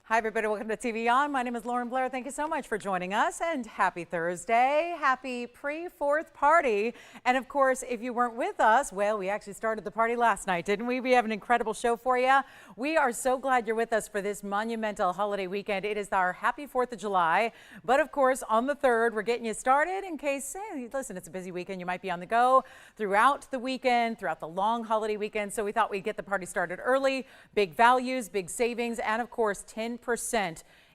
Hi, everybody. Welcome to TVON. My name is Blair. Thank you so much for joining us, and happy Thursday. Happy pre-4th party. And of course, if you weren't with us, well, we actually started the party last night, didn't we? We have an incredible show for you. We are so glad you're with us for this monumental holiday weekend. It is our happy 4th of July. But of course, on the 3rd, we're getting you started in case, hey, listen, it's a busy weekend. You might be on the go throughout the weekend, throughout the long holiday weekend. So we thought we'd get the party started early. Big values, big savings, and of course, 10%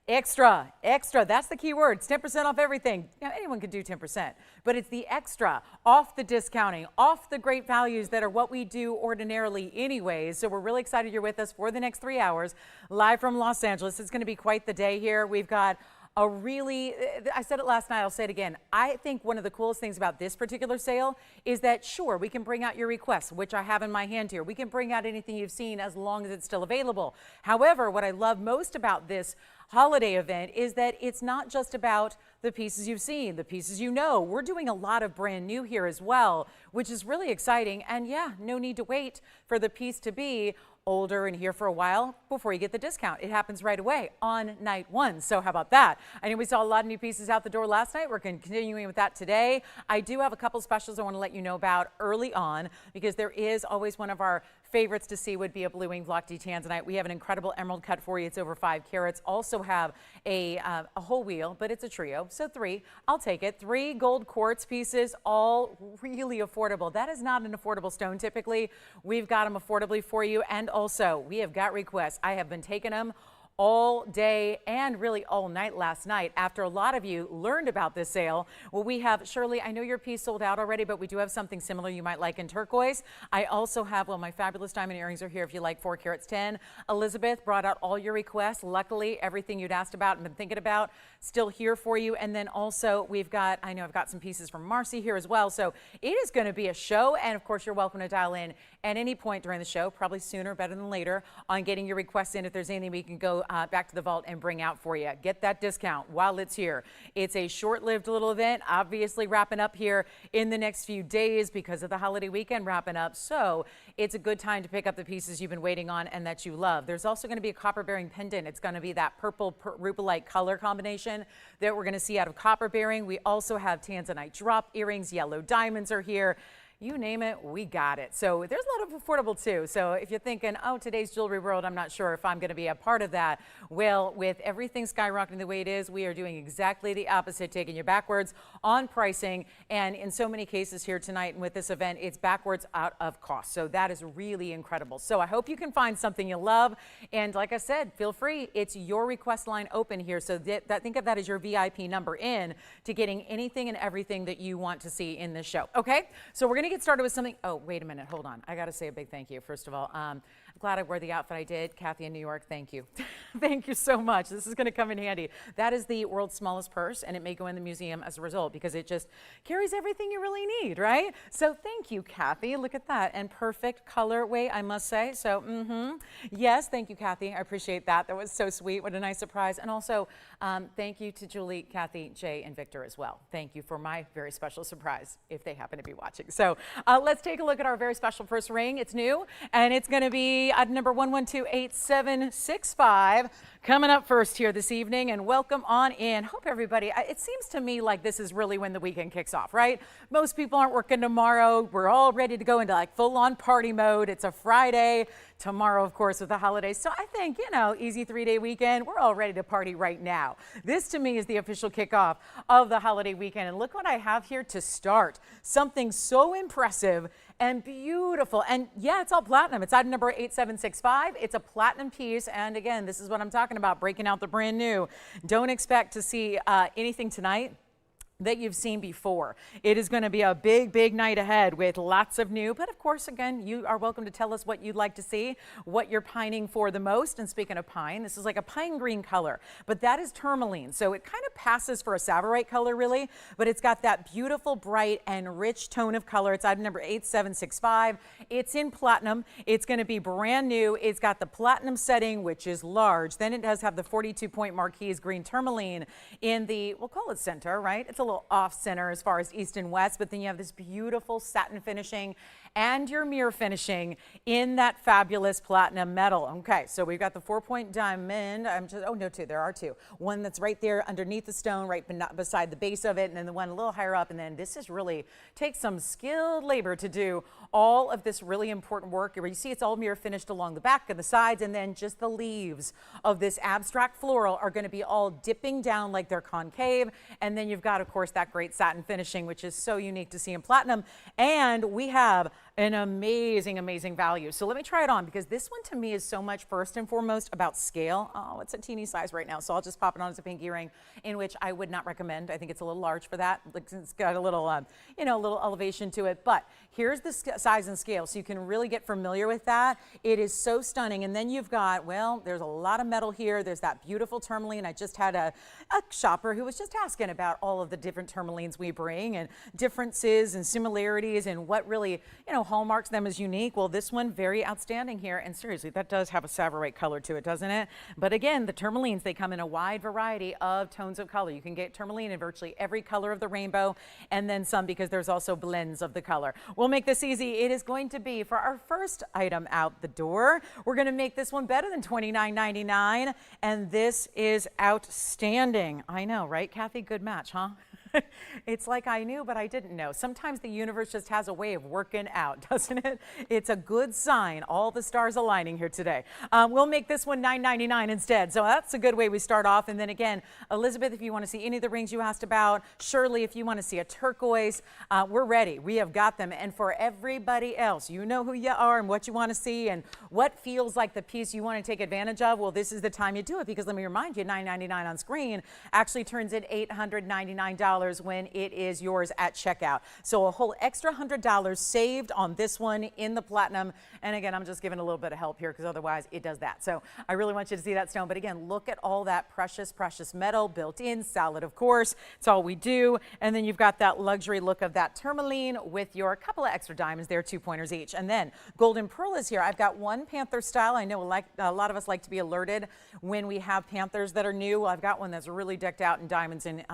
extra. That's the key word. It's 10% off everything. Now, anyone can do 10%, but it's the extra off the discounting, off the great values that are what we do ordinarily anyways. So we're really excited you're with us for the next 3 hours live from Los Angeles. It's going to be quite the day here. We've got a really, I said it last night, I'll say it again. I think one of the coolest things about this particular sale is that, sure, we can bring out your requests, which I have in my hand here. We can bring out anything you've seen as long as it's still available. However, what I love most about this holiday event is that it's not just about the pieces you've seen, the pieces you know. We're doing a lot of brand new here as well, which is really exciting. And yeah, no need to wait for the piece to be older and here for a while before you get the discount. It happens right away on night one. So how about that? I know we saw a lot of new pieces out the door last night. We're continuing with that today. I do have a couple specials I want to let you know about early on, because there is always one of our favorites to see would be a blue wing block tanzanite. We have an incredible emerald cut for you. It's over 5 carats. Also have a whole wheel, but it's a trio. So 3, I'll take it. 3 gold quartz pieces, all really affordable. That is not an affordable stone typically. We've got them affordably for you. And also we have got requests. I have been taking them all day and really all night last night after a lot of you learned about this sale. Well, we have, Shirley, I know your piece sold out already, but we do have something similar you might like in turquoise. I also have, well, my fabulous diamond earrings are here if you like 4 carats 10. Elizabeth brought out all your requests. Luckily, everything you'd asked about and been thinking about still here for you. And then also we've got, I know I've got some pieces from Marcy here as well. So it is going to be a show. And of course, you're welcome to dial in at any point during the show, probably sooner, better than later, on getting your requests in. If there's anything we can go back to the vault and bring out for you. Get that discount while it's here. It's a short-lived little event, obviously wrapping up here in the next few days because of the holiday weekend wrapping up. So it's a good time to pick up the pieces you've been waiting on and that you love. There's also going to be a copper-bearing pendant. It's going to be that purple rupelite color combination that we're going to see out of copper-bearing. We also have tanzanite drop earrings. Yellow diamonds are here. You name it, we got it. So there's a lot of affordable too. So if you're thinking, oh, today's jewelry world, I'm not sure if I'm going to be a part of that. Well, with everything skyrocketing the way it is, we are doing exactly the opposite, taking you backwards on pricing. And in so many cases here tonight and with this event, it's backwards out of cost. So that is really incredible. So I hope you can find something you love. And like I said, feel free. It's your request line open here. So think of that as your VIP number in to getting anything and everything that you want to see in this show. Okay, so we're going to get started with something. Oh, wait a minute. Hold on. I got to say a big thank you. First of all, I'm glad I wore the outfit I did. Kathy in New York, thank you. Thank you so much. This is going to come in handy. That is the world's smallest purse, and it may go in the museum as a result because it just carries everything you really need, right? So thank you, Kathy. Look at that. And perfect colorway, I must say. So, yes, thank you, Kathy. I appreciate that. That was so sweet. What a nice surprise. And also, thank you to Julie, Kathy, Jay, and Victor as well. Thank you for my very special surprise if they happen to be watching. So let's take a look at our very special first ring. It's new, and it's going to be number 1128765 coming up first here this evening. And welcome on in. Hope everybody, it seems to me like this is really when the weekend kicks off, right? Most people aren't working tomorrow. We're all ready to go into like full-on party mode. It's a Friday. Tomorrow, of course, with the holidays. So I think, you know, easy 3-day weekend. We're all ready to party right now. This to me is the official kickoff of the holiday weekend. And look what I have here to start. Something so impressive and beautiful. And yeah, it's all platinum. It's item number 8765. It's a platinum piece. And again, this is what I'm talking about, breaking out the brand new. Don't expect to see anything tonight that you've seen before. It is going to be a big, big night ahead with lots of new. But of course, again, you are welcome to tell us what you'd like to see, what you're pining for the most. And speaking of pine, this is like a pine green color, but that is tourmaline. So it kind of passes for a savorite color, really, but it's got that beautiful, bright, and rich tone of color. It's item number 8765. It's in platinum. It's going to be brand new. It's got the platinum setting, which is large. Then it does have the 42-point marquise green tourmaline in the, we'll call it center, right? It's a little off center as far as east and west, but then you have this beautiful satin finishing and your mirror finishing in that fabulous platinum metal. Okay, so we've got the 4-point diamond. There are two. One that's right there underneath the stone, right beside the base of it, and then the one a little higher up. And then this is really takes some skilled labor to do all of this really important work. Where you see it's all mirror finished along the back and the sides, and then just the leaves of this abstract floral are going to be all dipping down like they're concave. And then you've got, of course, that great satin finishing, which is so unique to see in platinum. And we have an amazing, amazing value. So let me try it on, because this one to me is so much first and foremost about scale. Oh, it's a teeny size right now, so I'll just pop it on as a pinky ring, in which I would not recommend. I think it's a little large for that. It's got a little, a little elevation to it. But here's the size and scale, so you can really get familiar with that. It is so stunning. And then you've got, well, there's a lot of metal here. There's that beautiful tourmaline. I just had a shopper who was just asking about all of the different tourmalines we bring and differences and similarities and what really, hallmarks them as unique. Well, this one, very outstanding here. And seriously, that does have a Savarite color to it, doesn't it? But again, the tourmalines, they come in a wide variety of tones of color. You can get tourmaline in virtually every color of the rainbow, and then some, because there's also blends of the color. We'll make this easy. It is going to be, for our first item out the door, we're going to make this one better than $29.99, and this is outstanding. I know, right, Kathy? Good match, huh? It's like I knew, but I didn't know. Sometimes the universe just has a way of working out, doesn't it? It's a good sign. All the stars aligning here today. We'll make this one $9.99 instead. So that's a good way we start off. And then again, Elizabeth, if you want to see any of the rings you asked about, Shirley, if you want to see a turquoise, we're ready. We have got them. And for everybody else, you know who you are and what you want to see and what feels like the piece you want to take advantage of. Well, this is the time you do it, because let me remind you, $9.99 on screen actually turns in $899 when it is yours at checkout. So a whole extra $100 saved on this one in the platinum. And again, I'm just giving a little bit of help here, because otherwise it does that. So I really want you to see that stone. But again, look at all that precious, precious metal built in. Solid, of course. It's all we do. And then you've got that luxury look of that tourmaline with your couple of extra diamonds there, 2 pointers each. And then golden pearl is here. I've got one panther style. I know a lot of us like to be alerted when we have panthers that are new. Well, I've got one that's really decked out in diamonds and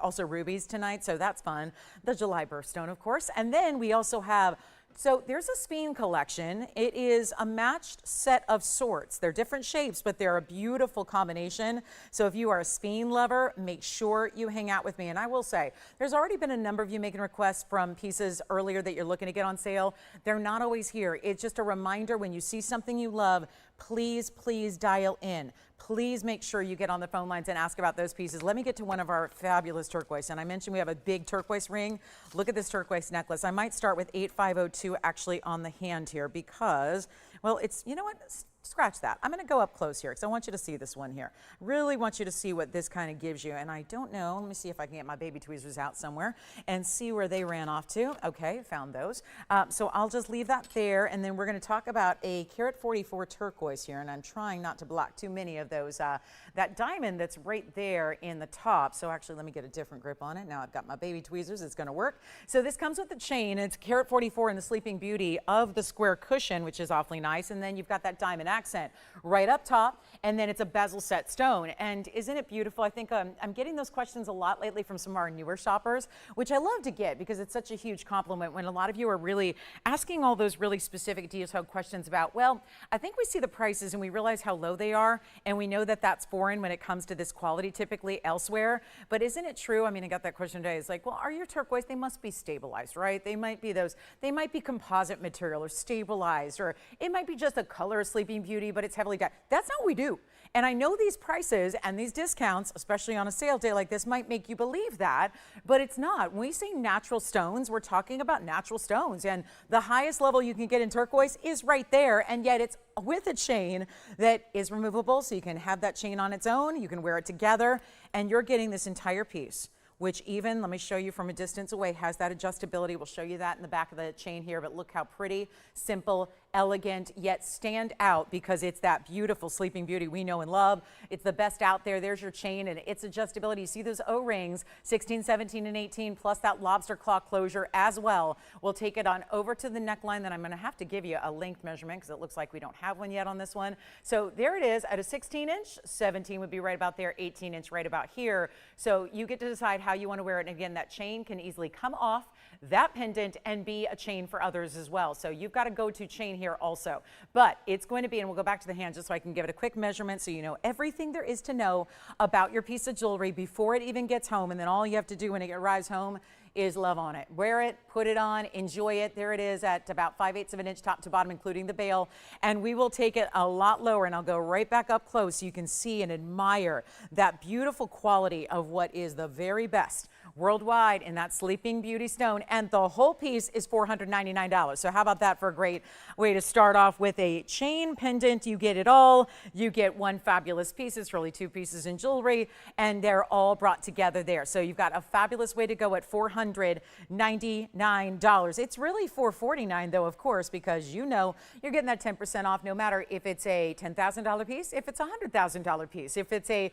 also rubies tonight, so that's fun. The July birthstone, of course. And then we also have, so there's a Sphene collection. It is a matched set of sorts. They're different shapes, but they're a beautiful combination. So if you are a Sphene lover, make sure you hang out with me. And I will say, there's already been a number of you making requests from pieces earlier that you're looking to get on sale. They're not always here. It's just a reminder, when you see something you love, please, please dial in. Please make sure you get on the phone lines and ask about those pieces. Let me get to one of our fabulous turquoise. And I mentioned we have a big turquoise ring. Look at this turquoise necklace. I might start with 8502 actually on the hand here, because, well, it's, you know what? Scratch that. I'm going to go up close here, because I want you to see this one here. Really want you to see what this kind of gives you. And I don't know. Let me see if I can get my baby tweezers out somewhere and see where they ran off to. Okay, found those. So I'll just leave that there. And then we're going to talk about a carat 44 turquoise here. And I'm trying not to block too many of those. That diamond that's right there in the top. So actually, let me get a different grip on it. Now I've got my baby tweezers. It's going to work. So this comes with the chain. It's carat 44 in the Sleeping Beauty of the square cushion, which is awfully nice. And then you've got that diamond accent right up top, and then it's a bezel set stone. And isn't it beautiful? I think I'm getting those questions a lot lately from some of our newer shoppers, which I love to get, because it's such a huge compliment when a lot of you are really asking all those really specific detailed questions about, well, I think we see the prices and we realize how low they are, and we know that that's foreign when it comes to this quality typically elsewhere. But isn't it true? I mean, I got that question today. It's like, well, are your turquoise? They must be stabilized, right? They might be those, they might be composite material or stabilized, or it might be just a color of Sleeping Beauty, but it's heavily dyed. That's not what we do. And I know these prices and these discounts, especially on a sale day like this, might make you believe that, but it's not. When we say natural stones, we're talking about natural stones, and the highest level you can get in turquoise is right there, and yet it's with a chain that is removable, so you can have that chain on its own, you can wear it together, and you're getting this entire piece, which even, let me show you from a distance away, has that adjustability. We'll show you that in the back of the chain here, but look how pretty, simple, elegant, yet stand out because it's that beautiful Sleeping Beauty we know and love. It's the best out there. There's your chain and its adjustability. You see those O-rings, 16, 17, and 18, plus that lobster claw closure as well. We'll take it on over to the neckline. Then I'm going to have to give you a length measurement because it looks like we don't have one yet on this one. So there it is at a 16-inch, 17 would be right about there, 18-inch right about here. So you get to decide how you want to wear it. And again, that chain can easily come off that pendant and be a chain for others as well. So you've got a go-to chain here also. But it's going to be, and we'll go back to the hand just so I can give it a quick measurement so you know everything there is to know about your piece of jewelry before it even gets home. And then all you have to do when it arrives home is love on it. Wear it, put it on, enjoy it. There it is at about 5/8 of an inch top to bottom, including the bail. And we will take it a lot lower, and I'll go right back up close so you can see and admire that beautiful quality of what is the very best worldwide in that Sleeping Beauty stone. And the whole piece is $499. So how about that for a great way to start off with a chain pendant? You get it all. You get one fabulous piece. It's really two pieces in jewelry, and they're all brought together there. So you've got a fabulous way to go at $499. It's really $449 though, of course, because you know you're getting that 10% off no matter if it's a $10,000 piece, if it's a $100,000 piece, if it's a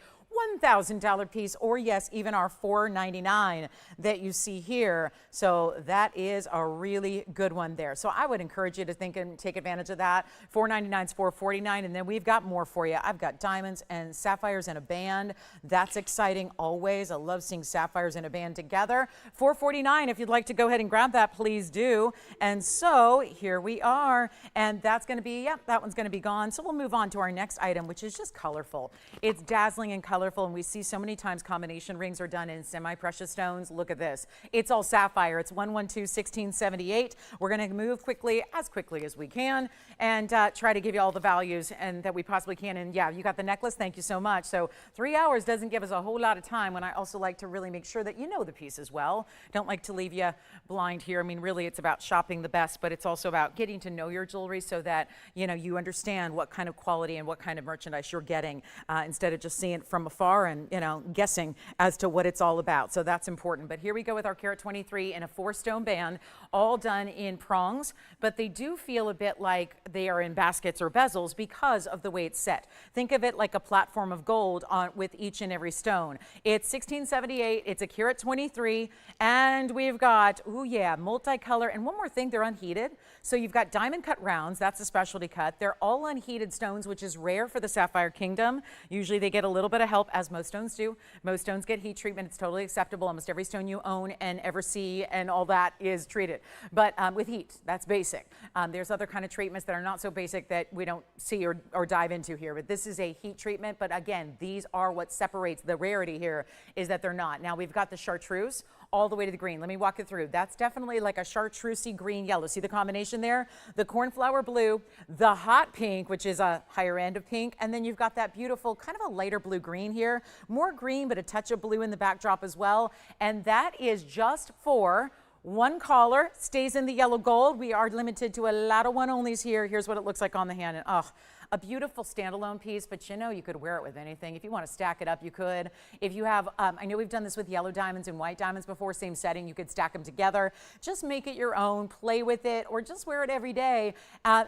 $1,000 piece, or yes, even our $499 that you see here. So that is a really good one there. So I would encourage you to think and take advantage of that. $499 is $449, and then we've got more for you. I've got diamonds and sapphires in a band. That's exciting always. I love seeing sapphires in a band together. $449, if you'd like to go ahead and grab that, please do. And so here we are, and that's going to be, yep, that one's going to be gone. So we'll move on to our next item, which is just colorful. It's dazzling and colorful. And we see so many times combination rings are done in semi-precious stones. Look at this. It's all sapphire. It's 112-1678. We're going to move quickly as we can, and try to give you all the values and that we possibly can. And yeah, you got the necklace. Thank you so much. So 3 hours doesn't give us a whole lot of time when I also like to really make sure that you know the piece as well. Don't like to leave you blind here. I mean, really, it's about shopping the best, but it's also about getting to know your jewelry so that, you know, you understand what kind of quality and what kind of merchandise you're getting instead of just seeing it from afar and, you know, guessing as to what it's all about. So that's important. But here we go with our carat 23 in a 4-stone band, all done in prongs, but they do feel a bit like they are in baskets or bezels because of the way it's set. Think of it like a platform of gold on with each and every stone. It's 1678, it's a carat 23, and we've got, oh yeah, multicolor. And one more thing, they're unheated. So you've got diamond cut rounds, that's a specialty cut. They're all unheated stones, which is rare for the Sapphire Kingdom. Usually they get a little bit of help, as most stones do. Most stones get heat treatment. It's totally acceptable. Almost every stone you own and ever see and all that is treated. But with heat, that's basic. There's other kind of treatments that are not so basic that we don't see or dive into here. But this is a heat treatment. But again, these are what separates the rarity here is that they're not. Now we've got the chartreuse all the way to the green. Let me walk you through. That's definitely like a chartreusey green yellow. See the combination there? The cornflower blue, the hot pink, which is a higher end of pink, and then you've got that beautiful kind of a lighter blue green here. More green, but a touch of blue in the backdrop as well. And that is just for one collar, stays in the yellow gold. We are limited to a lot of one-onlys here. Here's what it looks like on the hand. And a beautiful standalone piece, but you know you could wear it with anything. If you want to stack it up, you could. If you have, I know we've done this with yellow diamonds and white diamonds before, same setting, you could stack them together. Just make it your own, play with it, or just wear it every day.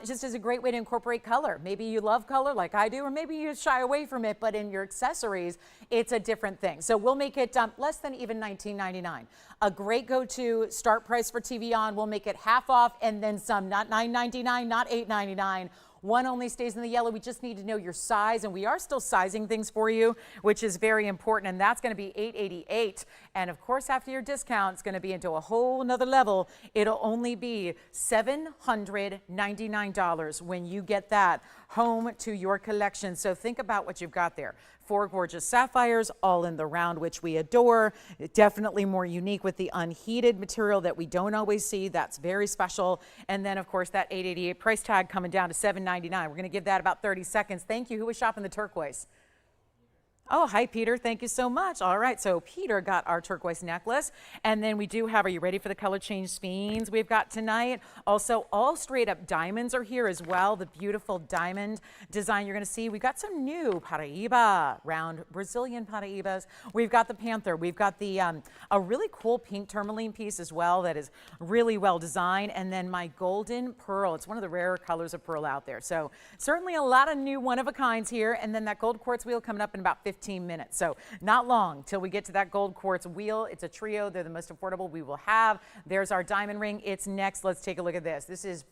Just as a great way to incorporate color. Maybe you love color like I do, or maybe you shy away from it, but in your accessories, it's a different thing. So we'll make it less than even $19.99. A great go-to start price for TVON. We'll make it half off and then some, not $9.99, not $8.99. One only stays in the yellow. We just need to know your size, and we are still sizing things for you, which is very important, and that's going to be $888. And of course, after your discount, it's going to be into a whole nother level. It'll only be $799 when you get that home to your collection. So think about what you've got there. 4 gorgeous sapphires, all in the round, which we adore. Definitely more unique with the unheated material that we don't always see. That's very special. And then, of course, that $888 price tag coming down to $799. We're going to give that about 30 seconds. Thank you. Who was shopping the turquoise? Oh, hi, Peter. Thank you so much. All right, so Peter got our turquoise necklace, and then we do have, are you ready for the color change Sphenes we've got tonight? Also, all straight up diamonds are here as well. The beautiful diamond design you're going to see. We've got some new pariba, round Brazilian paraibas. We've got the panther. We've got the a really cool pink tourmaline piece as well that is really well designed, and then my golden pearl. It's one of the rarer colors of pearl out there. So certainly a lot of new one-of-a-kinds here, and then that gold quartz wheel coming up in about 15 minutes. So not long till we get to that gold quartz wheel. It's a trio. They're the most affordable we will have. There's our diamond ring. It's next. Let's take a look at this. This is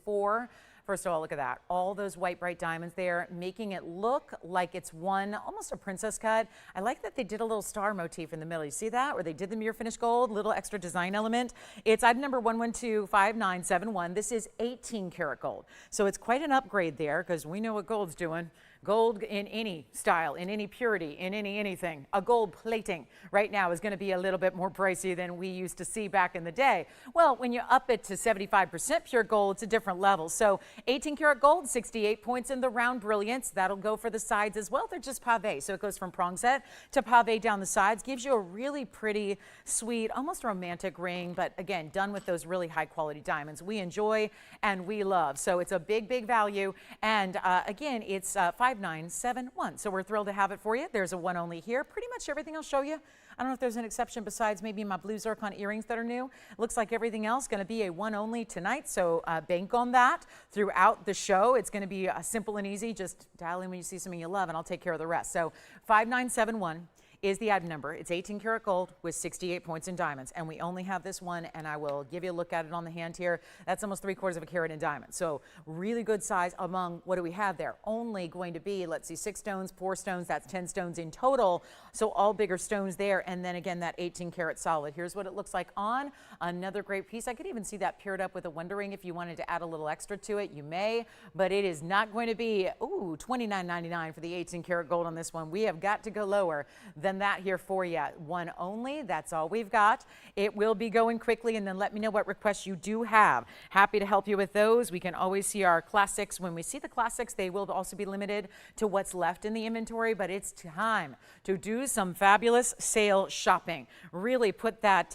first of all, look at that. All those white bright diamonds there, making it look like it's one, almost a princess cut. I like that they did a little star motif in the middle. You see that? Where they did the mirror finish gold, little extra design element. It's item number 1125971. This is 18 karat gold. So it's quite an upgrade there because we know what gold's doing. Gold in any style, in any purity, in anything. A gold plating right now is going to be a little bit more pricey than we used to see back in the day. Well, when you up it to 75% pure gold, it's a different level. So 18 karat gold, 68 points in the round brilliance. That'll go for the sides as well. They're just pave. So it goes from prong set to pave down the sides. Gives you a really pretty, sweet, almost romantic ring. But again, done with those really high quality diamonds we enjoy and we love. So it's a big, big value. And again, it's 5971. So we're thrilled to have it for you. There's a one only here. Pretty much everything I'll show you. I don't know if there's an exception besides maybe my blue zircon earrings that are new. Looks like everything else going to be a one only tonight. So bank on that throughout the show. It's going to be simple and easy. Just dial in when you see something you love and I'll take care of the rest. So 5971 is the item number. It's 18 karat gold with 68 points in diamonds. And we only have this one, and I will give you a look at it on the hand here. That's almost 3/4 of a carat in diamonds. So really good size among, what do we have there? Only going to be, let's see, 6 stones, 4 stones, that's 10 stones in total. So all bigger stones there. And then again, that 18 karat solid. Here's what it looks like on. Another great piece. I could even see that paired up with a wonder ring. If you wanted to add a little extra to it, you may, but it is not going to be, ooh, $29.99 for the 18 karat gold on this one. We have got to go lower than that here for you. One only, that's all we've got. It will be going quickly, and then let me know what requests you do have. Happy to help you with those. We can always see our classics. When we see the classics, they will also be limited to what's left in the inventory, but it's time to do some fabulous sale shopping. Really put that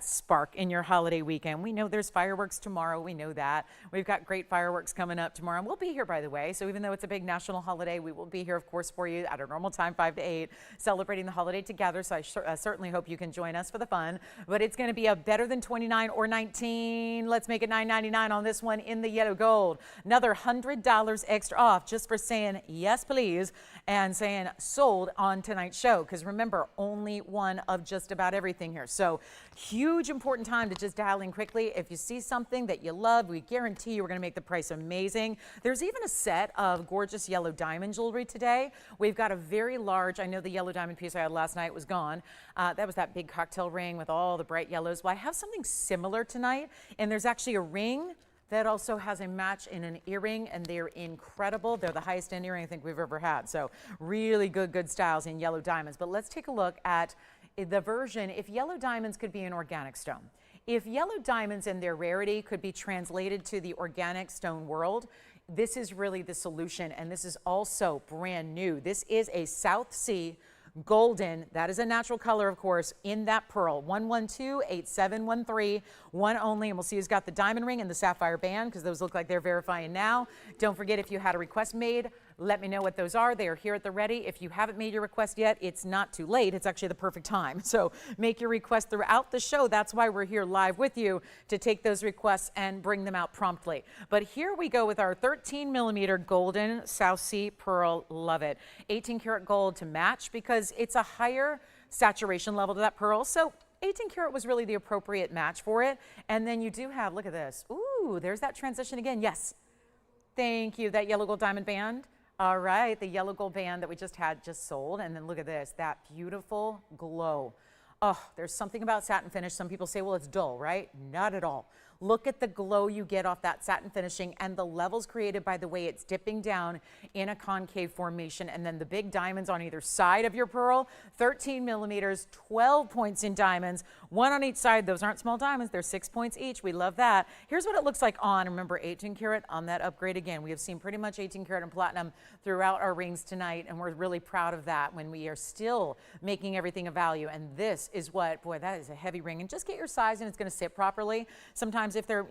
spark in your holiday weekend. We know there's fireworks tomorrow. We know that. We've got great fireworks coming up tomorrow. And we'll be here, by the way. So even though it's a big national holiday, we will be here, of course, for you at our normal time, 5 to 8, celebrating the holiday together. So I certainly hope you can join us for the fun. But it's going to be a better than 29 or 19. Let's make it $9.99 on this one in the yellow gold. Another $100 extra off just for saying yes, please, and saying sold on tonight's show. Because remember, only one of just about everything here. So huge important time to just dial in quickly. If you see something that you love, we guarantee you we're going to make the price amazing. There's even a set of gorgeous yellow diamond jewelry today. We've got a very large, I know the yellow diamond piece I had last night was gone. That was that big cocktail ring with all the bright yellows. Well, I have something similar tonight, and there's actually a ring that also has a match in an earring, and they're incredible. They're the highest end earring I think we've ever had. So really good styles in yellow diamonds. But let's take a look at the version, if yellow diamonds could be an organic stone. If yellow diamonds and their rarity could be translated to the organic stone world, this is really the solution, and this is also brand new. This is a South Sea golden, that is a natural color, of course, in that pearl. 1128713, one only, and we'll see who's got the diamond ring and the sapphire band, because those look like they're verifying now. Don't forget, if you had a request made, let me know what those are. They are here at the ready. If you haven't made your request yet, it's not too late. It's actually the perfect time. So make your request throughout the show. That's why we're here live with you, to take those requests and bring them out promptly. But here we go with our 13 millimeter golden South Sea pearl. Love it. 18 karat gold to match, because it's a higher saturation level to that pearl. So 18 karat was really the appropriate match for it. And then you do have, look at this. Ooh, there's that transition again. Yes. Thank you. That yellow gold diamond band. All right, the yellow gold band that we just sold. And then look at this, that beautiful glow. Oh, there's something about satin finish. Some people say, well, it's dull, right? Not at all. Look at the glow you get off that satin finishing and the levels created by the way it's dipping down in a concave formation, and then the big diamonds on either side of your pearl, 13 millimeters, 12 points in diamonds, one on each side. Those aren't small diamonds, they're 6 points each. We love that. Here's what it looks like on, remember, 18 karat on that upgrade again. We have seen pretty much 18 karat and platinum throughout our rings tonight, and we're really proud of that when we are still making everything a value. And this is what, boy, that is a heavy ring. And just get your size and it's going to sit properly. Sometimes if they're,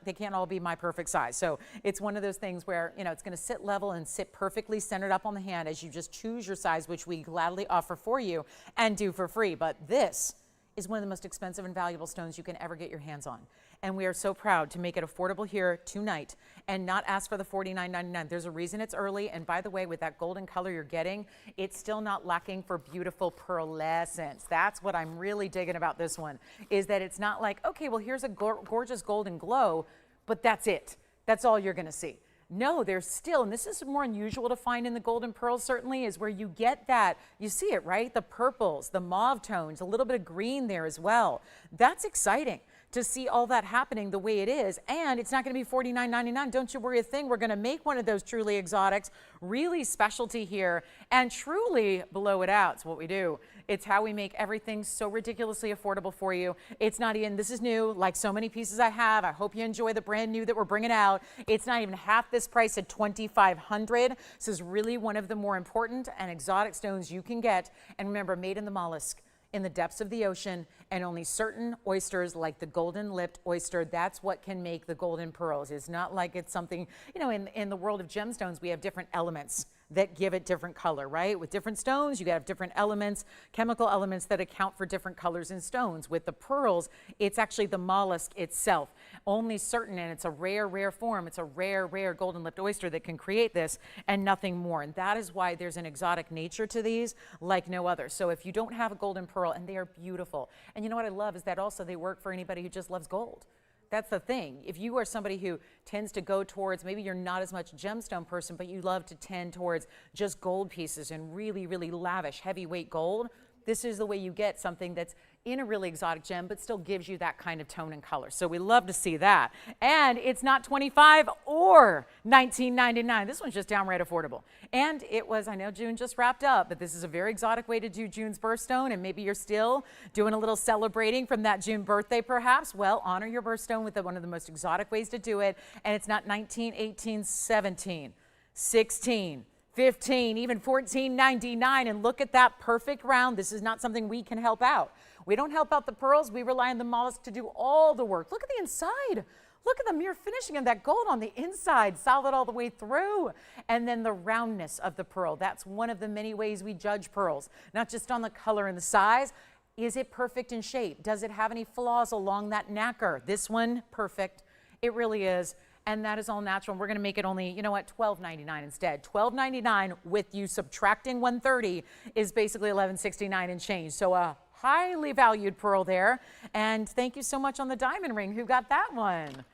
they can't all be my perfect size. So it's one of those things where, it's going to sit level and sit perfectly centered up on the hand as you just choose your size, which we gladly offer for you and do for free. But this is one of the most expensive and valuable stones you can ever get your hands on. And we are so proud to make it affordable here tonight and not ask for the $49.99. There's a reason it's early. And by the way, with that golden color you're getting, it's still not lacking for beautiful pearlescence. That's what I'm really digging about this one, is that it's not like, okay, well, here's a gorgeous golden glow, but that's it. That's all you're going to see. No, there's still, and this is more unusual to find in the golden pearls certainly, is where you get that, you see it, right? The purples, the mauve tones, a little bit of green there as well. That's exciting to see all that happening the way it is. And it's not going to be $49.99. Don't you worry a thing. We're going to make one of those truly exotics, really specialty here, and truly blow it out. It's what we do. It's how we make everything so ridiculously affordable for you. It's not even, this is new, like so many pieces I have. I hope you enjoy the brand new that we're bringing out. It's not even half this price at $2,500. This is really one of the more important and exotic stones you can get. And remember, made in the mollusk, in the depths of the ocean, and only certain oysters like the golden lipped oyster, that's what can make the golden pearls. It's not like it's something, in the world of gemstones, we have different elements that give it different color, right? With different stones, you have different elements, chemical elements that account for different colors in stones. With the pearls, it's actually the mollusk itself. Only certain, and it's a rare, rare form. It's a rare, rare golden lipped oyster that can create this and nothing more. And that is why there's an exotic nature to these like no other. So if you don't have a golden pearl, and they are beautiful. And you know what I love is that also they work for anybody who just loves gold. That's the thing. If you are somebody who tends to go towards, maybe you're not as much a gemstone person, but you love to tend towards just gold pieces and really, really lavish, heavyweight gold, this is the way you get something that's in a really exotic gem, but still gives you that kind of tone and color. So we love to see that. And it's not $25 or $19.99. This one's just downright affordable. And it was, I know June just wrapped up, but this is a very exotic way to do June's birthstone. And maybe you're still doing a little celebrating from that June birthday, perhaps. Well, honor your birthstone with one of the most exotic ways to do it. And it's not 19, 18, 17, 16, 15, even $14.99, and look at that perfect round. This is not something we can help out. We don't help out the pearls. We rely on the mollusk to do all the work. Look at the inside. Look at the mere finishing of that gold on the inside, solid all the way through. And then the roundness of the pearl. That's one of the many ways we judge pearls, not just on the color and the size. Is it perfect in shape? Does it have any flaws along that nacre? This one, perfect. It really is. And that is all natural. We're going to make it only, $12.99 instead. $12.99 with you subtracting $130 is basically $11.69 and change. So a highly valued pearl there. And thank you so much on the diamond ring. Who got that one?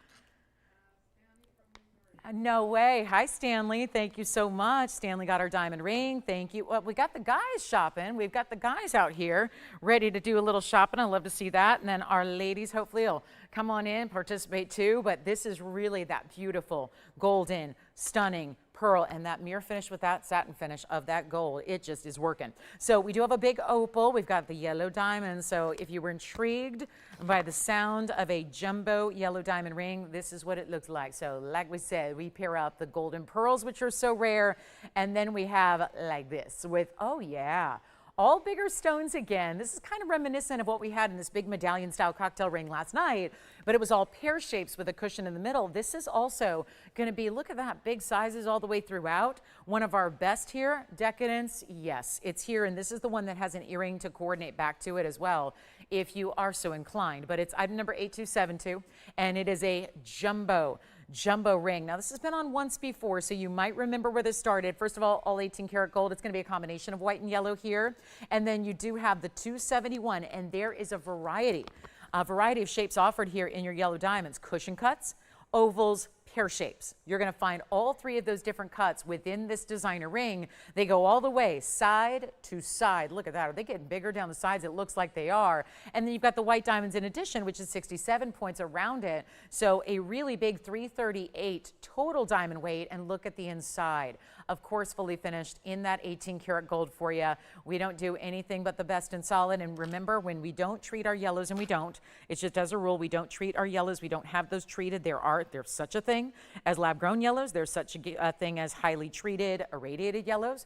No way. Hi, Stanley. Thank you so much. Stanley got our diamond ring. Thank you. Well, we got the guys shopping. We've got the guys out here ready to do a little shopping. I love to see that. And then our ladies, hopefully, will come on in, participate too. But this is really that beautiful, golden, stunning pearl, and that mirror finish with that satin finish of that gold. It just is working. So we do have a big opal. We've got the yellow diamond. So if you were intrigued by the sound of a jumbo yellow diamond ring, this is what it looks like. So like we said, we pair up the golden pearls, which are so rare, and then we have like this with, oh yeah, all bigger stones again. This is kind of reminiscent of what we had in this big medallion style cocktail ring last night, but it was all pear shapes with a cushion in the middle. This is also going to be, look at that, big sizes all the way throughout. One of our best here, Decadence, yes, it's here, and this is the one that has an earring to coordinate back to it as well, if you are so inclined. But it's item number 8272, and it is a jumbo ring. Now, this has been on once before, so you might remember where this started. First of all 18 karat gold. It's going to be a combination of white and yellow here. And then you do have the 271, and there is a variety of shapes offered here in your yellow diamonds. Cushion cuts, ovals, pear shapes. You're going to find all three of those different cuts within this designer ring. They go all the way side to side. Look at that. Are they getting bigger down the sides? It looks like they are. And then you've got the white diamonds in addition, which is 67 points around it. So a really big 338 total diamond weight. And look at the inside. Of course, fully finished in that 18 karat gold for you. We don't do anything but the best and solid. And remember, when we don't treat our yellows, and we don't, it's just as a rule, we don't treat our yellows. We don't have those treated. There's such a thing as lab-grown yellows. There's such a thing as highly treated, irradiated yellows.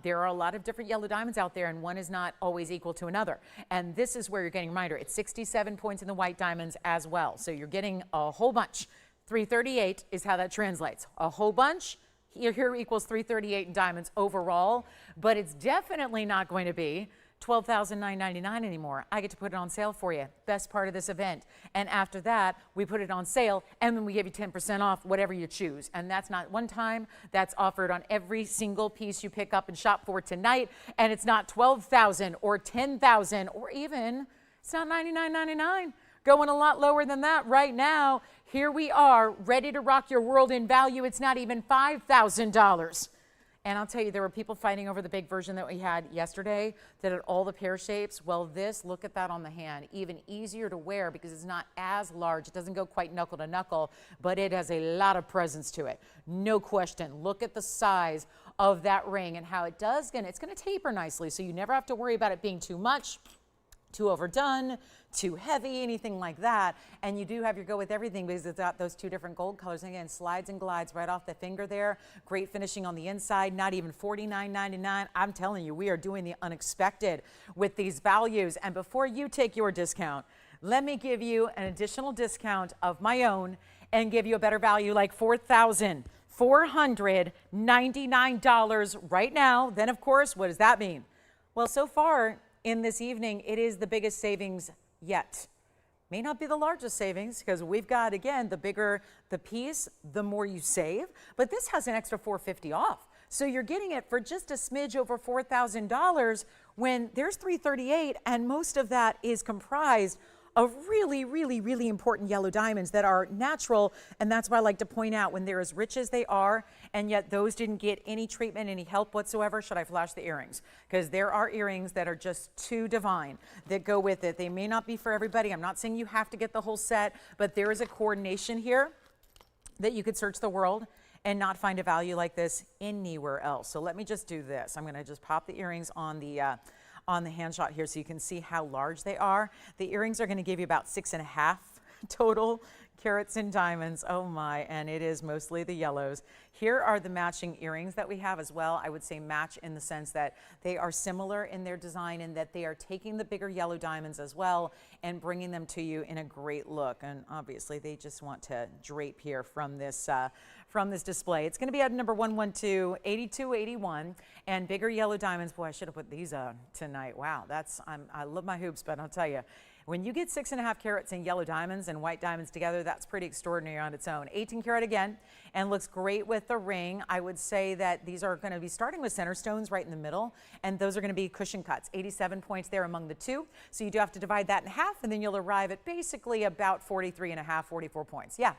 There are a lot of different yellow diamonds out there, and one is not always equal to another. And this is where you're getting a reminder. It's 67 points in the white diamonds as well. So you're getting a whole bunch. 338 is how that translates. A whole bunch. Here equals 338 in diamonds overall, but it's definitely not going to be $12,999 anymore. I get to put it on sale for you. Best part of this event. And after that, we put it on sale, and then we give you 10% off whatever you choose. And that's not one time. That's offered on every single piece you pick up and shop for tonight. And it's not $12,000 or $10,000 or even, it's not $99.99. Going a lot lower than that right now. Here we are, ready to rock your world in value. It's not even $5,000. And I'll tell you, there were people fighting over the big version that we had yesterday that had all the pear shapes. Well, this, look at that on the hand. Even easier to wear because it's not as large. It doesn't go quite knuckle to knuckle, but it has a lot of presence to it. No question. Look at the size of that ring and how it does. It's going to taper nicely, so you never have to worry about it being too much, too overdone, too heavy, anything like that. And you do have your go with everything because it's got those two different gold colors. And again, slides and glides right off the finger there. Great finishing on the inside, not even $49.99. I'm telling you, we are doing the unexpected with these values. And before you take your discount, let me give you an additional discount of my own and give you a better value, like $4,499 right now. Then, of course, what does that mean? Well, so far in this evening, it is the biggest savings yet. May not be the largest savings because we've got, again, the bigger the piece, the more you save, but this has an extra $450 off. So you're getting it for just a smidge over $4,000 when there's $338, and most of that is comprised of really, really, really important yellow diamonds that are natural. And that's why I like to point out, when they're as rich as they are, and yet those didn't get any treatment, any help whatsoever. Should I flash the earrings? Because there are earrings that are just too divine that go with it. They may not be for everybody. I'm not saying you have to get the whole set, but there is a coordination here that you could search the world and not find a value like this anywhere else. So let me just do this. I'm going to just pop the earrings on the hand shot here so you can see how large they are. The earrings are going to give you about 6.5 total carats in diamonds. Oh my, and it is mostly the yellows. Here are the matching earrings that we have as well. I would say match in the sense that they are similar in their design and that they are taking the bigger yellow diamonds as well and bringing them to you in a great look. And obviously they just want to drape here from this display. It's going to be at number 112, 8281, and bigger yellow diamonds. Boy, I should have put these on tonight. Wow, I love my hoops, but I'll tell you, when you get 6.5 carats in yellow diamonds and white diamonds together, that's pretty extraordinary on its own. 18 karat again, and looks great with the ring. I would say that these are going to be starting with center stones right in the middle, and those are going to be cushion cuts. 87 points there among the two. So you do have to divide that in half, and then you'll arrive at basically about 43.5, 44 points. Yeah.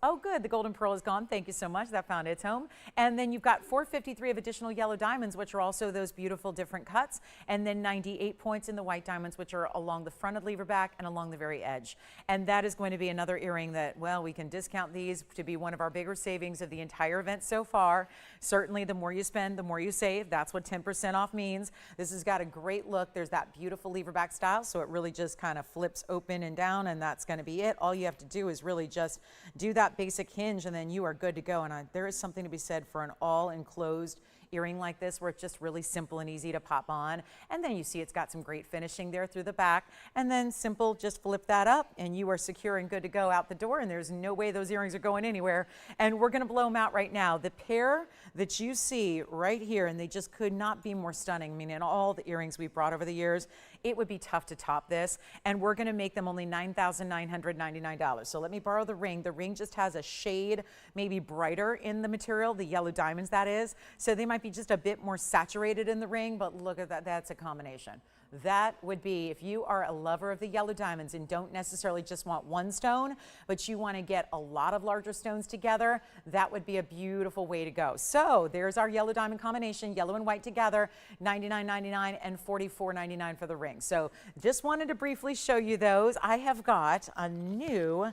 Oh, good. The golden pearl is gone. Thank you so much. That found its home. And then you've got 453 of additional yellow diamonds, which are also those beautiful different cuts. And then 98 points in the white diamonds, which are along the front of the lever back and along the very edge. And that is going to be another earring that, well, we can discount these to be one of our bigger savings of the entire event so far. Certainly, the more you spend, the more you save. That's what 10% off means. This has got a great look. There's that beautiful lever back style, so it really just kind of flips open and down, and that's going to be it. All you have to do is really just do that basic hinge, and then you are good to go. And there is something to be said for an all enclosed earring like this, where it's just really simple and easy to pop on. And then you see it's got some great finishing there through the back, and then simple, just flip that up and you are secure and good to go out the door, and there's no way those earrings are going anywhere. And we're going to blow them out right now. The pair that you see right here, and they just could not be more stunning. I mean, in all the earrings we've brought over the years, it would be tough to top this, and we're going to make them only $9,999. So let me borrow the ring. The ring just has a shade maybe brighter in the material, the yellow diamonds that is, so they might be just a bit more saturated in the ring, but look at that, that's a combination. that would be, if you are a lover of the yellow diamonds and don't necessarily just want one stone, but you want to get a lot of larger stones together, that would be a beautiful way to go. So there's our yellow diamond combination, yellow and white together, $99.99 and $44.99 for the ring. So just wanted to briefly show you those. I have got a new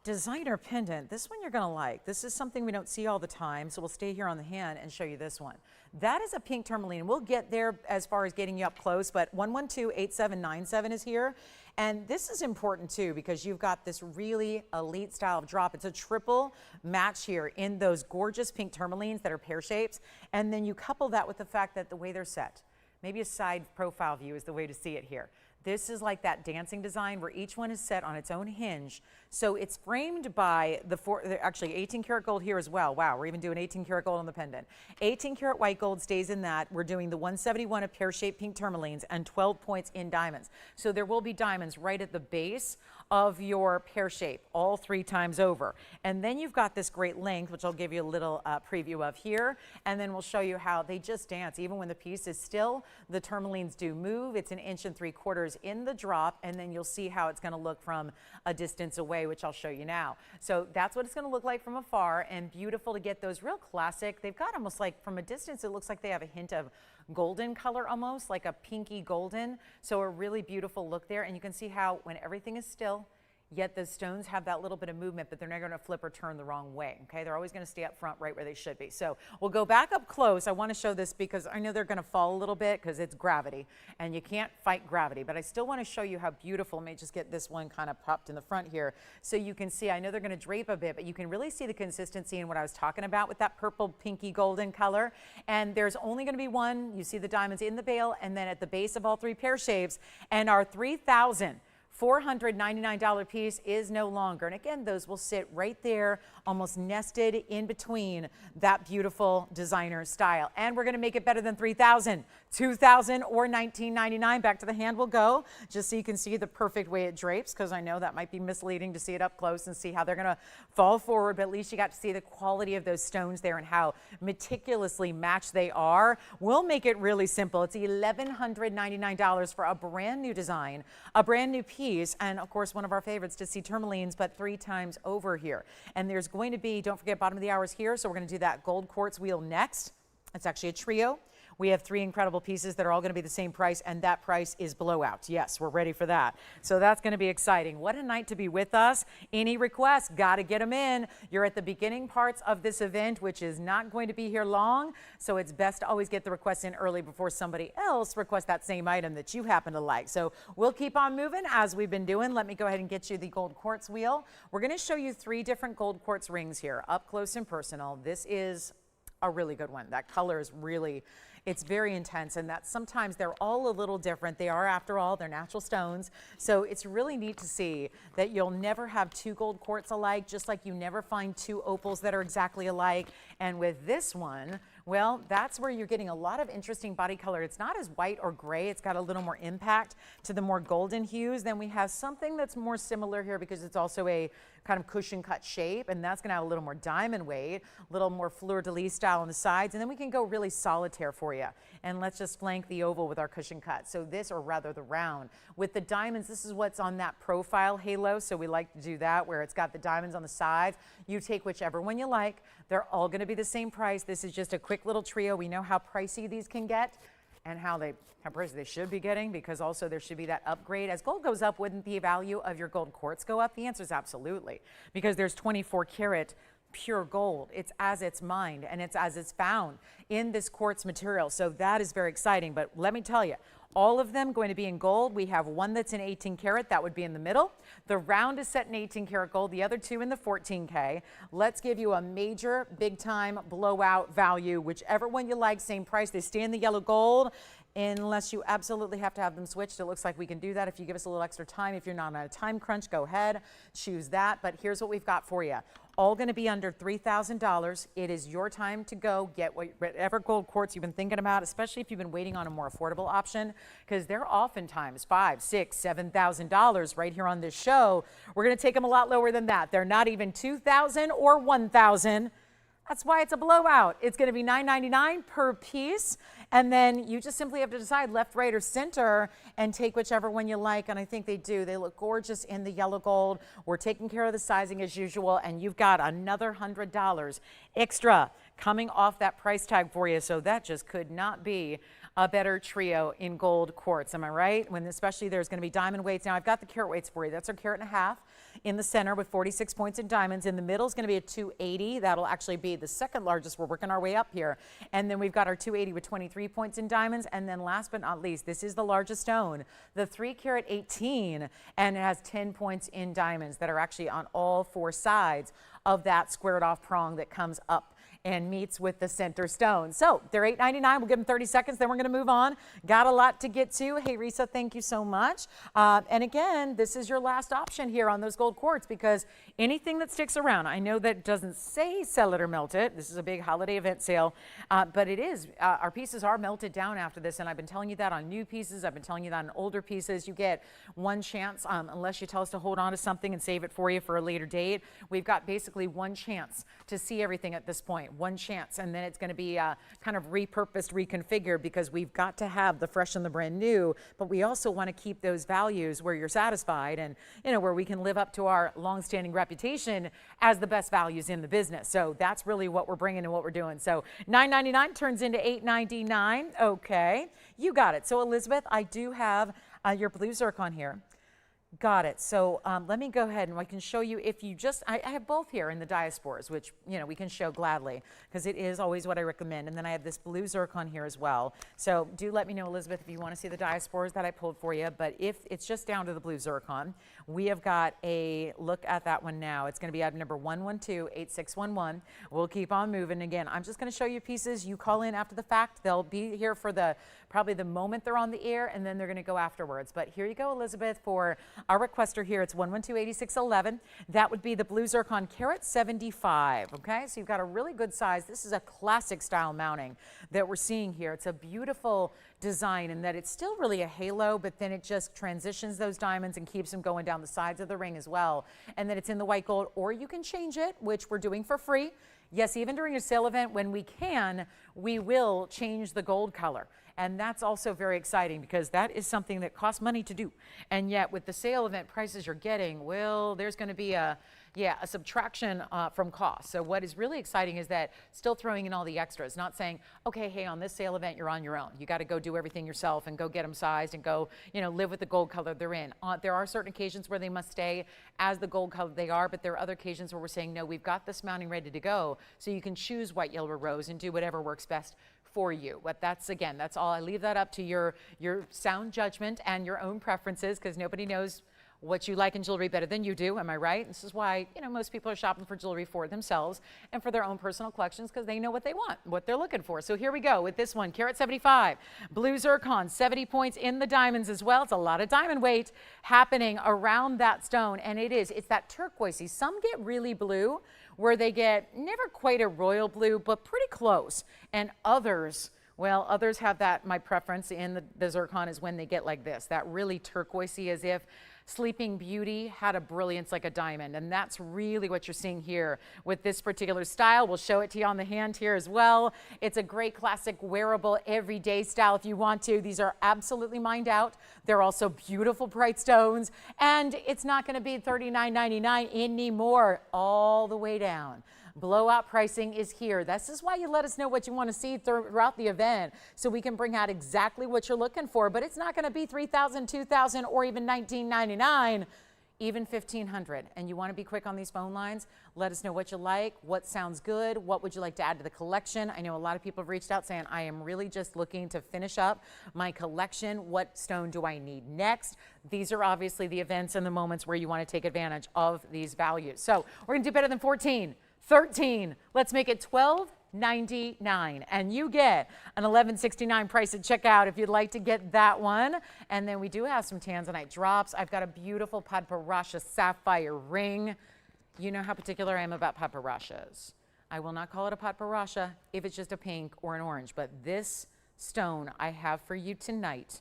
designer pendant. This one you're going to like. This is something we don't see all the time, so we'll stay here on the hand and show you this one. That is a pink tourmaline. We'll get there as far as getting you up close, but 112-8797 is here. And this is important too, because you've got this really elite style of drop. It's a triple match here in those gorgeous pink tourmalines that are pear shapes. And then you couple that with the fact that the way they're set, maybe a side profile view is the way to see it here. This is like that dancing design where each one is set on its own hinge. So it's framed by actually 18 karat gold here as well. Wow, we're even doing 18 karat gold on the pendant. 18 karat white gold stays in that. We're doing the 171 of pear-shaped pink tourmalines and 12 points in diamonds. So there will be diamonds right at the base of your pear shape, all 3 times over. And then you've got this great length, which I'll give you a little preview of here. And then we'll show you how they just dance. Even when the piece is still, the tourmalines do move. It's 1 3/4 inches in the drop, and then you'll see how it's going to look from a distance away, which I'll show you now. So that's what it's going to look like from afar, and beautiful to get those real classic. They've got almost like, from a distance, it looks like they have a hint of golden color, almost like a pinky golden. So a really beautiful look there, and you can see how when everything is still, yet the stones have that little bit of movement, but they're not going to flip or turn the wrong way, okay? They're always going to stay up front right where they should be. So we'll go back up close. I want to show this because I know they're going to fall a little bit because it's gravity, and you can't fight gravity, but I still want to show you how beautiful. Let me just get this one kind of popped in the front here so you can see. I know they're going to drape a bit, but you can really see the consistency in what I was talking about with that purple, pinky, golden color. And there's only going to be one. You see the diamonds in the bail and then at the base of all 3 pear shapes, and our $3,499 piece is no longer. And again, those will sit right there, almost nested in between that beautiful designer style. And we're going to make it better than $3,000, $2,000 or $19.99. Back to the hand we'll go, just so you can see the perfect way it drapes, because I know that might be misleading to see it up close and see how they're going to fall forward, but at least you got to see the quality of those stones there and how meticulously matched they are. We'll make it really simple. It's $1,199 for a brand new design, a brand new piece, and of course one of our favorites to see tourmalines, but 3 times over here. And there's going to be, don't forget, bottom of the hour is here, so we're going to do that gold quartz wheel next. It's actually a trio. We have 3 incredible pieces that are all going to be the same price, and that price is blowout. Yes, we're ready for that. So that's going to be exciting. What a night to be with us. Any requests, got to get them in. You're at the beginning parts of this event, which is not going to be here long, so it's best to always get the requests in early before somebody else requests that same item that you happen to like. So we'll keep on moving as we've been doing. Let me go ahead and get you the gold quartz wheel. We're going to show you 3 different gold quartz rings here, up close and personal. This is a really good one. That color is really, it's very intense, and that sometimes they're all a little different. They are, after all, they're natural stones. So it's really neat to see that you'll never have 2 gold quartz alike, just like you never find 2 opals that are exactly alike. And with this one, well, that's where you're getting a lot of interesting body color. It's not as white or gray. It's got a little more impact to the more golden hues. Then we have something that's more similar here because it's also a kind of cushion cut shape, and that's going to have a little more diamond weight, a little more fleur-de-lis style on the sides, and then we can go really solitaire for you. And let's just flank the oval with our cushion cut. So this, or rather the round. With the diamonds, this is what's on that profile halo, so we like to do that where it's got the diamonds on the sides. You take whichever one you like. They're all going to be the same price. This is just a quick little trio. We know how pricey these can get and how pricey they should be getting, because also there should be that upgrade. As gold goes up, wouldn't the value of your gold quartz go up? The answer is absolutely, because there's 24 karat pure gold. It's as it's mined and it's as it's found in this quartz material. So that is very exciting. But let me tell you, all of them going to be in gold. We have one that's in 18 karat, that would be in the middle. The round is set in 18 karat gold, the other 2 in the 14K. Let's give you a major, big time blowout value, whichever one you like, same price. They stay in the yellow gold. Unless you absolutely have to have them switched. It looks like we can do that if you give us a little extra time. If you're not on a time crunch, go ahead, choose that. But here's what we've got for you. All going to be under $3,000. It is your time to go get whatever gold quartz you've been thinking about, especially if you've been waiting on a more affordable option, because they're oftentimes $5,000, $6,000, $7,000 right here on this show. We're going to take them a lot lower than that. They're not even $2,000 or $1,000. That's why it's a blowout. It's going to be $9.99 per piece. And then you just simply have to decide left, right, or center and take whichever one you like. And I think they do. They look gorgeous in the yellow gold. We're taking care of the sizing as usual. And you've got another $100 extra coming off that price tag for you. So that just could not be a better trio in gold quartz. Am I right? When especially there's going to be diamond weights. Now I've got the carat weights for you. That's our carat and a half in the center with 46 points in diamonds. In the middle is going to be a 280. That'll actually be the second largest. We're working our way up here. And then we've got our 280 with 23 points in diamonds. And then last but not least, this is the largest stone, the 3 carat 18, and it has 10 points in diamonds that are actually on all 4 sides of that squared off prong that comes up and meets with the center stone. So they're $8.99. We'll give them 30 seconds, then we're going to move on. Got a lot to get to. Hey, Risa, thank you so much. And again, this is your last option here on those gold quartz, because anything that sticks around, I know that doesn't say sell it or melt it. This is a big holiday event sale, but it is. Our pieces are melted down after this, and I've been telling you that on new pieces. I've been telling you that on older pieces. You get one chance, unless you tell us to hold on to something and save it for you for a later date. We've got basically one chance to see everything at this point. One chance, and then it's going to be kind of repurposed, reconfigured, because we've got to have the fresh and the brand new, but we also want to keep those values where you're satisfied and, you know, where we can live up to our long-standing reputation as the best values in the business. So that's really what we're bringing and what we're doing. So $9.99 turns into $8.99. Okay, you got it. So Elizabeth, I do have your blue zircon here. Got it. So let me go ahead and I can show you, if you just, I have both here in the diaspores, which, you know, we can show gladly because it is always what I recommend. And then I have this blue zircon here as well. So do let me know, Elizabeth, if you want to see the diaspores that I pulled for you. But if it's just down to the blue zircon, we have got a look at that one now. It's going to be item number 1128611. We'll keep on moving. Again, I'm just going to show you pieces. You call in after the fact. They'll be here for probably the moment they're on the air, and then they're going to go afterwards. But here you go, Elizabeth, for our requester here. It's 1128611. That would be the blue zircon carat 75. Okay, so you've got a really good size. This is a classic style mounting that we're seeing here. It's a beautiful design in that it's still really a halo, but then it just transitions those diamonds and keeps them going down the sides of the ring as well. And then it's in the white gold, or you can change it, which we're doing for free. Yes, even during a sale event, when we can, we will change the gold color. And that's also very exciting because that is something that costs money to do. And yet with the sale event prices you're getting, well, there's going to be a subtraction from cost. So what is really exciting is that still throwing in all the extras, not saying, okay, hey, on this sale event, you're on your own. You got to go do everything yourself and go get them sized and go, you know, live with the gold color they're in. There are certain occasions where they must stay as the gold color they are, but there are other occasions where we're saying, no, we've got this mounting ready to go. So you can choose white, yellow, or rose and do whatever works best for you. But that's, again, that's all. I leave that up to your sound judgment and your own preferences, because nobody knows what you like in jewelry better than you do. Am I right? This is why, you know, most people are shopping for jewelry for themselves and for their own personal collections, because they know what they want, what they're looking for. So here we go with this one, carat 75, blue zircon, 70 points in the diamonds as well. It's a lot of diamond weight happening around that stone, and it's that turquoisey. Some get really blue, where they get never quite a royal blue, but pretty close. And others, well, others have that, my preference in the zircon is when they get like this, that really turquoisey, as if Sleeping Beauty had a brilliance like a diamond. And that's really what you're seeing here with this particular style. We'll show it to you on the hand here as well. It's a great classic wearable everyday style if you want to. These are absolutely mined out. They're also beautiful bright stones. And it's not going to be $39.99 anymore, all the way down. Blowout pricing is here. This is why you let us know what you want to see throughout the event, so we can bring out exactly what you're looking for. But it's not going to be $3,000, $2,000, or even $19.99, even $1,500. And you want to be quick on these phone lines. Let us know what you like, what sounds good, what would you like to add to the collection. I know a lot of people have reached out saying, I am really just looking to finish up my collection. What stone do I need next? These are obviously the events and the moments where you want to take advantage of these values. So we're going to do better than 14. 13. Let's make it $12.99, and you get an $11.69 price at checkout if you'd like to get that one. And then we do have some tanzanite drops. I've got a beautiful padparadscha sapphire ring. You know how particular I am about padparadschas. I will not call it a padparadscha if it's just a pink or an orange, but this stone I have for you tonight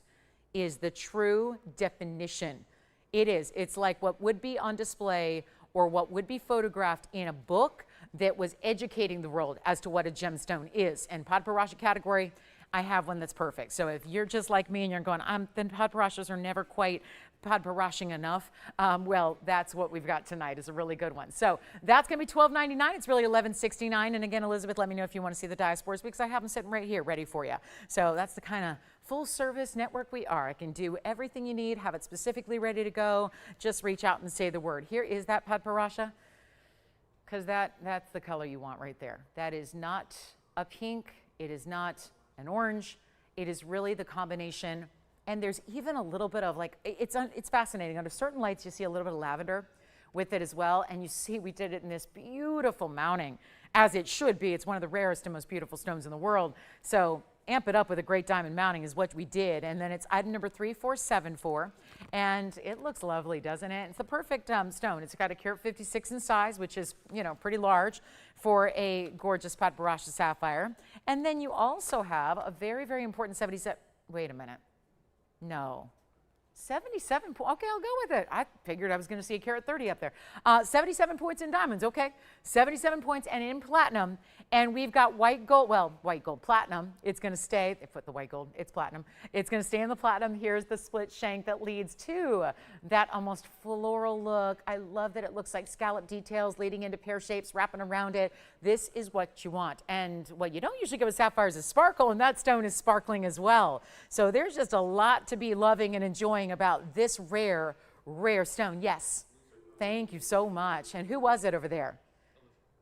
is the true definition. It is. It's like what would be on display or what would be photographed in a book, that was educating the world as to what a gemstone is. And padparadscha category, I have one that's perfect. So if you're just like me and you're going, then padparashas are never quite padparashing enough, well, that's what we've got tonight, is a really good one. So that's going to be $12.99. It's really $11.69. And again, Elizabeth, let me know if you want to see the diasporas, because I have them sitting right here ready for you. So that's the kind of full service network we are. I can do everything you need, have it specifically ready to go. Just reach out and say the word. Here is that padparadscha, because that's the color you want right there. That is not a pink. It is not an orange. It is really the combination. And there's even a little bit of like, it's fascinating. Under certain lights, you see a little bit of lavender with it as well. And you see we did it in this beautiful mounting, as it should be. It's one of the rarest and most beautiful stones in the world. So amp it up with a great diamond mounting is what we did. And then it's item number 3474. And it looks lovely, doesn't it? It's the perfect stone. It's got a carat 56 in size, which is, you know, pretty large for a gorgeous padparadscha sapphire. And then you also have a very, very important 77. Wait a minute. No. 77 points. Okay, I'll go with it. I figured I was going to see a carat 30 up there. 77 points in diamonds. Okay. 77 points and in platinum. And we've got white gold. Well, white gold platinum. It's going to stay. They put the white gold. It's platinum. It's going to stay in the platinum. Here's the split shank that leads to that almost floral look. I love that it looks like scallop details leading into pear shapes, wrapping around it. This is what you want. And what you don't usually get with sapphires is sparkle, and that stone is sparkling as well. So there's just a lot to be loving and enjoying about this rare, rare stone. Yes. Thank you so much. And who was it over there?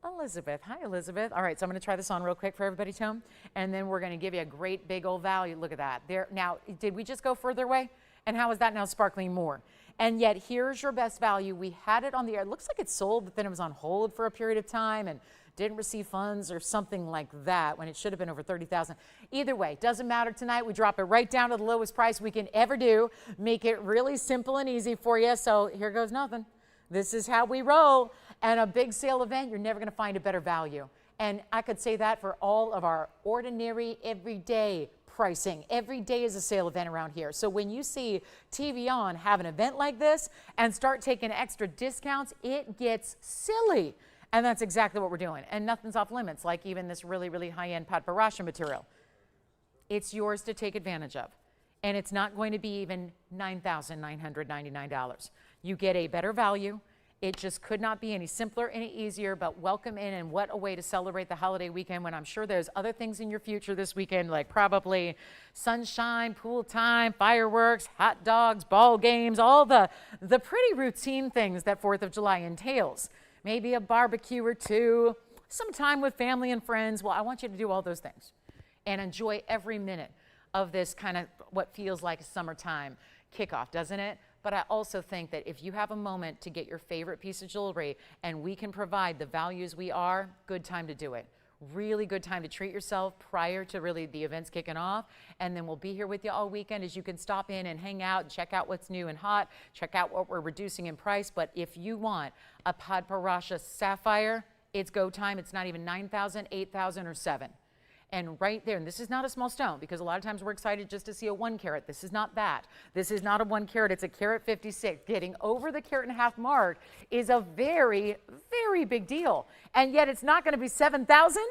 Elizabeth. Hi, Elizabeth. All right, so I'm going to try this on real quick for everybody's home, and then we're going to give you a great big old value. Look at that. There. Now, did we just go further away? And how is that now sparkling more? And yet, here's your best value. We had it on the air. It looks like it sold, but then it was on hold for a period of time and didn't receive funds or something like that when it should have been over 30,000. Either way, doesn't matter tonight. We drop it right down to the lowest price we can ever do. Make it really simple and easy for you. So here goes nothing. This is how we roll. And a big sale event, you're never going to find a better value. And I could say that for all of our ordinary, everyday pricing. Every day is a sale event around here. So when you see TVON have an event like this and start taking extra discounts, it gets silly. And that's exactly what we're doing. And nothing's off limits, like even this really, really high-end padparadscha material. It's yours to take advantage of. And it's not going to be even $9,999. You get a better value. It just could not be any simpler, any easier, but welcome in, and what a way to celebrate the holiday weekend when I'm sure there's other things in your future this weekend, like probably sunshine, pool time, fireworks, hot dogs, ball games, all the pretty routine things that 4th of July entails. Maybe a barbecue or two, some time with family and friends. Well, I want you to do all those things and enjoy every minute of this kind of what feels like a summertime kickoff, doesn't it? But I also think that if you have a moment to get your favorite piece of jewelry and we can provide the values we are, good time to do it. Really good time to treat yourself prior to really the events kicking off. And then we'll be here with you all weekend, as you can stop in and hang out and check out what's new and hot, check out what we're reducing in price. But if you want a padparadscha sapphire, it's go time. It's not even 9,000, 8,000, or 7. And right there, and this is not a small stone, because a lot of times we're excited just to see a 1 carat. This is not that. This is not a 1 carat. It's a carat 56. Getting over the carat and a half mark is a very, very big deal. And yet it's not going to be 7,000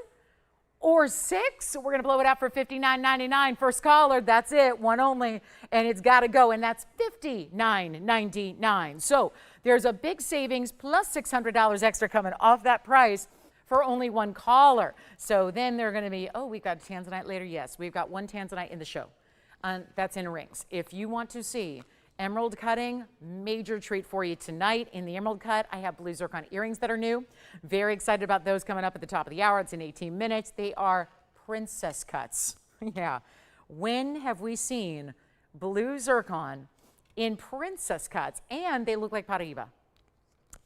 or 6. We're going to blow it out for $59.99. First caller, that's it, one only, and it's got to go, and that's $59.99. So there's a big savings plus $600 extra coming off that price for only 1 caller. So then they're going to be, oh, we've got tanzanite later. Yes, we've got 1 tanzanite in the show. That's in rings. If you want to see emerald cutting, major treat for you tonight. In the emerald cut, I have blue zircon earrings that are new. Very excited about those coming up at the top of the hour. It's in 18 minutes. They are princess cuts. Yeah. When have we seen blue zircon in princess cuts? And they look like pariba.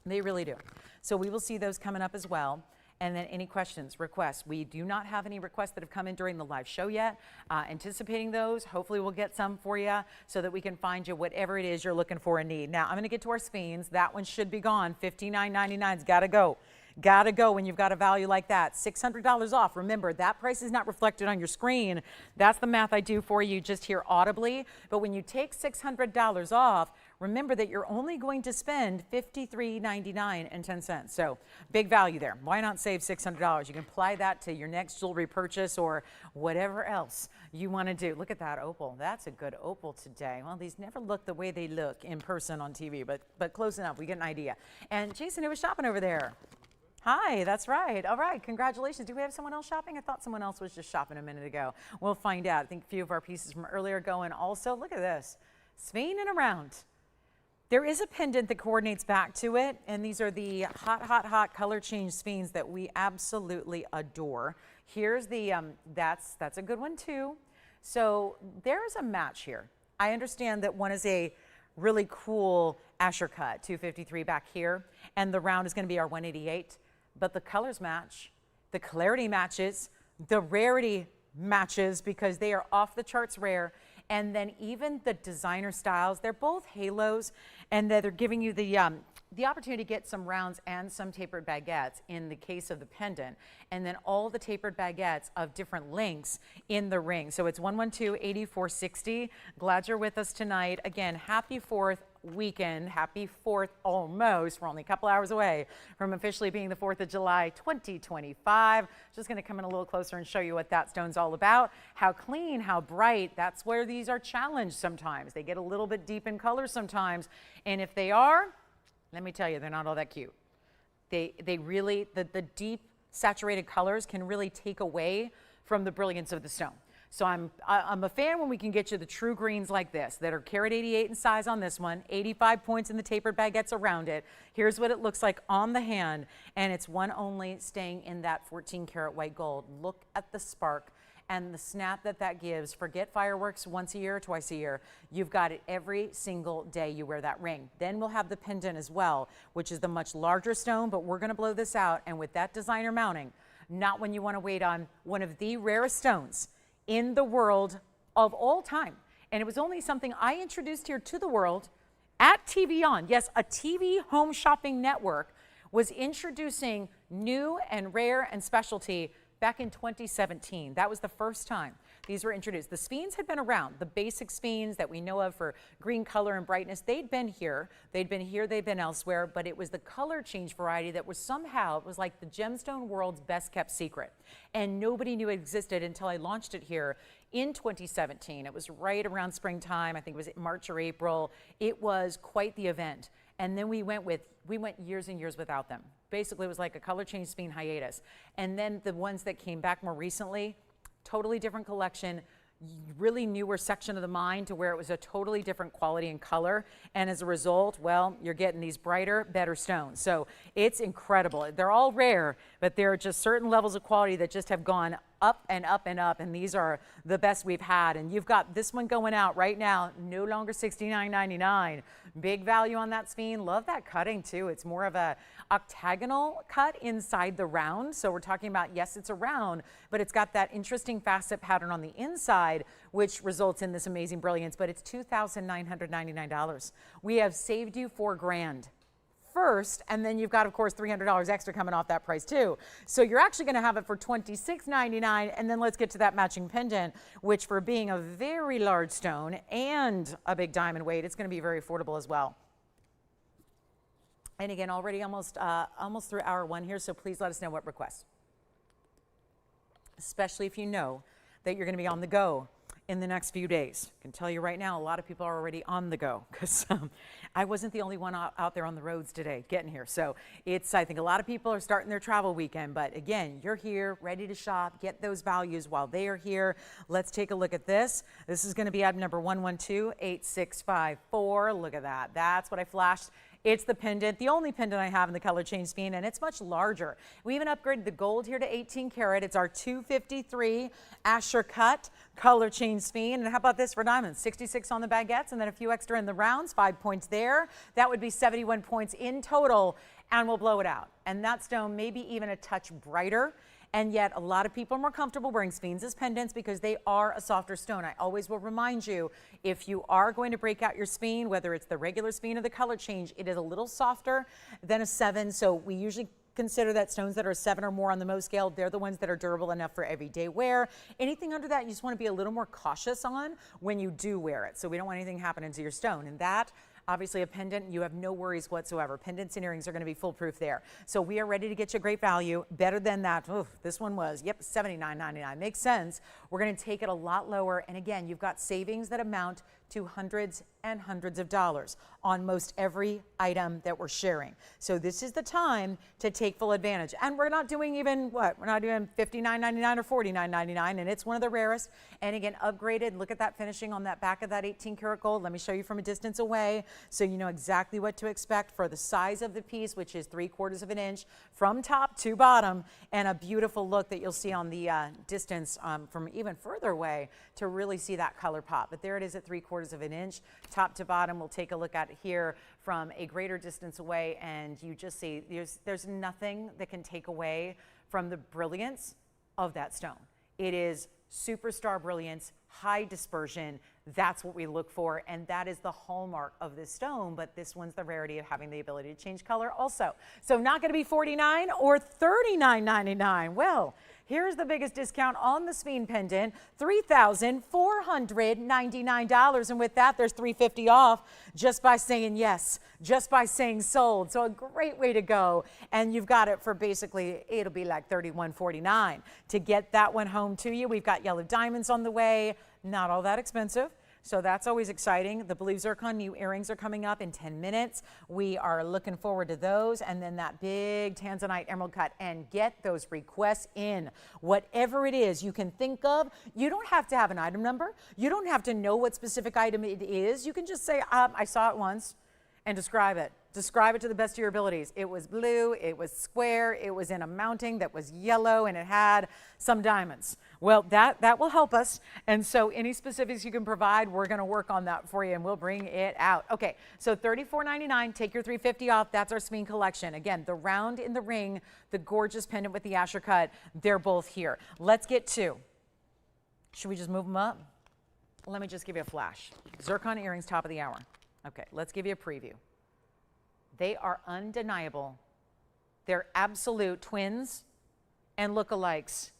They really do. So we will see those coming up as well. And then any questions, requests. We do not have any requests that have come in during the live show yet. Anticipating those. Hopefully we'll get some for you so that we can find you whatever it is you're looking for and need. Now, I'm going to get to our Sphenes. That one should be gone. $59.99's got to go. Gotta go when you've got a value like that. $600 off. Remember, that price is not reflected on your screen. That's the math I do for you just here audibly. But when you take $600 off, remember that you're only going to spend $53.99. So big value there. Why not save $600? You can apply that to your next jewelry purchase or whatever else you want to do. Look at that opal. That's a good opal today. Well, these never look the way they look in person on TV, but close enough. We get an idea. And Jason, who was shopping over there? Hi, that's right. All right, congratulations. Do we have someone else shopping? I thought someone else was just shopping a minute ago. We'll find out. I think a few of our pieces from earlier go in also. Look at this. Sphene and around. There is a pendant that coordinates back to it, and these are the hot color change Sphenes that we absolutely adore. Here's the, that's a good one too. So there's a match here. I understand that one is a really cool Asher cut, 253 back here, and the round is going to be our 188, but the colors match, the clarity matches, the rarity matches because they are off the charts rare. And then even the designer styles, they're both halos, and they're giving you the opportunity to get some rounds and some tapered baguettes in the case of the pendant, and then all the tapered baguettes of different lengths in the ring. So it's 112-8460. Glad you're with us tonight. Again, happy 4th weekend. Happy 4th almost. We're only a couple hours away from officially being the 4th of July 2025. Just going to come in a little closer and show you what that stone's all about. How clean, how bright. That's where these are challenged sometimes. They get a little bit deep in color sometimes. And if they are, let me tell you, they're not all that cute. They really, the deep saturated colors can really take away from the brilliance of the stone. So I'm a fan when we can get you the true greens like this that are carat 88 in size on this one, 85 points in the tapered baguettes around it. Here's what it looks like on the hand, and it's one only staying in that 14 karat white gold. Look at the spark and the snap that gives. Forget fireworks once a year or twice a year. You've got it every single day you wear that ring. Then we'll have the pendant as well, which is the much larger stone, but we're gonna blow this out. And with that designer mounting, not when you wanna wait on one of the rarest stones in the world of all time. And it was only something I introduced here to the world at TVON. Yes, a TV home shopping network was introducing new and rare and specialty back in 2017. That was the first time these were introduced. The Sphenes had been around. The basic Sphenes that we know of for green color and brightness, they'd been here. They'd been elsewhere, but it was the color change variety that was somehow, it was like the gemstone world's best kept secret. And nobody knew it existed until I launched it here in 2017. It was right around springtime. I think it was March or April. It was quite the event. And then we went years and years without them. Basically, it was like a color change Sphene hiatus. And then the ones that came back more recently, totally different collection, really newer section of the mine to where it was a totally different quality and color. And as a result, well, you're getting these brighter, better stones. So it's incredible. They're all rare, but there are just certain levels of quality that just have gone up and up and up, and these are the best we've had. And you've got this one going out right now, no longer $69.99. Big value on that Sphene. Love that cutting too. It's more of a octagonal cut inside the round. So we're talking about, yes, it's a round, but it's got that interesting facet pattern on the inside, which results in this amazing brilliance, but it's $2,999. We have saved you $4,000 first, and then you've got, of course, $300 extra coming off that price too. So you're actually going to have it for $26.99, and then let's get to that matching pendant, which for being a very large stone and a big diamond weight, it's going to be very affordable as well. And again, already almost through hour one here, so please let us know what requests. Especially if you know that you're going to be on the go in the next few days. I can tell you right now, a lot of people are already on the go because I wasn't the only one out there on the roads today getting here. So I think a lot of people are starting their travel weekend, but again, you're here, ready to shop, get those values while they are here. Let's take a look at this. This is going to be item number 1128654. Look at that. That's what I flashed. It's the pendant, the only pendant I have in the color change Sphene, and it's much larger. We even upgraded the gold here to 18 karat. It's our 253 Asher cut color change Sphene. And how about this for diamonds? 66 on the baguettes and then a few extra in the rounds, 5 points there. That would be 71 points in total, and we'll blow it out. And that stone may be even a touch brighter. And yet a lot of people are more comfortable wearing Sphenes as pendants because they are a softer stone. I always will remind you, if you are going to break out your Sphene, whether it's the regular Sphene or the color change, it is a little softer than a 7. So we usually consider that stones that are 7 or more on the Mohs scale, they're the ones that are durable enough for everyday wear. Anything under that, you just want to be a little more cautious on when you do wear it. So we don't want anything happening to your stone. And that, obviously a pendant, you have no worries whatsoever. Pendants and earrings are going to be foolproof there. So we are ready to get you a great value. Better than that, this one was, yep, $79.99. Makes sense. We're going to take it a lot lower. And again, you've got savings that amount to hundreds and hundreds of dollars on most every item that we're sharing. So this is the time to take full advantage. And we're not doing even what? We're not doing $59.99 or $49.99, and it's one of the rarest. And again, upgraded. Look at that finishing on that back of that 18 karat gold. Let me show you from a distance away so you know exactly what to expect for the size of the piece, which is 3/4 of an inch from top to bottom, and a beautiful look that you'll see on the distance from even further away to really see that color pop. But there it is at 3/4 of an inch, top to bottom. We'll take a look at it here from a greater distance away, and you just see there's nothing that can take away from the brilliance of that stone. It is superstar brilliance, high dispersion. That's what we look for, and that is the hallmark of this stone. But this one's the rarity of having the ability to change color also. So not going to be $49 or $39.99. Well, here's the biggest discount on the Sphene pendant, $3,499. And with that, there's $350 off just by saying yes, just by saying sold. So a great way to go. And you've got it for basically, it'll be like $31.49 to get that one home to you. We've got yellow diamonds on the way. Not all that expensive. So that's always exciting. The blue zircon new earrings are coming up in 10 minutes. We are looking forward to those. And then that big tanzanite emerald cut, and get those requests in. Whatever it is you can think of, you don't have to have an item number. You don't have to know what specific item it is. You can just say, I saw it once, and describe it. Describe it to the best of your abilities. It was blue, it was square, it was in a mounting that was yellow, and it had some diamonds. Well, that will help us. And so any specifics you can provide, we're going to work on that for you, and we'll bring it out. Okay, so $34.99, take your $350 off. That's our Sphene collection. Again, the round in the ring, the gorgeous pendant with the Asher cut, they're both here. Let's get to, should we just move them up? Let me just give you a flash. Zircon earrings, top of the hour. Okay, let's give you a preview. They are undeniable. They're absolute twins and lookalikes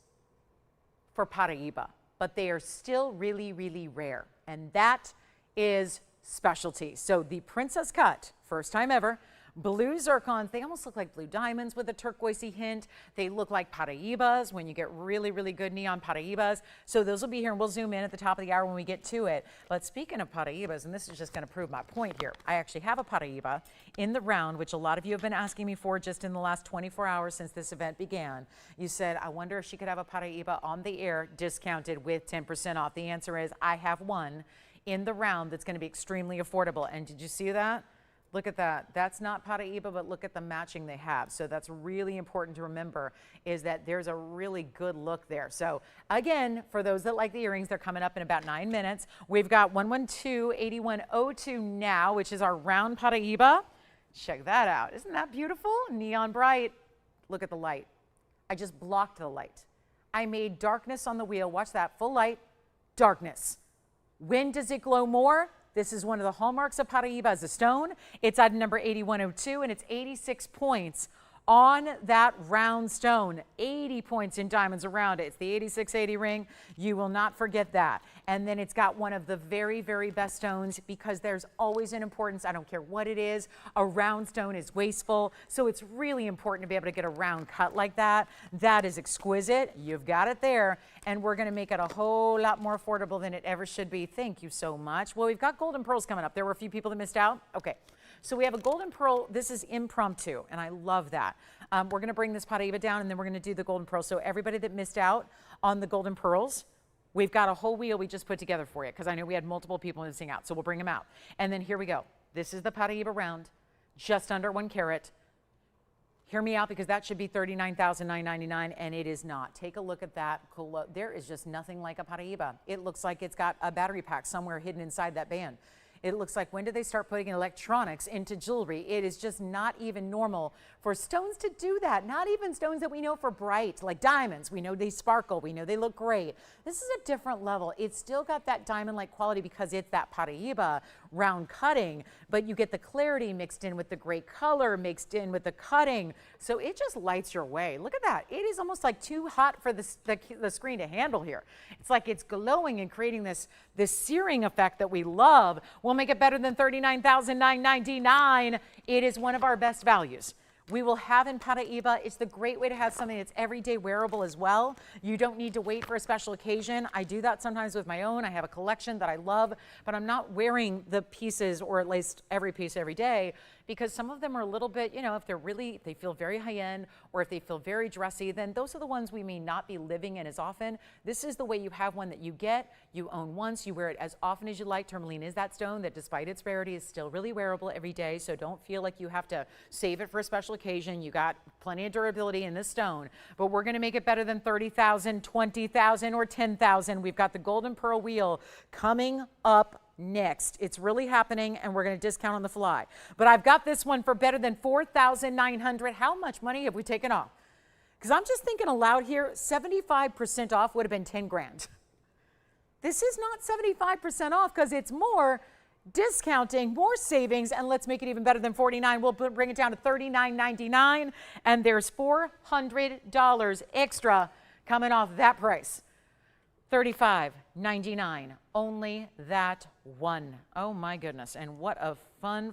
for pariba, but they are still really, really rare. And that is specialty. So the princess cut, first time ever, blue zircons, they almost look like blue diamonds with a turquoisey hint. They look like paribas when you get really, really good neon paribas. So those will be here, and we'll zoom in at the top of the hour when we get to it. But speaking of paribas, and this is just going to prove my point here, I actually have a pariba in the round, which a lot of you have been asking me for just in the last 24 hours since this event began. You said, I wonder if she could have a pariba on the air discounted with 10% off. The answer is I have one in the round that's going to be extremely affordable. And did you see that? Look at that. That's not pariba, but look at the matching they have. So that's really important to remember, is that there's a really good look there. So again, for those that like the earrings, they're coming up in about 9 minutes. We've got 112-8102 now, which is our round pariba. Check that out. Isn't that beautiful? Neon bright. Look at the light. I just blocked the light. I made darkness on the wheel. Watch that. Full light, darkness. When does it glow more? This is one of the hallmarks of pariba as a stone. It's item number 8102, and it's 86 points on that round stone. 80 points in diamonds around it. It's the 8680 ring. You will not forget that. And then it's got one of the very, very best stones, because there's always an importance, I don't care what it is, a round stone is wasteful. So it's really important to be able to get a round cut like that. That is exquisite. You've got it there. And we're going to make it a whole lot more affordable than it ever should be. Thank you so much. Well, we've got golden pearls coming up. There were a few people that missed out. Okay. So we have a golden pearl. This is impromptu, and I love that. We're going to bring this pariba down, and then we're going to do the golden pearl. So everybody that missed out on the golden pearls, we've got a whole wheel we just put together for you, because I know we had multiple people missing out. So we'll bring them out. And then here we go. This is the pariba round, just under 1 carat. Hear me out, because that should be $39,999, and it is not. Take a look at that. There is just nothing like a pariba. It looks like it's got a battery pack somewhere hidden inside that band. It looks like, when did they start putting electronics into jewelry? It is just not even normal for stones to do that. Not even stones that we know for bright, like diamonds. We know they sparkle. We know they look great. This is a different level. It's still got that diamond-like quality because it's that pariba round cutting, but you get the clarity mixed in with the great color mixed in with the cutting. So it just lights your way. Look at that. It is almost like too hot for the screen to handle here. It's like it's glowing and creating this searing effect that we love. We'll make it better than $39,999. It is one of our best values. We will have in pariba. It's the great way to have something that's everyday wearable as well. You don't need to wait for a special occasion. I do that sometimes with my own. I have a collection that I love, but I'm not wearing the pieces, or at least every piece every day, because some of them are a little bit, you know, if they feel very high-end, or if they feel very dressy, then those are the ones we may not be living in as often. This is the way you have one that you get, you own once, you wear it as often as you like. Tourmaline is that stone that, despite its rarity, is still really wearable every day, so don't feel like you have to save it for a special occasion. You got plenty of durability in this stone, but we're going to make it better than $30,000, $20,000, or $10,000. We've got the golden pearl wheel coming up next. It's really happening, and we're going to discount on the fly. But I've got this one for better than $4,900. How much money have we taken off? Because I'm just thinking aloud here, 75% off would have been 10 grand. This is not 75% off because it's more discounting, more savings, and let's make it even better than $49. We'll bring it down to $39.99, and there's $400 extra coming off that price. $35.99, only that one. Oh my goodness, and what a fun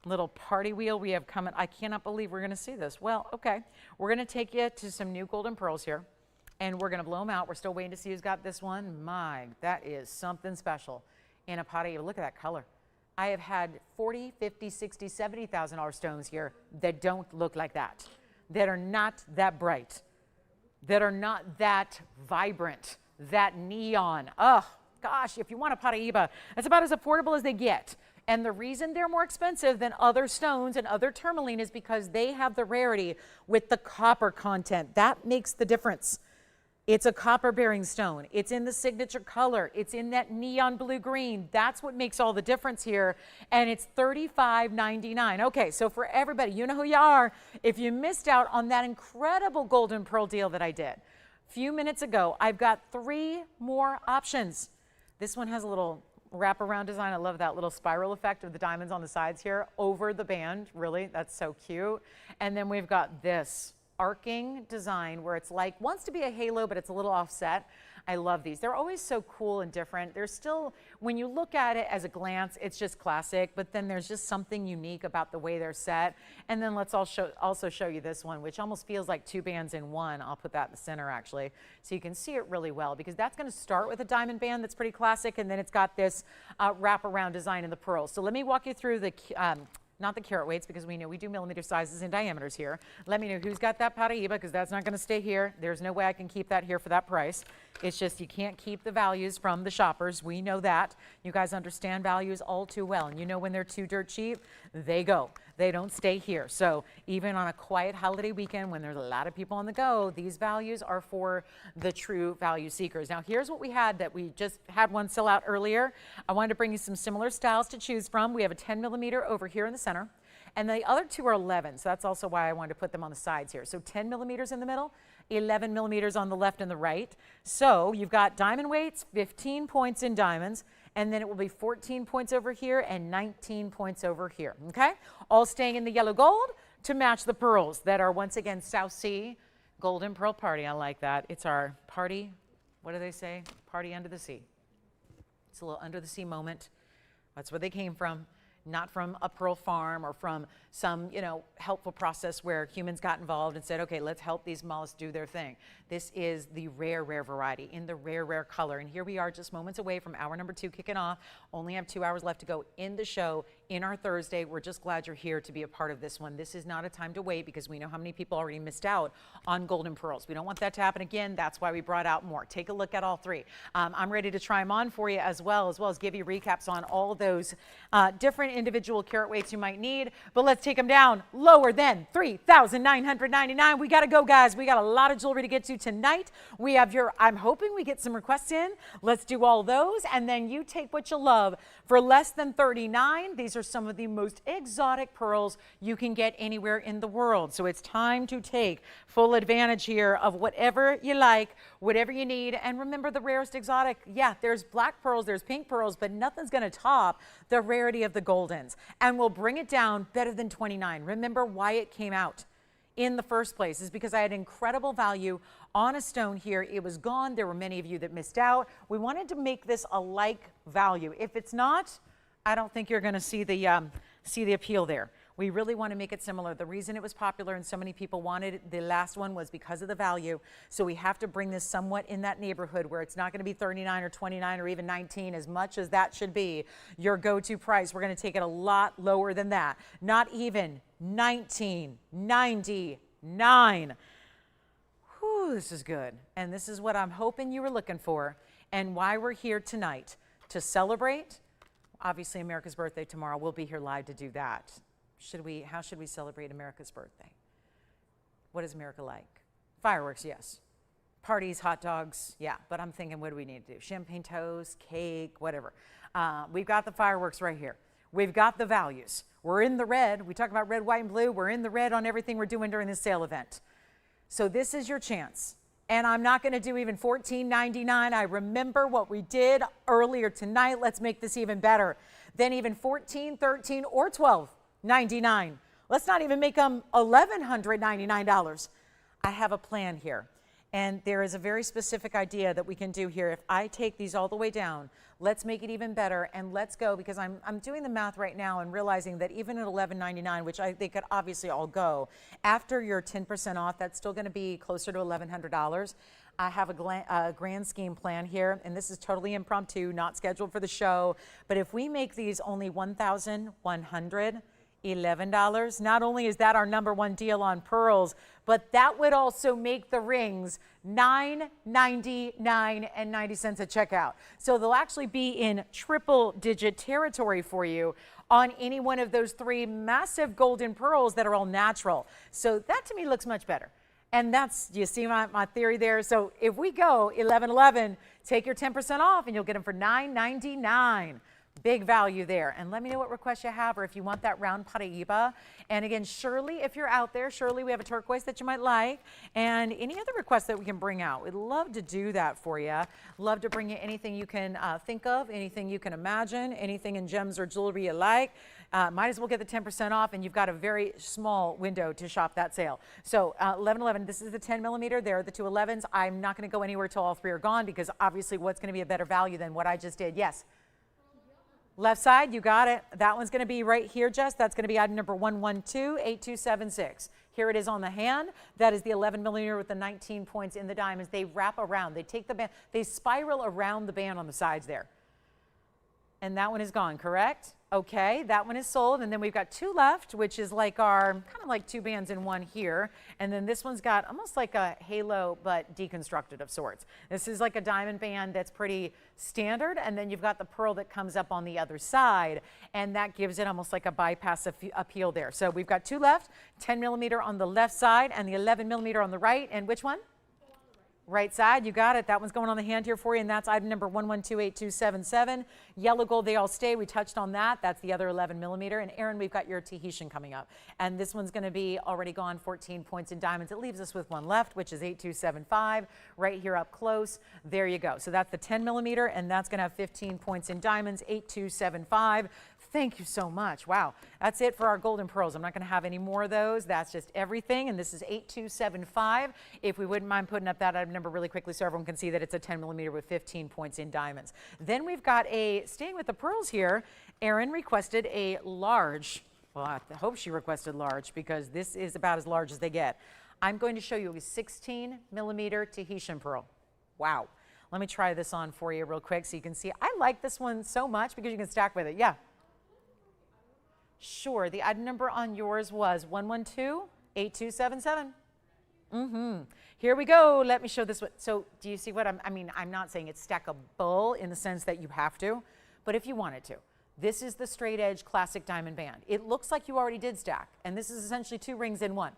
little party wheel we have coming. I cannot believe we're gonna see this. Well, okay, we're gonna take you to some new golden pearls here, and we're gonna blow them out. We're still waiting to see who's got this one. My, that is something special in a party. Look at that color. I have had $40, $50, $60, $70,000 stones here that don't look like that, that are not that bright, that are not that vibrant, that neon. Oh, gosh, if you want a pariba, that's about as affordable as they get. And the reason they're more expensive than other stones and other tourmaline is because they have the rarity with the copper content. That makes the difference. It's a copper-bearing stone. It's in the signature color. It's in that neon blue-green. That's what makes all the difference here. And it's $35.99. Okay, so for everybody, you know who you are. If you missed out on that incredible golden pearl deal that I did a few minutes ago, I've got 3 more options. This one has a little wraparound design. I love that little spiral effect of the diamonds on the sides here over the band. Really, that's so cute. And then we've got this arcing design where it's like, wants to be a halo, but it's a little offset. I love these. They're always so cool and different. They're still, when you look at it as a glance, it's just classic, but then there's just something unique about the way they're set. And then let's also show you this one, which almost feels like 2 bands in one. I'll put that in the center actually, so you can see it really well, because that's going to start with a diamond band that's pretty classic, and then it's got this wraparound design in the pearls. So let me walk you through the not the carat weights, because we know we do millimeter sizes and diameters here. Let me know who's got that pariba, because that's not going to stay here. There's no way I can keep that here for that price. It's just you can't keep the values from the shoppers. We know that. You guys understand values all too well. And you know when they're too dirt cheap, they go. They don't stay here. So even on a quiet holiday weekend when there's a lot of people on the go, these values are for the true value seekers. Now here's what we had that we just had one sell out earlier. I wanted to bring you some similar styles to choose from. We have a 10 millimeter over here in the center, and the other 2 are 11. So that's also why I wanted to put them on the sides here. So 10 millimeters in the middle, 11 millimeters on the left and the right. So you've got diamond weights, 15 points in diamonds, and then it will be 14 points over here and 19 points over here, okay? All staying in the yellow gold to match the pearls that are, once again, South Sea Golden Pearl Party. I like that. It's our party, what do they say? Party under the sea. It's a little under the sea moment. That's where they came from. Not from a pearl farm or from some, you know, helpful process where humans got involved and said, okay, let's help these mollusks do their thing. This is the rare variety in the rare color. And here we are just moments away from hour number 2 kicking off. Only have 2 hours left to go in the show in our Thursday. We're just glad you're here to be a part of this one. This is not a time to wait because we know how many people already missed out on golden pearls. We don't want that to happen again. That's why we brought out more. Take a look at all three. I'm ready to try them on for you as well as give you recaps on all those different individual carat weights you might need. But let's take them down lower than $3,999. We got to go, guys. We got a lot of jewelry to get to tonight. We have I'm hoping we get some requests in. Let's do all those, and then you take what you love for less than $39. These are some of the most exotic pearls you can get anywhere in the world. So it's time to take full advantage here of whatever you like, whatever you need. And remember, the rarest exotic, yeah, there's black pearls, there's pink pearls, but nothing's going to top the rarity of the goldens. And we'll bring it down better than $29. Remember why it came out in the first place is because I had incredible value on a stone here. It was gone. There were many of you that missed out. We wanted to make this a like value. If it's not, I don't think you're going to see the appeal there. We really want to make it similar. The reason it was popular and so many people wanted it, the last one, was because of the value. So we have to bring this somewhat in that neighborhood where it's not going to be 39 or 29 or even 19, as much as that should be your go-to price. We're going to take it a lot lower than that. Not even $19.99. Whew, this is good. And this is what I'm hoping you were looking for and why we're here tonight to celebrate. Obviously, America's birthday tomorrow. We'll be here live to do that. How should we celebrate America's birthday? What is America like? Fireworks, yes. Parties, hot dogs, yeah. But I'm thinking, what do we need to do? Champagne toast, cake, whatever. We've got the fireworks right here. We've got the values. We're in the red. We talk about red, white, and blue. We're in the red on everything we're doing during this sale event. So this is your chance. And I'm not going to do even $14.99. I remember what we did earlier tonight. Let's make this even better than even $14, $13, or $12.99. Let's not even make them $1,199. I have a plan here. And there is a very specific idea that we can do here. If I take these all the way down, let's make it even better, and let's go, because I'm doing the math right now and realizing that even at $11.99, which they could obviously all go, after your 10% off, that's still going to be closer to $1,100. I have a grand scheme plan here, and this is totally impromptu, not scheduled for the show. But if we make these only $1,111, not only is that our #1 deal on pearls, but that would also make the rings $9.99.90 at checkout. So they'll actually be in triple-digit territory for you on any one of those three massive golden pearls that are all natural. So that to me looks much better. And that's, you see my theory there? So if we go $11.11, take your 10% off and you'll get them for $9.99. Big value there. And let me know what requests you have, or if you want that round pariba. And again, Shirley, if you're out there, Shirley, we have a turquoise that you might like, and any other requests that we can bring out. We'd love to do that for you. Love to bring you anything you can think of, anything you can imagine, anything in gems or jewelry you like. Might as well get the 10% off, and you've got a very small window to shop that sale. So 1111, this is the 10 millimeter. There are the 211s. I'm not going to go anywhere till all three are gone, because obviously what's going to be a better value than what I just did? Yes. Left side, you got it. That one's going to be right here, Jess. That's going to be item number 1128276. Here it is on the hand. That is the 11 millimeter with the 19 points in the diamonds. They wrap around. They take the band. They spiral around the band on the sides there. And that one is gone, correct? Okay, that one is sold. And then we've got two left, which is like our, kind of like two bands in one here. And then this one's got almost like a halo, but deconstructed of sorts. This is like a diamond band that's pretty standard. And then you've got the pearl that comes up on the other side. And that gives it almost like a bypass appeal there. So we've got two left, 10 millimeter on the left side and the 11 millimeter on the right. And which one? Right side, you got it. That one's going on the hand here for you, and that's item number 1128277. Yellow gold, they all stay. We touched on that. That's the other 11 millimeter. And Aaron, we've got your Tahitian coming up. And this one's going to be already gone, 14 points in diamonds. It leaves us with one left, which is 8275, right here up close. There you go. So that's the 10 millimeter, and that's going to have 15 points in diamonds, 8275. Thank you so much. Wow. That's it for our golden pearls. I'm not going to have any more of those. That's just everything. And this is 8275. If we wouldn't mind putting up that item number really quickly so everyone can see that it's a 10 millimeter with 15 points in diamonds. Then we've got staying with the pearls here, Erin requested a large. Well, I hope she requested large, because this is about as large as they get. I'm going to show you a 16 millimeter Tahitian pearl. Wow. Let me try this on for you real quick so you can see. I like this one so much because you can stack with it. Yeah. Sure. The item number on yours was 112-8277. Here we go. Let me show this one. So do you see what I'm not saying it's stackable in the sense that you have to, but if you wanted to. This is the straight edge classic diamond band. It looks like you already did stack, and this is essentially 2 rings in one.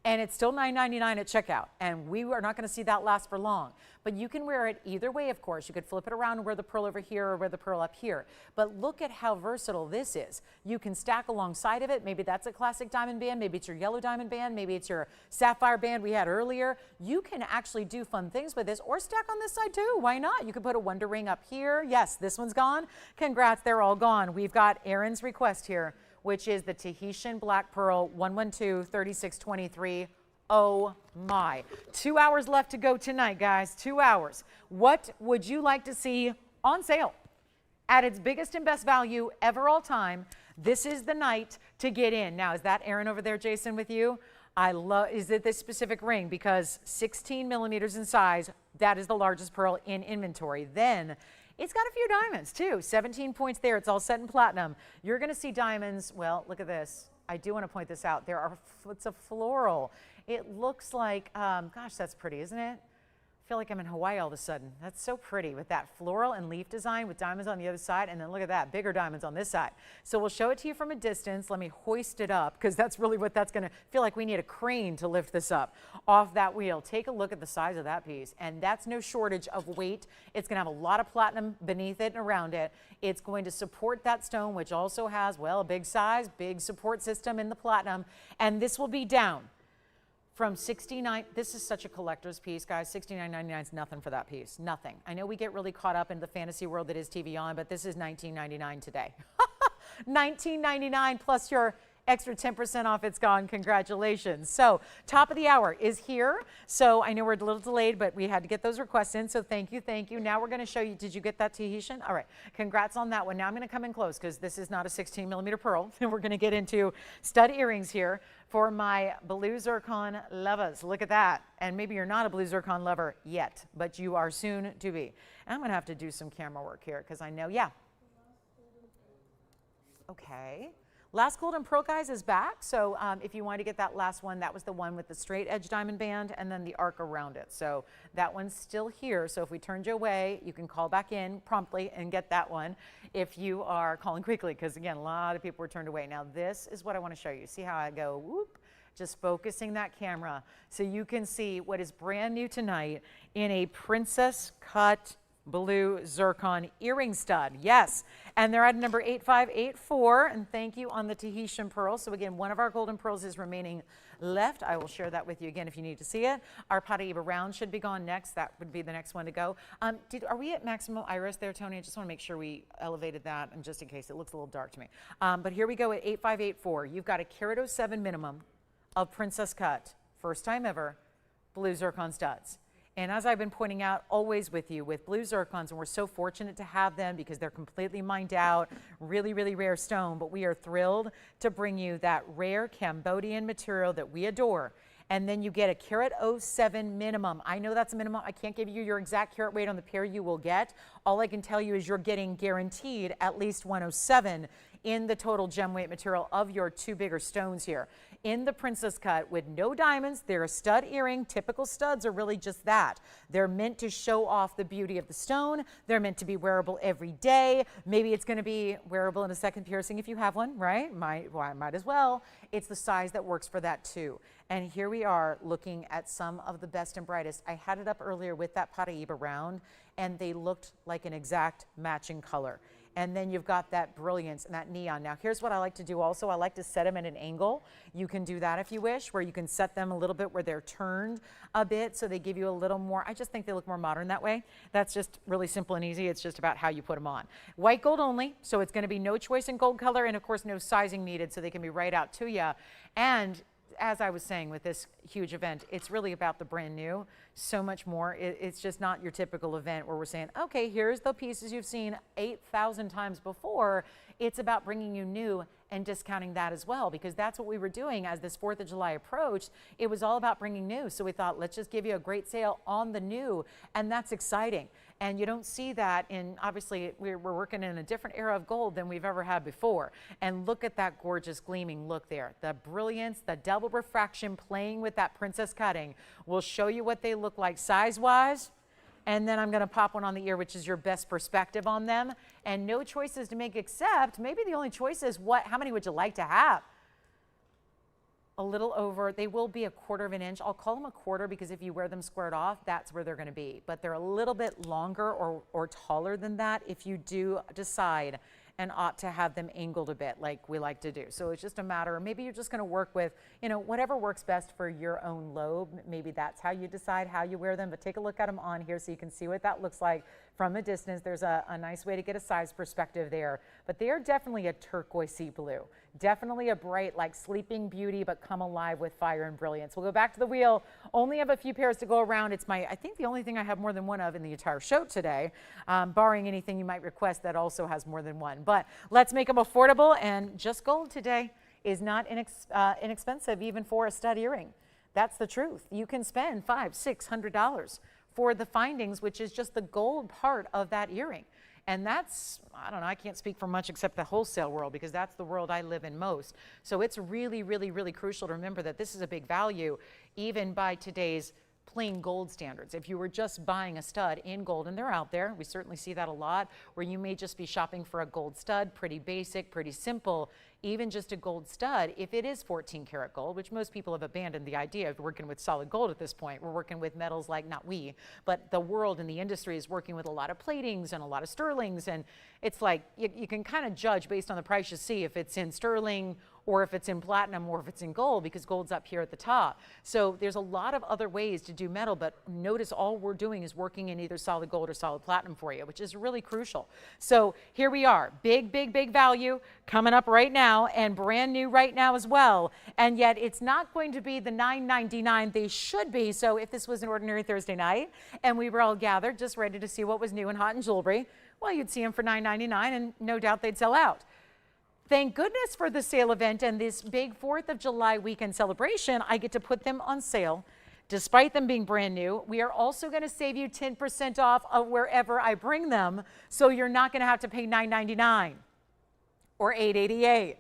And it's still $9.99 at checkout, and we are not going to see that last for long. But you can wear it either way, of course. You could flip it around and wear the pearl over here or wear the pearl up here. But look at how versatile this is. You can stack alongside of it. Maybe that's a classic diamond band. Maybe it's your yellow diamond band. Maybe it's your sapphire band we had earlier. You can actually do fun things with this, or stack on this side too. Why not? You could put a wonder ring up here. Yes, this one's gone. Congrats, they're all gone. We've got Aaron's request here, which is the Tahitian black pearl 112-3623. Oh my. 2 hours left to go tonight, guys. 2 hours. What would you like to see on sale at its biggest and best value ever all time? This is the night to get in. Now, is that Aaron over there, Jason, with you? Is it this specific ring? Because 16 millimeters in size, that is the largest pearl in inventory. Then it's got a few diamonds too. 17 points there. It's all set in platinum. You're going to see diamonds. Well, look at this. I do want to point this out. It's a floral. It looks like, gosh, that's pretty, isn't it? I feel like I'm in Hawaii all of a sudden. That's so pretty with that floral and leaf design with diamonds on the other side. And then look at that, bigger diamonds on this side. So we'll show it to you from a distance. Let me hoist it up because that's really what that's going to feel like. We need a crane to lift this up off that wheel. Take a look at the size of that piece. And that's no shortage of weight. It's going to have a lot of platinum beneath it and around it. It's going to support that stone, which also has, well, a big size, big support system in the platinum. And this will be down from $69. This is such a collector's piece, guys. $69.99 is nothing for that piece. Nothing. I know we get really caught up in the fantasy world that is TVON, but this is $19.99 today. $19.99 plus your extra 10% off. It's gone. Congratulations. So top of the hour is here. So I know we're a little delayed, but we had to get those requests in. So thank you. Thank you. Now we're going to show you. Did you get that Tahitian? All right. Congrats on that one. Now I'm going to come in close because this is not a 16 millimeter pearl. And we're going to get into stud earrings here for my blue zircon lovers. Look at that. And maybe you're not a blue zircon lover yet, but you are soon to be. And I'm going to have to do some camera work here because I know, yeah. Okay. Last Golden Pearl, guys, is back. So if you want to get that last one, that was the one with the straight edge diamond band and then the arc around it. So that one's still here. So if we turned you away, you can call back in promptly and get that one if you are calling quickly, because again, a lot of people were turned away. Now this is what I want to show you. See how I go, whoop, just focusing that camera so you can see what is brand new tonight in a princess cut blue zircon earring stud. Yes, and they're at number 8584, and thank you on the Tahitian pearl. So again, one of our golden pearls is remaining left. I will share that with you again if you need to see it. Our pariba round should be gone next. That would be the next one to go. Are we at maximum iris there, Tony? I just want to make sure we elevated that, and just in case it looks a little dark to me. But here we go at 8584. You've got a carat 07 minimum of princess cut, first time ever, blue zircon studs. And as I've been pointing out, always with you with blue zircons, and we're so fortunate to have them because they're completely mined out, really, really rare stone, but we are thrilled to bring you that rare Cambodian material that we adore. And then you get a carat 07 minimum. I know that's a minimum. I can't give you your exact carat weight on the pair you will get. All I can tell you is you're getting guaranteed at least 107 in the total gem weight material of your two bigger stones here. In the princess cut with no diamonds, they're a stud earring. Typical studs are really just that. They're meant to show off the beauty of the stone. They're meant to be wearable every day. Maybe it's going to be wearable in a second piercing if you have one, right? Might as well. It's the size that works for that too. And here we are looking at some of the best and brightest. I had it up earlier with that pariba round, and they looked like an exact matching color. And then you've got that brilliance and that neon. Now, here's what I like to do also. I like to set them at an angle. You can do that if you wish, where you can set them a little bit where they're turned a bit so they give you a little more. I just think they look more modern that way. That's just really simple and easy. It's just about how you put them on. White gold only, so it's going to be no choice in gold color, and of course no sizing needed, so they can be right out to you. And as I was saying with this huge event, it's really about the brand new, so much more. It's just not your typical event where we're saying, okay, here's the pieces you've seen 8,000 times before. it's about bringing you new and discounting that as well, because that's what we were doing as this 4th of July approached. It was all about bringing new. So we thought, let's just give you a great sale on the new, and that's exciting. And you don't see that in, obviously, we're working in a different era of gold than we've ever had before. And look at that gorgeous gleaming look there. The brilliance, the double refraction playing with that princess cutting. We'll show you what they look like size-wise. And then I'm going to pop one on the ear, which is your best perspective on them. And no choices to make, except maybe the only choice is how many would you like to have? A little over, they will be 1/4 of an inch. I'll call them 1/4 because if you wear them squared off, that's where they're going to be. But they're a little bit longer or taller than that if you do decide and opt to have them angled a bit like we like to do. So it's just a matter, maybe you're just going to work with, you know, whatever works best for your own lobe. Maybe that's how you decide how you wear them, but take a look at them on here so you can see what that looks like from a distance. There's a nice way to get a size perspective there, but they are definitely a turquoisey blue. Definitely a bright, like Sleeping Beauty, but come alive with fire and brilliance. We'll go back to the wheel. Only have a few pairs to go around. It's I think the only thing I have more than one of in the entire show today, barring anything you might request that also has more than one. But let's make them affordable, and just gold today is not inexpensive even for a stud earring. That's the truth. You can spend $500, $600 for the findings, which is just the gold part of that earring. And that's, I don't know, I can't speak for much except the wholesale world, because that's the world I live in most. So it's really, really, really crucial to remember that this is a big value, even by today's plain gold standards. If you were just buying a stud in gold, and they're out there, we certainly see that a lot, where you may just be shopping for a gold stud, pretty basic, pretty simple, even just a gold stud, if it is 14 karat gold, which most people have abandoned the idea of working with solid gold at this point. We're working with metals like, not we, but the world and the industry is working with a lot of platings and a lot of sterlings. And it's like, you can kind of judge based on the price you see if it's in sterling or if it's in platinum or if it's in gold, because gold's up here at the top. So there's a lot of other ways to do metal, but notice all we're doing is working in either solid gold or solid platinum for you, which is really crucial. So here we are, big, big, big value coming up right now, and brand new right now as well. And yet it's not going to be the $9.99 they should be. So if this was an ordinary Thursday night and we were all gathered just ready to see what was new and hot in jewelry, well, you'd see them for $9.99 and no doubt they'd sell out. Thank goodness for the sale event and this big 4th of July weekend celebration. I get to put them on sale. Despite them being brand new, we are also going to save you 10% off of wherever I bring them. So you're not going to have to pay $9.99 or $8.88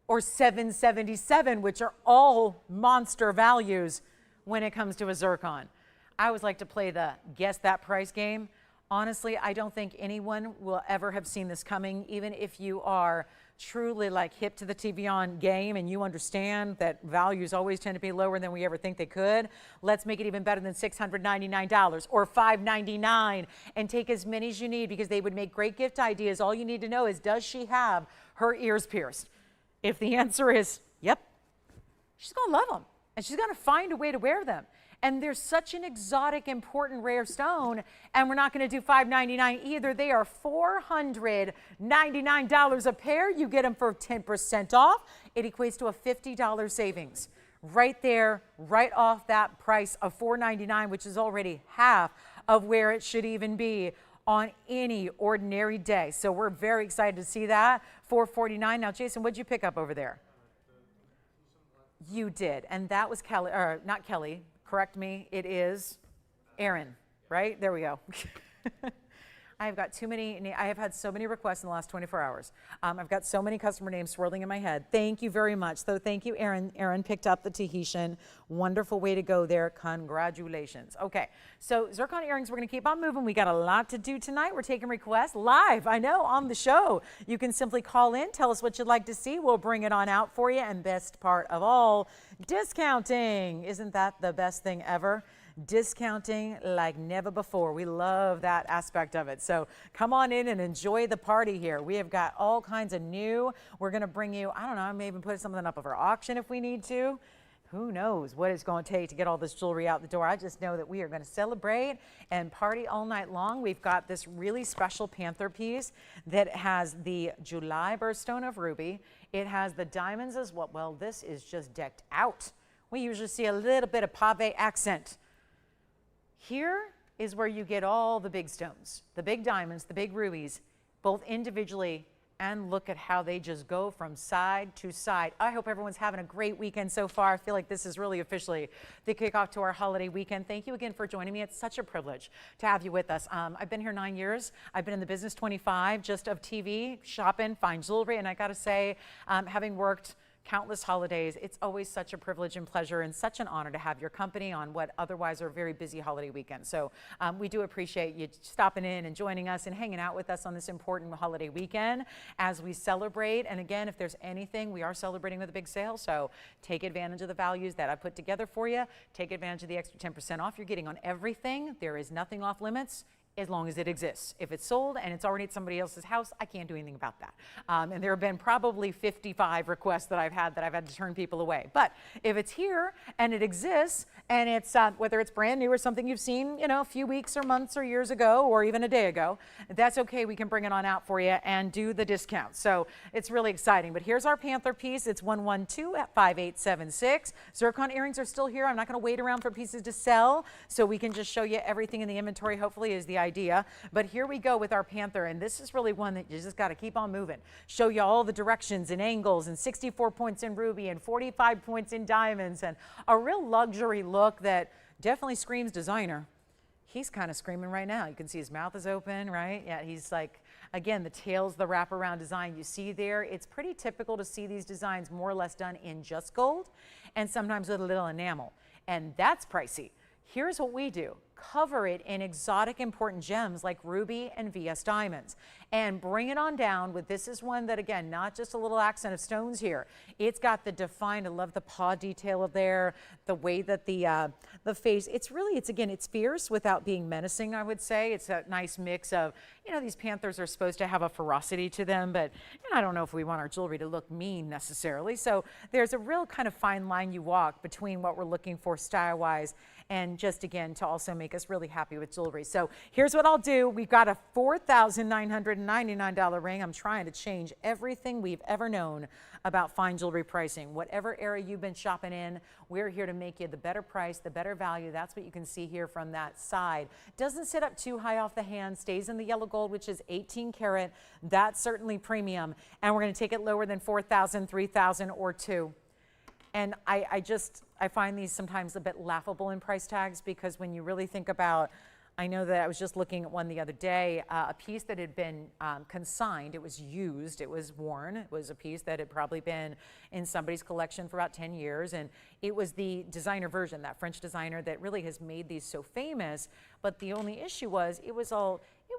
or $7.77, which are all monster values when it comes to a zircon. I always like to play the guess that price game. Honestly, I don't think anyone will ever have seen this coming, even if you are truly like hip to the TVON game and you understand that values always tend to be lower than we ever think they could. Let's make it even better than $699 or $599 and take as many as you need, because they would make great gift ideas. All you need to know is, does she have her ears pierced? If the answer is yep, she's going to love them and she's going to find a way to wear them. And they're such an exotic, important, rare stone, and we're not going to do $599 either. They are $499 a pair. You get them for 10% off. It equates to a $50 savings right there, right off that price of $499, which is already half of where it should even be on any ordinary day. So we're very excited to see that. $449. Now, Jason, what'd you pick up over there? You did, and that was Kelly, or not Kelly. Correct me, it is Aaron, right? There we go. I have got too many, I have had so many requests in the last 24 hours. I've got so many customer names swirling in my head. Thank you very much. So thank you, Aaron. Aaron picked up the Tahitian. Wonderful way to go there. Congratulations. Okay, so zircon earrings, we're gonna keep on moving. We got a lot to do tonight. We're taking requests live, I know, on the show. You can simply call in, tell us what you'd like to see. We'll bring it on out for you. And best part of all, discounting. Isn't that the best thing ever? Discounting like never before. We love that aspect of it. So come on in and enjoy the party here. We have got all kinds of new. We're going to bring you, I don't know, I may even put something up of our auction if we need to. Who knows what it's going to take to get all this jewelry out the door. I just know that we are going to celebrate and party all night long. We've got this really special panther piece that has the July birthstone of ruby. It has the diamonds as well. Well, this is just decked out. We usually see a little bit of pave accent. Here is where you get all the big stones, the big diamonds, the big rubies, both individually And look at how they just go from side to side. I hope everyone's having a great weekend so far. I feel like this is really officially the kickoff to our holiday weekend. Thank you again for joining me. It's such a privilege to have you with us. I've been here 9 years. I've been in the business 25, just of TV, shopping, fine jewelry, and I gotta say, having worked countless holidays, it's always such a privilege and pleasure and such an honor to have your company on what otherwise are very busy holiday weekends. So we do appreciate you stopping in and joining us and hanging out with us on this important holiday weekend as we celebrate. And again, if there's anything, we are celebrating with a big sale, so take advantage of the values that I put together for you. Take advantage of the extra 10% off you're getting on everything. There is nothing off limits as long as it exists. If it's sold and it's already at somebody else's house, I can't do anything about that. And there have been probably 55 requests that I've had to turn people away. But if it's here and it exists and it's, whether it's brand new or something you've seen, you know, a few weeks or months or years ago or even a day ago, that's okay. We can bring it on out for you and do the discount. So it's really exciting. But here's our Panther piece. It's 112 at 5876. Zircon earrings are still here. I'm not going to wait around for pieces to sell, so we can just show you everything in the inventory, hopefully, is the idea. But here we go with our Panther, and this is really one that you just got to keep on moving. Show you all the directions and angles, and 64 points in ruby and 45 points in diamonds, and a real luxury look that definitely screams designer. He's kind of screaming right now. You can see his mouth is open, right? Yeah, he's like, again, the tails, the wraparound design you see there. It's pretty typical to see these designs more or less done in just gold and sometimes with a little enamel, and that's pricey. Here's what we do. Cover it in exotic important gems like ruby and VS diamonds and bring it on down with, this is one that, again, not just a little accent of stones here. It's got the defined, I love the paw detail there, the way that the face, it's really, again, it's fierce without being menacing, I would say. It's a nice mix of, you know, these panthers are supposed to have a ferocity to them, but you know, I don't know if we want our jewelry to look mean necessarily. So there's a real kind of fine line you walk between what we're looking for style-wise and just, again, to also make us really happy with jewelry. So here's what I'll do. We've got a $4,999 ring. I'm trying to change everything we've ever known about fine jewelry pricing. Whatever era you've been shopping in, we're here to make you the better price, the better value. That's what you can see here from that side. Doesn't sit up too high off the hand, stays in the yellow gold, which is 18 karat. That's certainly premium. And we're going to take it lower than 4,000, 3,000, or 2. And I find these sometimes a bit laughable in price tags, because when you really think about, I know that I was just looking at one the other day, a piece that had been consigned, it was used, it was worn, it was a piece that had probably been in somebody's collection for about 10 years, and it was the designer version, that French designer that really has made these so famous. But the only issue was it was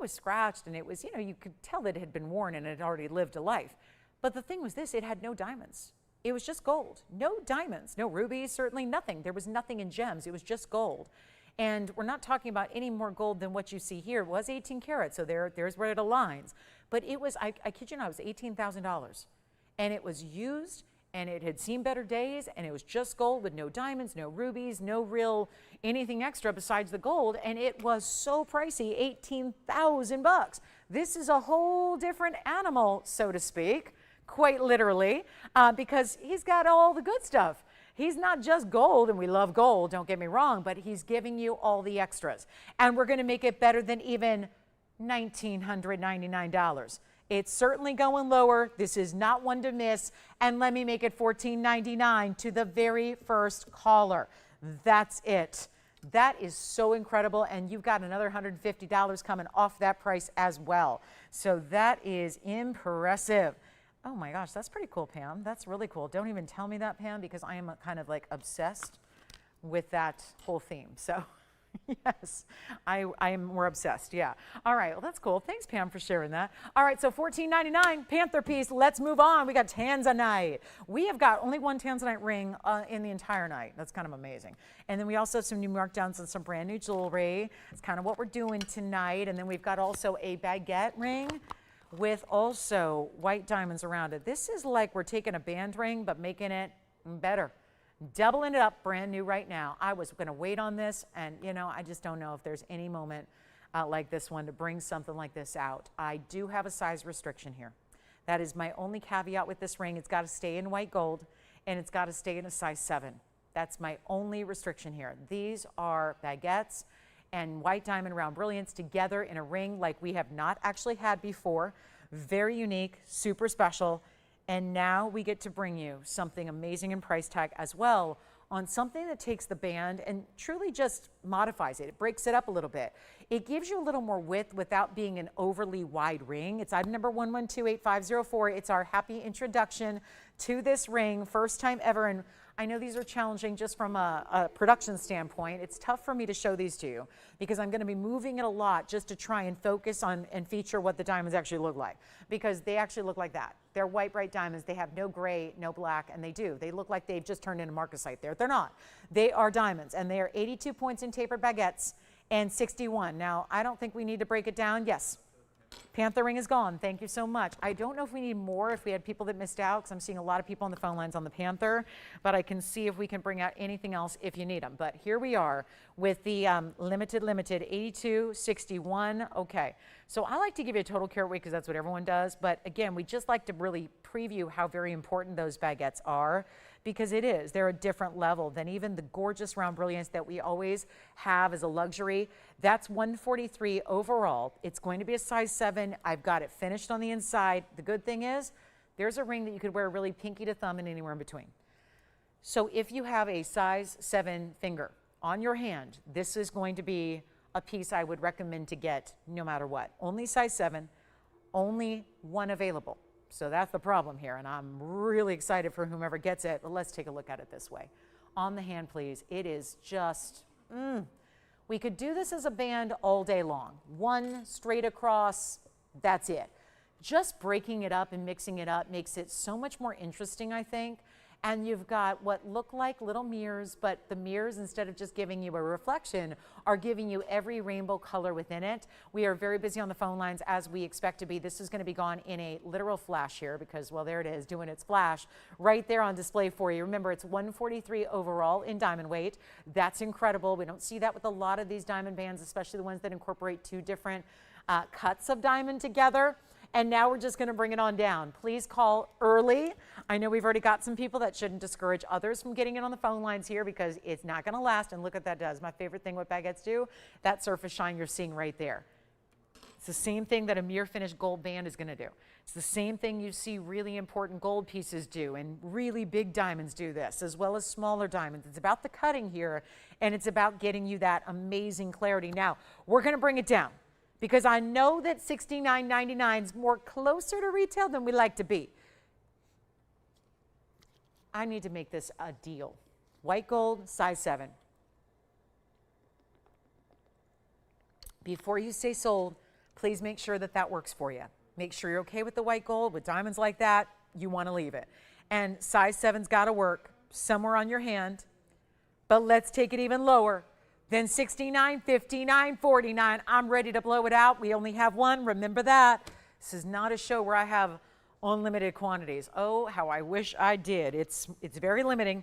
scratched, and it was, you know, you could tell that it had been worn and it had already lived a life. But the thing was this, it had no diamonds. It was just gold, no diamonds, no rubies, certainly nothing. There was nothing in gems, it was just gold. And we're not talking about any more gold than what you see here. It was 18 karat, so there's where it aligns. But it was, I kid you not, it was $18,000. And it was used, and it had seen better days, and it was just gold with no diamonds, no rubies, no real anything extra besides the gold, and it was so pricey, 18,000 bucks. This is a whole different animal, so to speak. Quite literally, because he's got all the good stuff. He's not just gold, and we love gold, don't get me wrong, but he's giving you all the extras. And we're going to make it better than even $1,999. It's certainly going lower. This is not one to miss. And let me make it $1,499 to the very first caller. That's it. That is so incredible, and you've got another $150 coming off that price as well. So that is impressive. Oh my gosh, that's pretty cool, Pam. That's really cool. Don't even tell me that, Pam, because I am kind of like obsessed with that whole theme. So yes, we're obsessed, yeah. All right, well, that's cool. Thanks, Pam, for sharing that. All right, so $14.99, Panther piece. Let's move on. We got tanzanite. We have got only one tanzanite ring in the entire night. That's kind of amazing. And then we also have some new markdowns and some brand new jewelry. It's kind of what we're doing tonight. And then we've got also a baguette ring with also white diamonds around it. This is like we're taking a band ring but making it better, doubling it up, brand new right now. I was going to wait on this, and you know, I just don't know if there's any moment like this one to bring something like this out. I do have a size restriction here. That is my only caveat with this ring. It's got to stay in white gold, and it's got to stay in a size 7. That's my only restriction here. These are baguettes and white diamond round brilliance together in a ring like we have not actually had before. Very unique, super special. And now we get to bring you something amazing in price tag as well, on something that takes the band and truly just modifies it. It breaks it up a little bit. It gives you a little more width without being an overly wide ring. It's item number 1128504. It's our happy introduction to this ring, first time ever. And I know these are challenging just from a production standpoint. It's tough for me to show these to you because I'm going to be moving it a lot just to try and focus on and feature what the diamonds actually look like, because they actually look like that. They're white, bright diamonds. They have no gray, no black, and they do. They look like they've just turned into marcasite there. They're not. They are diamonds, and they are 82 points in tapered baguettes and 61. Now, I don't think we need to break it down. Yes. Panther ring is gone. Thank you so much. I don't know if we need more, if we had people that missed out, because I'm seeing a lot of people on the phone lines on the Panther, but I can see if we can bring out anything else if you need them. But here we are with the limited 8261. Okay, so I like to give you a total carat weight because that's what everyone does. But again, we just like to really preview how very important those baguettes are, because it is. They're a different level than even the gorgeous round brilliance that we always have as a luxury. That's 143 overall. It's going to be a size 7. I've got it finished on the inside. The good thing is there's a ring that you could wear really pinky to thumb and anywhere in between. So if you have a size 7 finger on your hand, this is going to be a piece I would recommend to get no matter what. Only size 7, only one available. So that's the problem here, and I'm really excited for whomever gets it, but let's take a look at it this way. On the hand, please. It is just, we could do this as a band all day long. One straight across, that's it. Just breaking it up and mixing it up makes it so much more interesting, I think. And you've got what look like little mirrors, but the mirrors, instead of just giving you a reflection, are giving you every rainbow color within it. We are very busy on the phone lines, as we expect to be. This is going to be gone in a literal flash here because, well, there it is, doing its flash right there on display for you. Remember, it's 143 overall in diamond weight. That's incredible. We don't see that with a lot of these diamond bands, especially the ones that incorporate two different cuts of diamond together. And now we're just going to bring it on down. Please call early. I know we've already got some people. That shouldn't discourage others from getting it on the phone lines here, because it's not going to last. And look what that does. My favorite thing what baguettes do, that surface shine you're seeing right there. It's the same thing that a mirror finished gold band is going to do. It's the same thing you see really important gold pieces do, and really big diamonds do this, as well as smaller diamonds. It's about the cutting here, and it's about getting you that amazing clarity. Now, we're going to bring it down, because I know that $69.99 is more closer to retail than we like to be. I need to make this a deal. White gold, size 7. Before you say sold, please make sure that that works for you. Make sure you're okay with the white gold. With diamonds like that, you want to leave it. And size 7's got to work somewhere on your hand. But let's take it even lower. Then 69, 59, 49. I'm ready to blow it out. We only have one. Remember that. This is not a show where I have unlimited quantities. Oh, how I wish I did. It's very limiting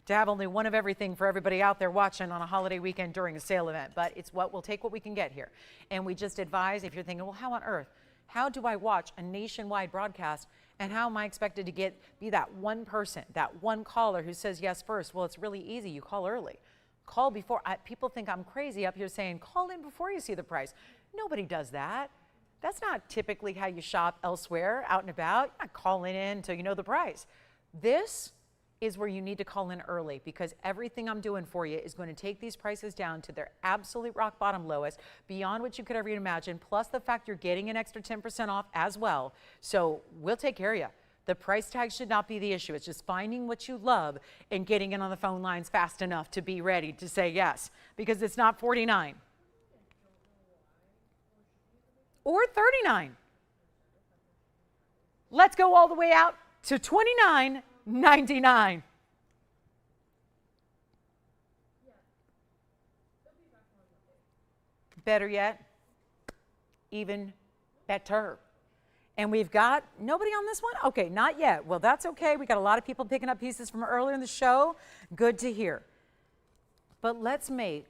to have only one of everything for everybody out there watching on a holiday weekend during a sale event. But it's what we'll take what we can get here. And we just advise, if you're thinking, well, how on earth? How do I watch a nationwide broadcast, and how am I expected to be that one person, that one caller who says yes first? Well, it's really easy. You call early. Call before. People think I'm crazy up here saying, call in before you see the price. Nobody does that. That's not typically how you shop elsewhere, out and about. You're not calling in until you know the price. This is where you need to call in early, because everything I'm doing for you is going to take these prices down to their absolute rock bottom lowest, beyond what you could ever imagine, plus the fact you're getting an extra 10% off as well. So we'll take care of you. The price tag should not be the issue. It's just finding what you love and getting it on the phone lines fast enough to be ready to say yes, because it's not 49 or 39. Let's go all the way out to $29.99. Better yet, even better. And we've got nobody on this one? Okay, not yet. Well, that's okay. We got a lot of people picking up pieces from earlier in the show. Good to hear. But let's make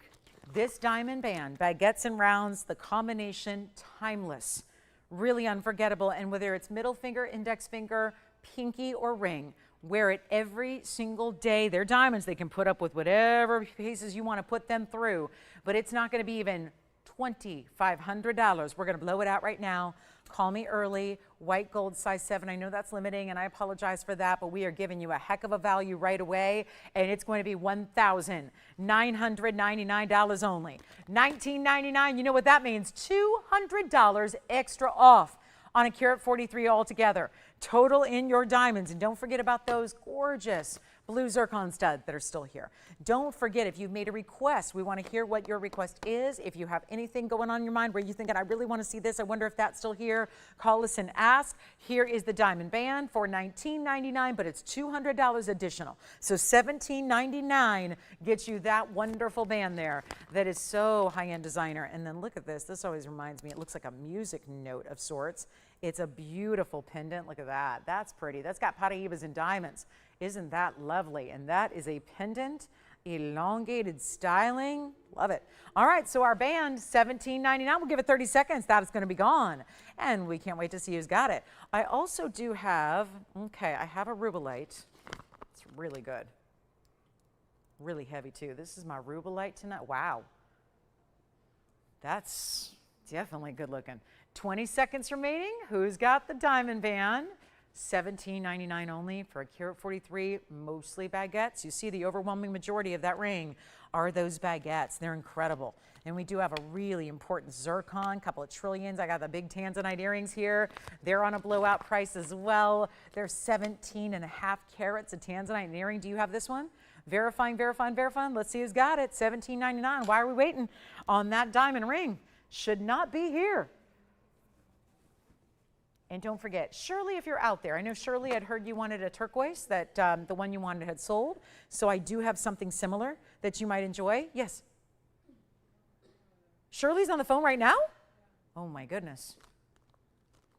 this diamond band, baguettes and rounds, the combination timeless, really unforgettable. And whether it's middle finger, index finger, pinky, or ring, wear it every single day. They're diamonds. They can put up with whatever pieces you want to put them through, but it's not going to be even $2,500. We're going to blow it out right now. Call me early. White gold size 7. I know that's limiting, and I apologize for that, but we are giving you a heck of a value right away, and it's going to be $1,999 only. $1,999. You know what that means? $200 extra off on a carat 43 altogether. Total in your diamonds. And don't forget about those gorgeous blue zircon studs that are still here. Don't forget, if you've made a request, we want to hear what your request is. If you have anything going on in your mind where you think, I really want to see this, I wonder if that's still here, call us and ask. Here is the diamond band for $19.99, but it's $200 additional. So $17.99 gets you that wonderful band there that is so high-end designer. And then look at this. This always reminds me, it looks like a music note of sorts. It's a beautiful pendant. Look at that. That's pretty. That's got paribas and diamonds. Isn't that lovely? And that is a pendant, elongated styling. Love it. All right, so our band, $17.99. We'll give it 30 seconds. That is going to be gone. And we can't wait to see who's got it. I also do have, I have a rubellite. It's really good. Really heavy, too. This is my rubellite tonight. Wow. That's definitely good looking. 20 seconds remaining. Who's got the diamond band? $17.99 only for a carat 43, mostly baguettes. You see the overwhelming majority of that ring are those baguettes. They're incredible. And we do have a really important zircon, couple of trillions. I got the big tanzanite earrings here. They're on a blowout price as well. They're 17.5 carats of tanzanite earring. Do you have this one? Verifying. Let's see who's got it. $17.99. Why are we waiting on that diamond ring? Should not be here. And don't forget, Shirley, if you're out there, I know Shirley, I'd heard you wanted a turquoise, that the one you wanted had sold. So I do have something similar that you might enjoy. Yes. Shirley's on the phone right now? Oh my goodness.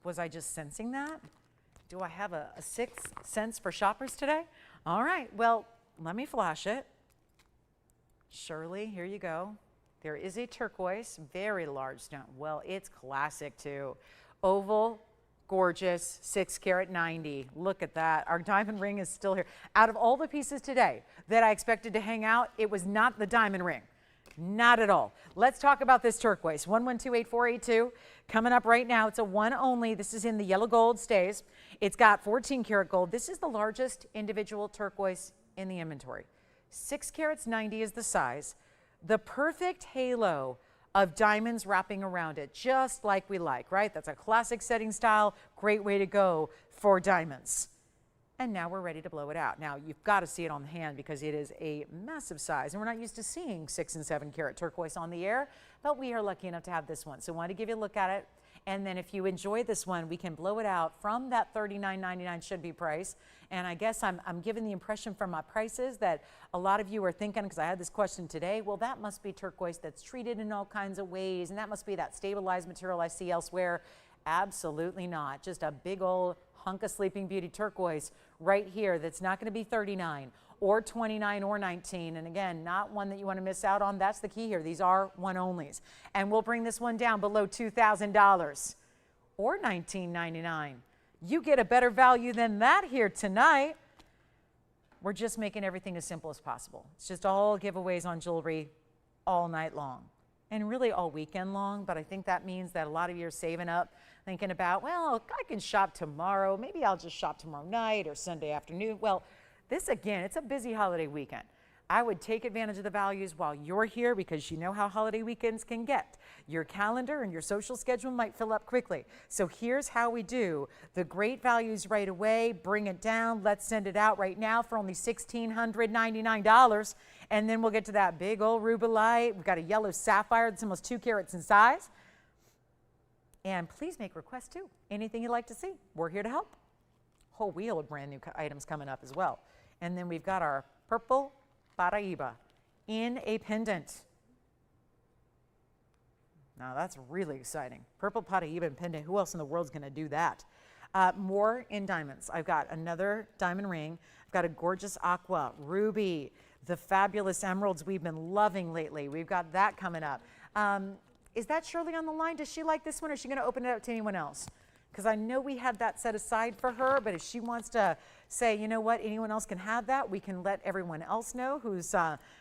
Was I just sensing that? Do I have a sixth sense for shoppers today? All right, well, let me flash it. Shirley, here you go. There is a turquoise, very large stone. Well, it's classic too. Oval, gorgeous, 6 carat 90. Look at that. Our diamond ring is still here. Out of all the pieces today that I expected to hang out, it was not the diamond ring. Not at all. Let's talk about this turquoise. 1128482 coming up right now. It's a one only. This is in the yellow gold stays. It's got 14 karat gold. This is the largest individual turquoise in the inventory. 6 carats 90 is the size. The perfect halo of diamonds wrapping around it, just like we like, right? That's a classic setting style, great way to go for diamonds. And now we're ready to blow it out. Now, you've got to see it on the hand because it is a massive size, and we're not used to seeing 6 and 7 carat turquoise on the air, but we are lucky enough to have this one. So I wanted to give you a look at it, and then if you enjoy this one, we can blow it out from that $39.99 should be price. And I guess I'm giving the impression from my prices that a lot of you are thinking, because I had this question today, well, that must be turquoise that's treated in all kinds of ways, and that must be that stabilized material I see elsewhere. Absolutely not. Just a big old hunk of Sleeping Beauty turquoise right here that's not going to be 39 or 29 or 19. And again, not one that you want to miss out on. That's the key here. These are one onlys. And we'll bring this one down below $2,000 or $19.99. You get a better value than that here tonight. We're just making everything as simple as possible. It's just all giveaways on jewelry all night long and really all weekend long. But I think that means that a lot of you are saving up, thinking about, well, I can shop tomorrow. Maybe I'll just shop tomorrow night or Sunday afternoon. Well, this again, it's a busy holiday weekend. I would take advantage of the values while you're here because you know how holiday weekends can get. Your calendar and your social schedule might fill up quickly. So here's how we do the great values right away. Bring it down. Let's send it out right now for only $1,699. And then we'll get to that big old rubellite. We've got a yellow sapphire that's almost 2 carats in size. And please make requests too. Anything you'd like to see, we're here to help. Whole wheel of brand new items coming up as well. And then we've got our purple pariba in a pendant. Now that's really exciting. Purple pariba and pendant. Who else in the world is going to do that? More in diamonds. I've got another diamond ring. I've got a gorgeous aqua, ruby, the fabulous emeralds we've been loving lately. We've got that coming up. Is that Shirley on the line? Does she like this one, or is she going to open it up to anyone else? because I know we had that set aside for her, but if she wants to say, you know what, anyone else can have that, we can let everyone else know who's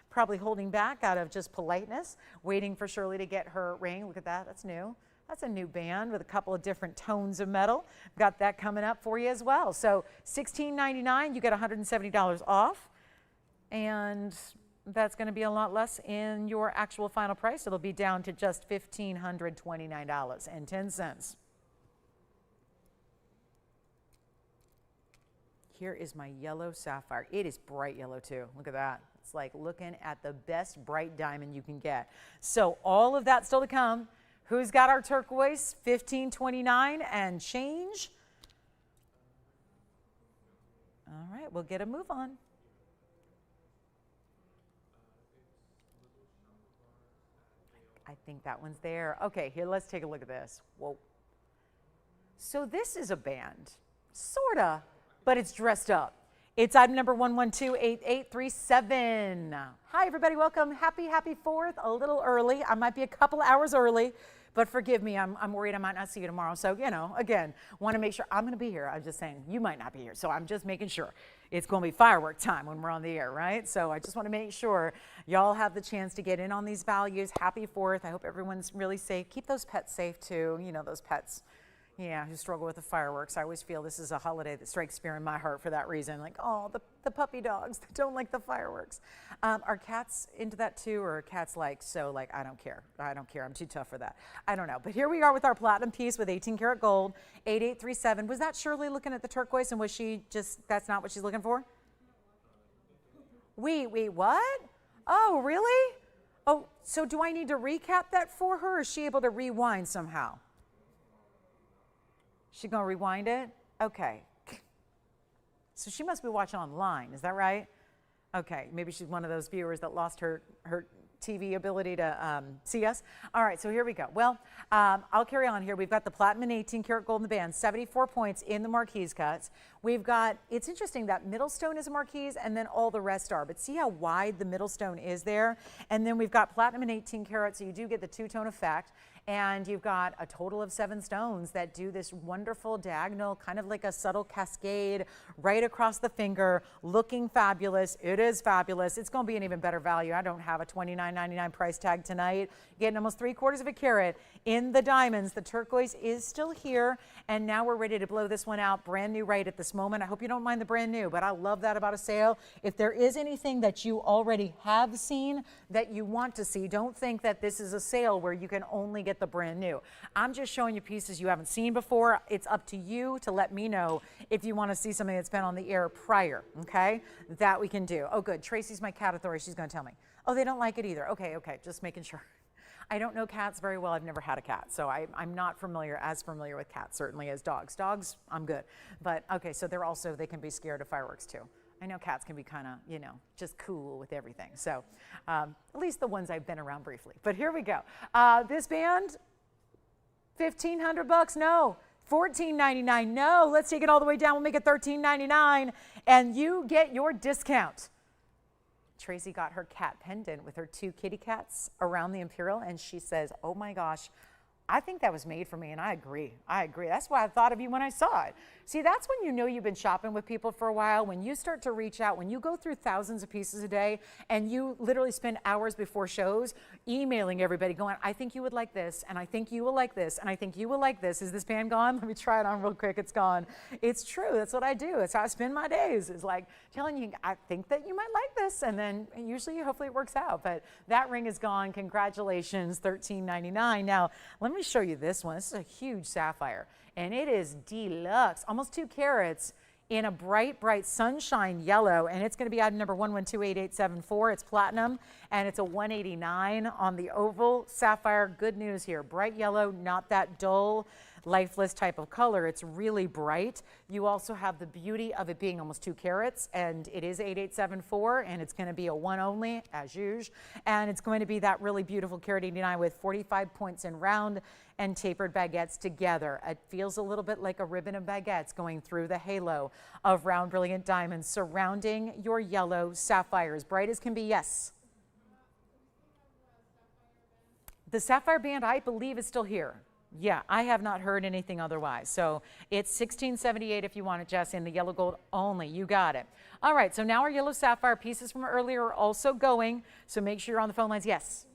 probably holding back out of just politeness, waiting for Shirley to get her ring. Look at that, that's new. That's a new band with a couple of different tones of metal. Got that coming up for you as well. So $16.99, you get $170 off. And that's going to be a lot less in your actual final price. It'll be down to just $1,529.10. Here is my yellow sapphire. It is bright yellow too. Look at that. It's like looking at the best bright diamond you can get. So all of that still to come. Who's got our turquoise? $15.29 and change. All right, we'll get a move on. I think that one's there. Okay, here, let's take a look at this. Whoa. So this is a band, sorta, but it's dressed up. It's item number 1128837. Hi, everybody, welcome. Happy 4th, a little early. I might be a couple hours early, but forgive me, I'm worried I might not see you tomorrow. So, you know, again, want to make sure I'm going to be here. I'm just saying you might not be here. So I'm just making sure it's going to be firework time when we're on the air, right? So I just want to make sure y'all have the chance to get in on these values. Happy 4th. I hope everyone's really safe. Keep those pets safe too. You know, those pets, yeah, who struggle with the fireworks. I always feel this is a holiday that strikes fear in my heart for that reason. Like, oh, the puppy dogs that don't like the fireworks. Are cats into that too, or are cats like, so like, I don't care. I don't care. I'm too tough for that. I don't know. But here we are with our platinum piece with 18 karat gold, 8837. Was that Shirley looking at the turquoise, and was she just, that's not what she's looking for? Wait, what? Oh, really? Oh, so do I need to recap that for her, or is she able to rewind somehow? She gonna rewind it? Okay. So she must be watching online, is that right? Okay, maybe she's one of those viewers that lost her TV ability to see us. All right, so here we go. Well, I'll carry on here. We've got the platinum and 18 karat gold in the band, 74 points in the marquise cuts. We've got, it's interesting that middle stone is a marquise and then all the rest are, but see how wide the middle stone is there? And then we've got platinum and 18 karat, so you do get the two-tone effect. And you've got a total of 7 stones that do this wonderful diagonal, kind of like a subtle cascade right across the finger, looking fabulous. It is fabulous. It's going to be an even better value. I don't have a $29.99 price tag tonight. Getting almost 3/4 of a carat in the diamonds. The turquoise is still here, and now we're ready to blow this one out brand new right at this moment. I hope you don't mind the brand new, but I love that about a sale. If there is anything that you already have seen that you want to see, don't think that this is a sale where you can only get the brand new. I'm just showing you pieces you haven't seen before. It's up to you to let me know if you want to see something that's been on the air prior, okay? That we can do. Oh, good. Tracy's my cat authority. She's going to tell me. Oh, they don't like it either. Okay, just making sure. I don't know cats very well. I've never had a cat, so I'm not as familiar with cats, certainly, as dogs. Dogs, I'm good. But, okay, so they can be scared of fireworks, too. I know cats can be kind of, you know, just cool with everything. So at least the ones I've been around briefly. But here we go. This band, $1,500, no. $14.99, no. Let's take it all the way down. We'll make it $13.99, and you get your discount. Tracy got her cat pendant with her 2 kitty cats around the Imperial, and she says, oh my gosh, I think that was made for me, and I agree. That's why I thought of you when I saw it. See, that's when you know you've been shopping with people for a while, when you start to reach out, when you go through thousands of pieces a day, and you literally spend hours before shows emailing everybody going, I think you would like this, and I think you will like this, and I think you will like this. Is this band gone? Let me try it on real quick. It's gone. It's true. That's what I do. That's how I spend my days, is like telling you, I think that you might like this, and then usually, hopefully it works out. But that ring is gone. Congratulations, $13.99. Now, let me show you this one. This is a huge sapphire, and it is deluxe, almost 2 carats in a bright sunshine yellow, and it's going to be item number 1128874. It's platinum, and it's a 189 on the oval sapphire. Good news here, bright yellow, not that dull, lifeless type of color. It's really bright. You also have the beauty of it being almost 2 carats, and it is 8874, and it's going to be a 1 only, as usual, and it's going to be that really beautiful carat 89 with 45 points in round and tapered baguettes together. It feels a little bit like a ribbon of baguettes going through the halo of round brilliant diamonds surrounding your yellow sapphires. Bright as can be, yes. The sapphire band, I believe, is still here. Yeah, I have not heard anything otherwise. So it's $16.78 if you want it, Jess, in the yellow gold only. You got it. All right, so now our yellow sapphire pieces from earlier are also going. So make sure you're on the phone lines. Yes.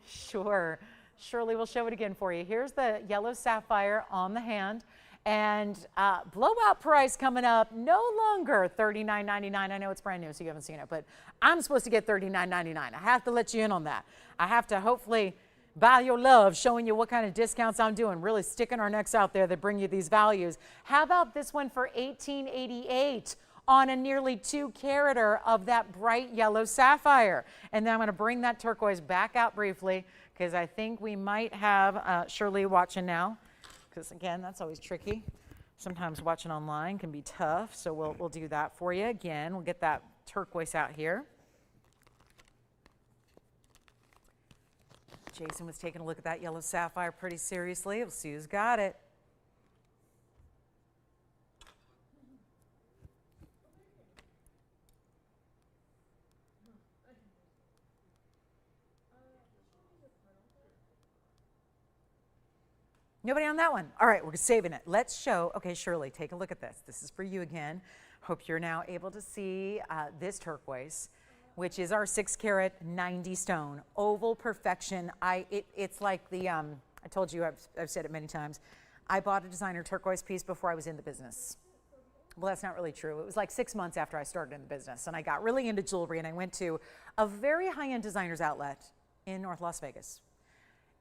Sure. Shirley will show it again for you. Here's the yellow sapphire on the hand. And blowout price coming up, no longer $39.99. I know it's brand new, so you haven't seen it, but I'm supposed to get $39.99. I have to let you in on that. I have to hopefully buy your love, showing you what kind of discounts I'm doing, really sticking our necks out there that bring you these values. How about this one for $18.88 on a nearly 2-carater of that bright yellow sapphire? And then I'm going to bring that turquoise back out briefly because I think we might have Shirley watching now. Because again, that's always tricky. Sometimes watching online can be tough, so we'll do that for you. Again, we'll get that turquoise out here. Jason was taking a look at that yellow sapphire pretty seriously. We'll see who's got it. Nobody on that one? All right, we're saving it. Let's show, okay, Shirley, take a look at this. This is for you again. Hope you're now able to see this turquoise, which is our 6-carat 90 stone. Oval perfection. It's like the, I told you, I've said it many times, I bought a designer turquoise piece before I was in the business. Well, that's not really true. It was like 6 months after I started in the business, and I got really into jewelry, and I went to a very high-end designer's outlet in North Las Vegas.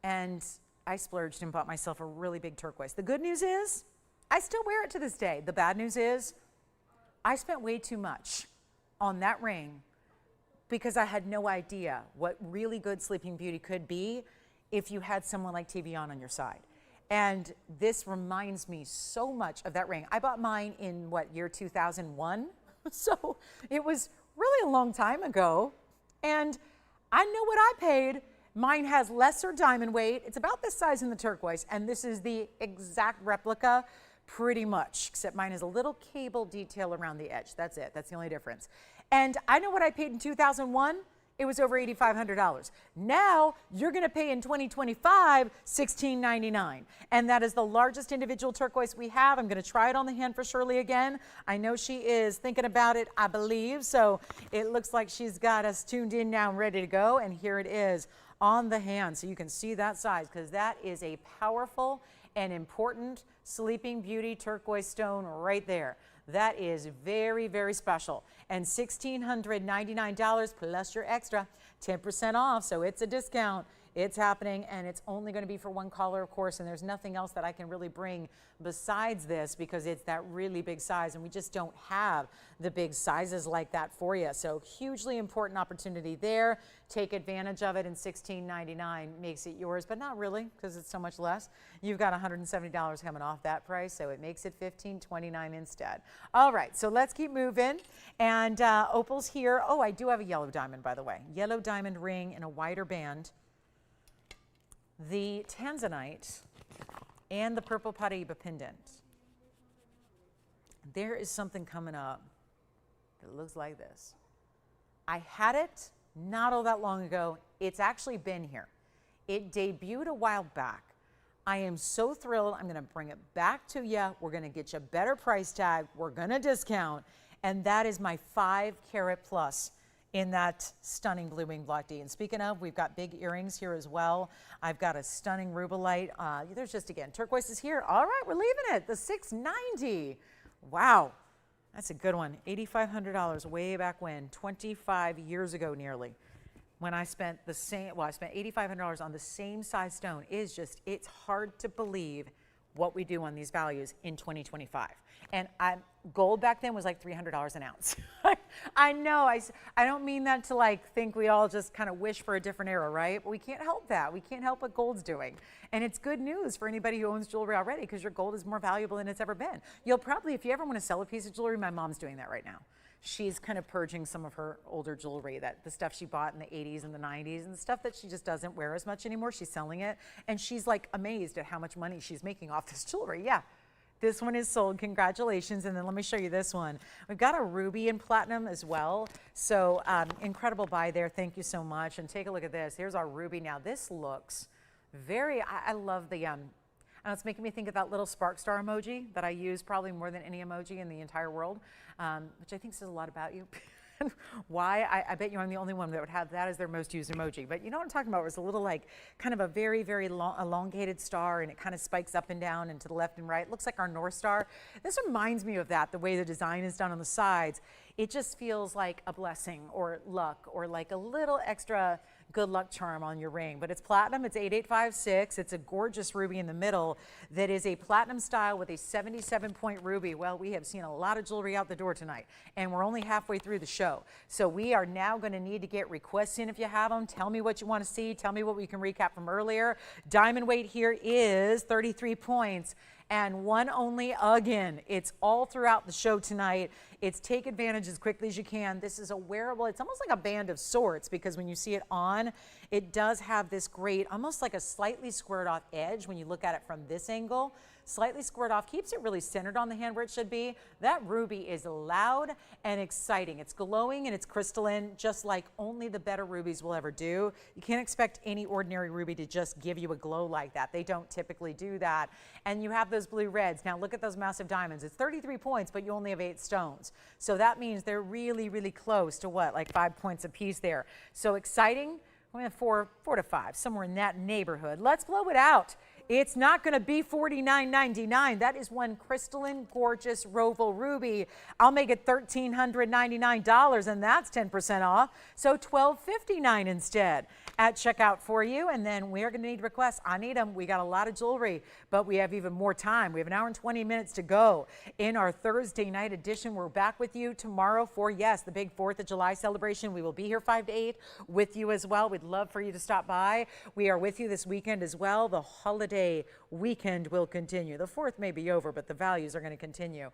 And I splurged and bought myself a really big turquoise. The good news is, I still wear it to this day. The bad news is, I spent way too much on that ring because I had no idea what really good Sleeping Beauty could be if you had someone like TVON on your side. And this reminds me so much of that ring. I bought mine in, what, year 2001? So it was really a long time ago. And I know what I paid. Mine has lesser diamond weight. It's about this size in the turquoise, and this is the exact replica pretty much, except mine has a little cable detail around the edge. That's it. That's the only difference. And I know what I paid in 2001. It was over $8,500. Now you're going to pay in 2025 $16.99, and that is the largest individual turquoise we have. I'm going to try it on the hand for Shirley again. I know she is thinking about it, I believe, so it looks like she's got us tuned in now and ready to go, and here it is on the hand, so you can see that size, because that is a powerful and important Sleeping Beauty turquoise stone right there. That is very, very special. And $1,699 plus your extra 10% off, so it's a discount. It's happening, and it's only going to be for one caller, of course, and there's nothing else that I can really bring besides this because it's that really big size, and we just don't have the big sizes like that for you. So hugely important opportunity there. Take advantage of it, and $16.99 makes it yours, but not really because it's so much less. You've got $170 coming off that price, so it makes it $15.29 instead. All right, so let's keep moving. And opal's here. Oh, I do have a yellow diamond, by the way. Yellow diamond ring in a wider band. The tanzanite and the purple pariba pendant. There is something coming up that looks like this. I had it not all that long ago. It's actually been here. It debuted a while back. I am so thrilled. I'm going to bring it back to you. We're going to get you a better price tag. We're going to discount. And that is my 5-carat plus in that stunning blue wing block D. And speaking of, we've got big earrings here as well. I've got a stunning rubelite. There's just, again, turquoise is here. All right, we're leaving it. The $690. Wow, that's a good one. $8,500 way back when, 25 years ago nearly, when I spent the same, well, I spent $8,500 on the same size stone. It's hard to believe what we do on these values in 2025. And gold back then was like $300 an ounce. I know, I don't mean that to like think we all just kind of wish for a different era, right? But we can't help that. We can't help what gold's doing. And it's good news for anybody who owns jewelry already because your gold is more valuable than it's ever been. You'll probably, if you ever want to sell a piece of jewelry, my mom's doing that right now. She's kind of purging some of her older jewelry, the stuff she bought in the 80s and the 90s and the stuff that she just doesn't wear as much anymore. She's selling it, and she's like amazed at how much money she's making off this jewelry. Yeah, this one is sold. Congratulations. And then let me show you this one. We've got a ruby and platinum as well. So incredible buy there. Thank you so much. And take a look at this. Here's our ruby. Now this looks I love the, and it's making me think of that little spark star emoji that I use probably more than any emoji in the entire world, which I think says a lot about you. Why? I bet you I'm the only one that would have that as their most used emoji. But you know what I'm talking about? It was a little like kind of a very, very long, elongated star, and it kind of spikes up and down and to the left and right. It looks like our North Star. This reminds me of that, the way the design is done on the sides. It just feels like a blessing or luck or like a little extra good luck charm on your ring. But it's platinum, it's 8856. It's a gorgeous ruby in the middle that is a platinum style with a 77-point ruby. Well, we have seen a lot of jewelry out the door tonight, and we're only halfway through the show. So we are now going to need to get requests in if you have them. Tell me what you want to see. Tell me what we can recap from earlier. Diamond weight here is 33 points. And one only again. It's all throughout the show tonight. It's take advantage as quickly as you can. This is a wearable, it's almost like a band of sorts, because when you see it on, it does have this great, almost like a slightly squared off edge when you look at it from this angle. Slightly squared off, keeps it really centered on the hand where it should be. That ruby is loud and exciting. It's glowing and it's crystalline, just like only the better rubies will ever do. You can't expect any ordinary ruby to just give you a glow like that. They don't typically do that. And you have those blue reds. Now look at those massive diamonds. It's 33 points, but you only have 8 stones. So that means they're really, really close to what, like 5 points a piece there. So exciting. We have 4 to 5, somewhere in that neighborhood. Let's blow it out. It's not going to be $49.99. That is one crystalline, gorgeous Roval ruby. I'll make it $1,399, and that's 10% off. So $1,259 instead at checkout for you. And then we are going to need requests. I need them. We got a lot of jewelry, but we have even more time. We have an hour and 20 minutes to go in our Thursday night edition. We're back with you tomorrow for, yes, the big 4th of July celebration. We will be here 5 to 8 with you as well. We'd love for you to stop by. We are with you this weekend as well. The holiday weekend will continue. The 4th may be over, but the values are going to continue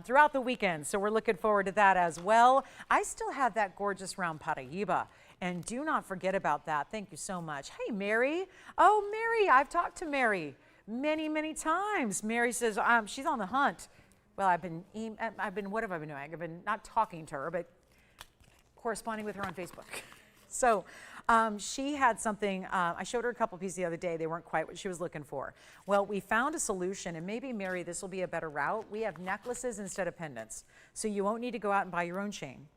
throughout the weekend. So we're looking forward to that as well. I still have that gorgeous round pariba, and do not forget about that. Thank you so much. Hey, Mary. Oh, Mary, I've talked to Mary many, many times. Mary says she's on the hunt. Well, what have I been doing? I've been not talking to her, but corresponding with her on Facebook. So she had something, I showed her a couple pieces the other day. They weren't quite what she was looking for. Well, we found a solution, and maybe, Mary, this will be a better route. We have necklaces instead of pendants. So you won't need to go out and buy your own chain.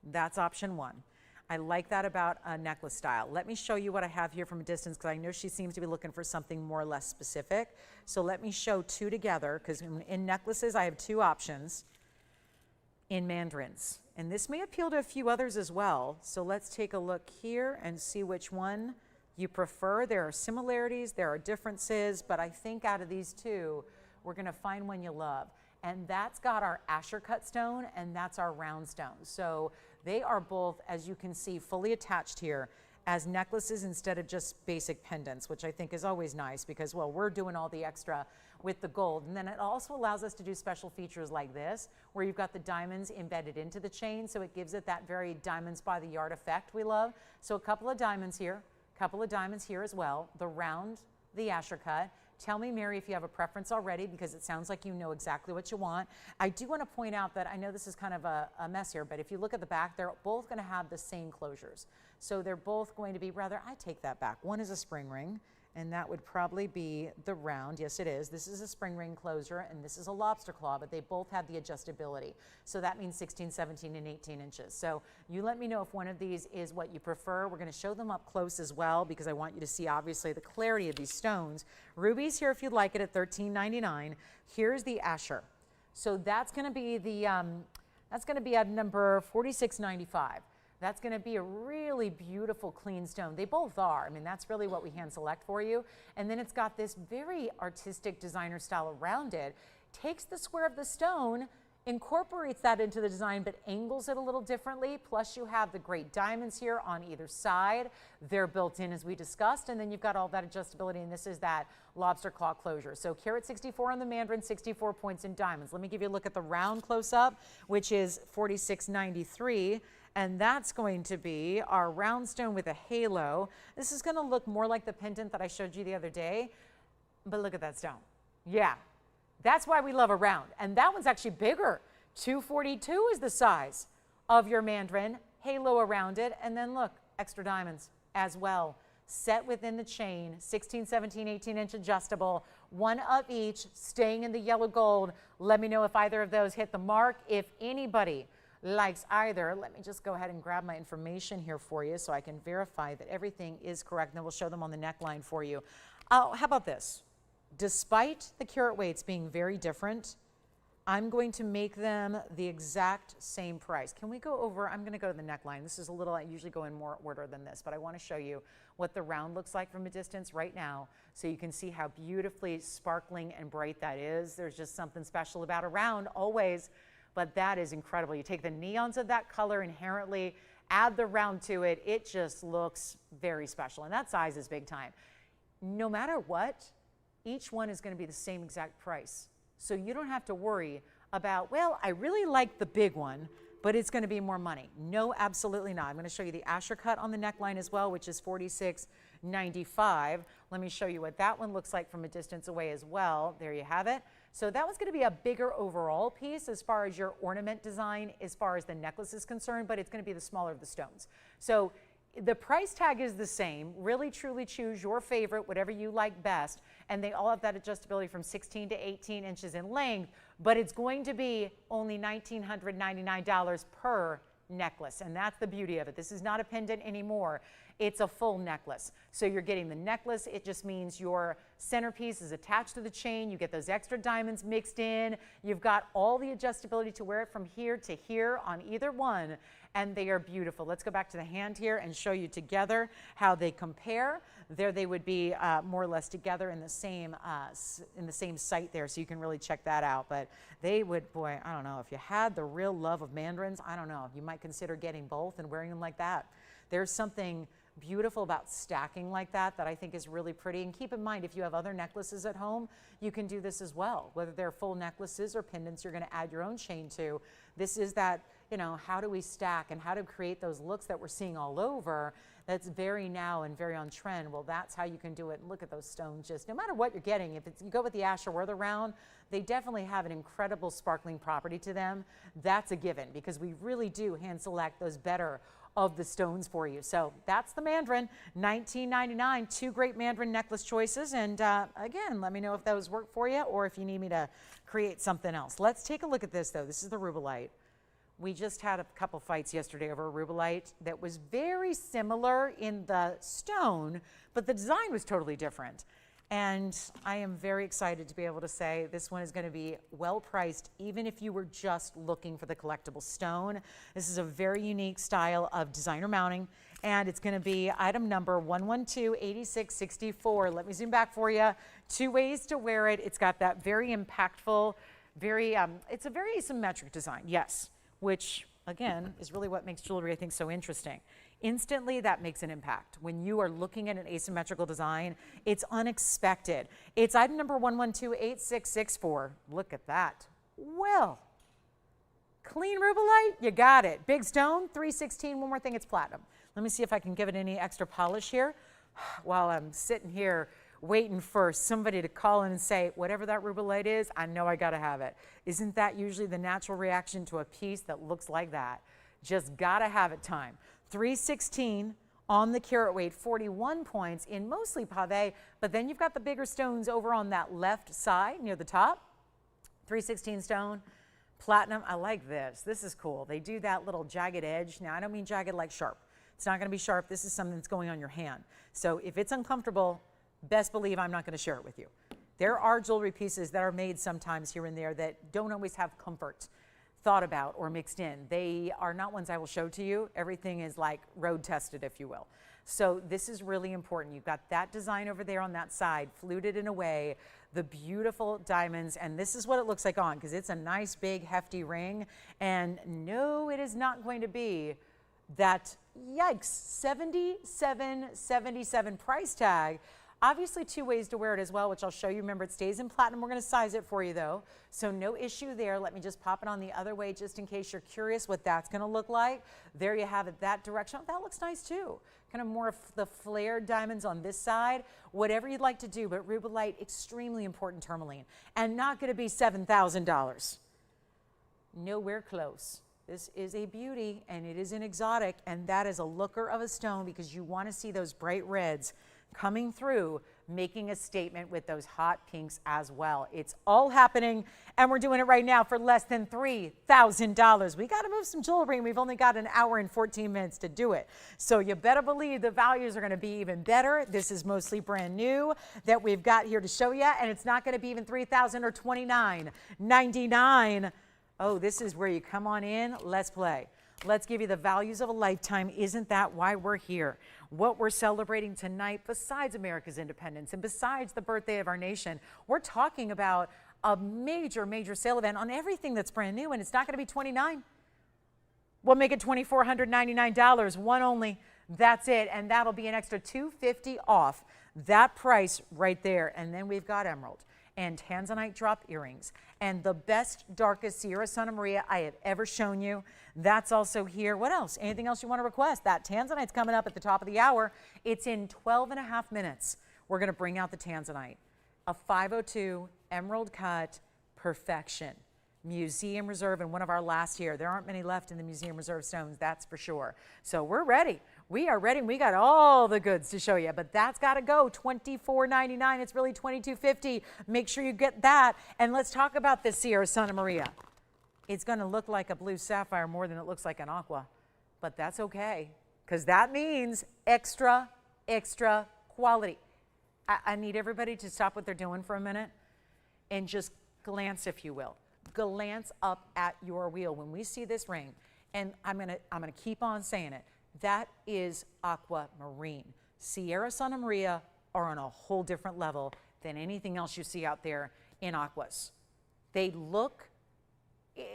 That's option 1. I like that about a necklace style. Let me show you what I have here from a distance, because I know she seems to be looking for something more or less specific. So let me show 2 together, because in necklaces I have 2 options in mandarins. And this may appeal to a few others as well. So let's take a look here and see which one you prefer. There are similarities, there are differences, but I think out of these 2, we're going to find one you love. And that's got our Asher cut stone, and that's our round stone. So they are both, as you can see, fully attached here as necklaces instead of just basic pendants, which I think is always nice because, well, we're doing all the extra with the gold. And then it also allows us to do special features like this, where you've got the diamonds embedded into the chain, so it gives it that very diamonds by the yard effect we love. So a couple of diamonds here as well, the round, the Asher cut. Tell me, Mary, if you have a preference already, because it sounds like you know exactly what you want. I do want to point out that I know this is kind of a mess here, but if you look at the back, they're both going to have the same closures. So they're both going to be, rather, I take that back. One is a spring ring, and that would probably be the round. Yes, it is. This is a spring ring closure, and this is a lobster claw, but they both have the adjustability. So that means 16, 17, and 18 inches. So you let me know if one of these is what you prefer. We're going to show them up close as well, because I want you to see, obviously, the clarity of these stones. Rubies here, if you'd like it, at $13.99. Here's the Asher. So that's going to be the, that's going to be at number $46.95. That's going to be a really beautiful clean stone. They both are. I mean, that's really what we hand select for you. And then it's got this very artistic designer style around it. Takes the square of the stone, incorporates that into the design, but angles it a little differently. Plus you have the great diamonds here on either side. They're built in, as we discussed. And then you've got all that adjustability, and this is that lobster claw closure. So carat 64 on the mandarin, 64 points in diamonds. Let me give you a look at the round close up, which is $46.93. And that's going to be our round stone with a halo. This is going to look more like the pendant that I showed you the other day, but look at that stone. Yeah, that's why we love a round. And that one's actually bigger. 242 is the size of your mandarin, halo around it, and then look, extra diamonds as well. set within the chain, 16, 17, 18-inch adjustable, one of each, staying in the yellow gold. Let me know if either of those hit the mark. If anybody likes either, let me just go ahead and grab my information here for you so I can verify that everything is correct, and then we'll show them on the neckline for you. Oh, how about this? Despite the carat weights being very different, I'm going to make them the exact same price. Can we go over, I'm gonna go to the neckline. This is a little, I usually go in more order than this, but I wanna show you what the round looks like from a distance right now so you can see how beautifully sparkling and bright that is. There's just something special about a round always, but that is incredible. You take the neons of that color inherently, add the round to it, it just looks very special, and that size is big time. No matter what, each one is gonna be the same exact price. So you don't have to worry about, well, I really like the big one, but it's going to be more money. No, absolutely not. I'm going to show you the Asher cut on the neckline as well, which is $46.95. Let me show you what that one looks like from a distance away as well. There you have it. So that one's going to be a bigger overall piece as far as your ornament design, as far as the necklace is concerned, but it's going to be the smaller of the stones. So the price tag is the same. Really, truly choose your favorite, whatever you like best. And they all have that adjustability from 16 to 18 inches in length, but it's going to be only $1,999 per necklace. And that's the beauty of it. This is not a pendant anymore. It's a full necklace. So you're getting the necklace. It just means your centerpiece is attached to the chain. You get those extra diamonds mixed in. You've got all the adjustability to wear it from here to here on either one. And they are beautiful. Let's go back to the hand here and show you together how they compare. There they would be more or less together in the same site there, so you can really check that out. But they would, boy, I don't know, if you had the real love of mandarins, I don't know, you might consider getting both and wearing them like that. There's something beautiful about stacking like that that I think is really pretty. And keep in mind, if you have other necklaces at home, you can do this as well. Whether they're full necklaces or pendants you're going to add your own chain to. This is that, you know, how do we stack and how to create those looks that we're seeing all over that's very now and very on trend. Well, that's how you can do it. And look at those stones, just no matter what you're getting. If you go with the Asher or the round, they definitely have an incredible sparkling property to them. That's a given because we really do hand select those better of the stones for you. So that's the mandarin, $19.99, two great mandarin necklace choices. And again, let me know if those work for you or if you need me to create something else. Let's take a look at this though. This is the rubellite. We just had a couple fights yesterday over a rubellite that was very similar in the stone, but the design was totally different. And I am very excited to be able to say this one is going to be well priced, even if you were just looking for the collectible stone. This is a very unique style of designer mounting, and it's going to be item number 1128664. Let me zoom back for you. Two ways to wear it. It's got that very impactful, it's a very asymmetric design, yes, which again is really what makes jewelry, I think, so interesting. Instantly, that makes an impact. When you are looking at an asymmetrical design, it's unexpected. It's item number 1128664. Look at that. Well, clean rubellite, you got it. Big stone, 316. One more thing, it's platinum. Let me see if I can give it any extra polish here while I'm sitting here waiting for somebody to call in and say, whatever that rubellite is, I know I gotta have it. Isn't that usually the natural reaction to a piece that looks like that? Just gotta have it time. 316 on the carat weight, 41 points in mostly pave, but then you've got the bigger stones over on that left side near the top. 316 stone, platinum. I like this. This is cool. They do that little jagged edge. Now, I don't mean jagged like sharp. It's not going to be sharp. This is something that's going on your hand. So if it's uncomfortable, best believe I'm not going to share it with you. There are jewelry pieces that are made sometimes here and there that don't always have comfort thought about or mixed in. They are not ones I will show to you. Everything is like road tested, if you will. So this is really important. You've got that design over there on that side, fluted in a way, the beautiful diamonds, and this is what it looks like on, because it's a nice, big, hefty ring. And no, it is not going to be that, yikes, $77.77 price tag. Obviously, two ways to wear it as well, which I'll show you. Remember, it stays in platinum. We're going to size it for you, though, so no issue there. Let me just pop it on the other way just in case you're curious what that's going to look like. There you have it, that direction. Oh, that looks nice, too. Kind of more of the flared diamonds on this side. Whatever you'd like to do, but rubellite, extremely important tourmaline, and not going to be $7,000. Nowhere close. This is a beauty, and it is an exotic, and that is a looker of a stone because you want to see those bright reds coming through, making a statement with those hot pinks as well. It's all happening, and we're doing it right now for less than $3,000. We got to move some jewelry, and we've only got an hour and 14 minutes to do it. So you better believe the values are going to be even better. This is mostly brand new that we've got here to show you, and it's not going to be even $3,000 or $29.99. Oh, this is where you come on in. Let's play. Let's give you the values of a lifetime. Isn't that why we're here? What we're celebrating tonight, besides America's independence and besides the birthday of our nation, we're talking about a major, major sale event on everything that's brand new, and it's not going to be $29. We'll make it $2,499, one only. That's it, and that'll be an extra $250 off that price right there. And then we've got emerald and tanzanite drop earrings and the best, darkest Sierra Santa Maria I have ever shown you. That's also here. What else? Anything else you want to request? That tanzanite's coming up at the top of the hour. It's in 12.5 minutes. We're going to bring out the tanzanite. A 502 emerald cut perfection. Museum reserve, and one of our last here. There aren't many left in the museum reserve stones, that's for sure. So we're ready. We are ready. We got all the goods to show you, but that's got to go. $24.99. It's really $22.50. Make sure you get that. And let's talk about this Sierra Santa Maria. It's going to look like a blue sapphire more than it looks like an aqua, but that's okay because that means extra, extra quality. I need everybody to stop what they're doing for a minute and just glance, if you will. Glance up at your wheel when we see this ring, and I'm gonna keep on saying it. That is aquamarine. Sierra Santa Maria are on a whole different level than anything else you see out there in aquas. They look,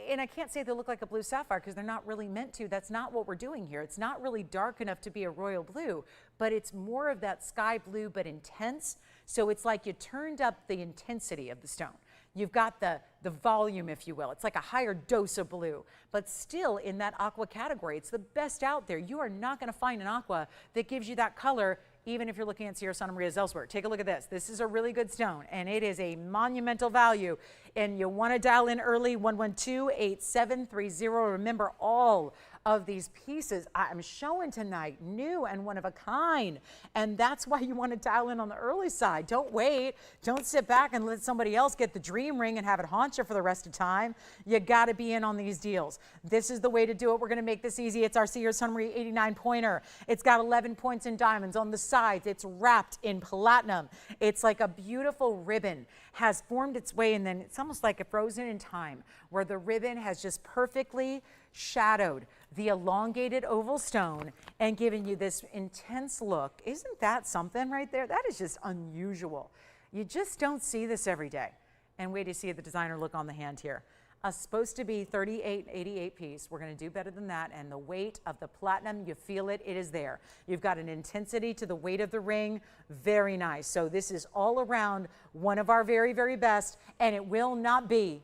and I can't say they look like a blue sapphire because they're not really meant to. That's not what we're doing here. It's not really dark enough to be a royal blue, but it's more of that sky blue but intense. So it's like you turned up the intensity of the stone. You've got the volume, if you will. It's like a higher dose of blue, but still in that aqua category. It's the best out there. You are not going to find an aqua that gives you that color, even if you're looking at Sierra Santa Maria's elsewhere. Take a look at this. This is a really good stone, and it is a monumental value. And you want to dial in early, 112-8730. Remember, all of these pieces I'm showing tonight, new and one of a kind. And that's why you want to dial in on the early side. Don't wait. Don't sit back and let somebody else get the dream ring and have it haunt you for the rest of time. You got to be in on these deals. This is the way to do it. We're going to make this easy. It's our Sierra Santa Maria 89 pointer. It's got 11 points in diamonds on the sides. It's wrapped in platinum. It's like a beautiful ribbon has formed its way, and then it's almost like a frozen in time where the ribbon has just perfectly shadowed the elongated oval stone and giving you this intense look. Isn't that something right there? That is just unusual. You just don't see this every day. And wait to see the designer look on the hand here. Supposed to be 38.88 piece. We're going to do better than that. And the weight of the platinum, you feel it, it is there. You've got an intensity to the weight of the ring. Very nice. So this is all around one of our very, very best, and it will not be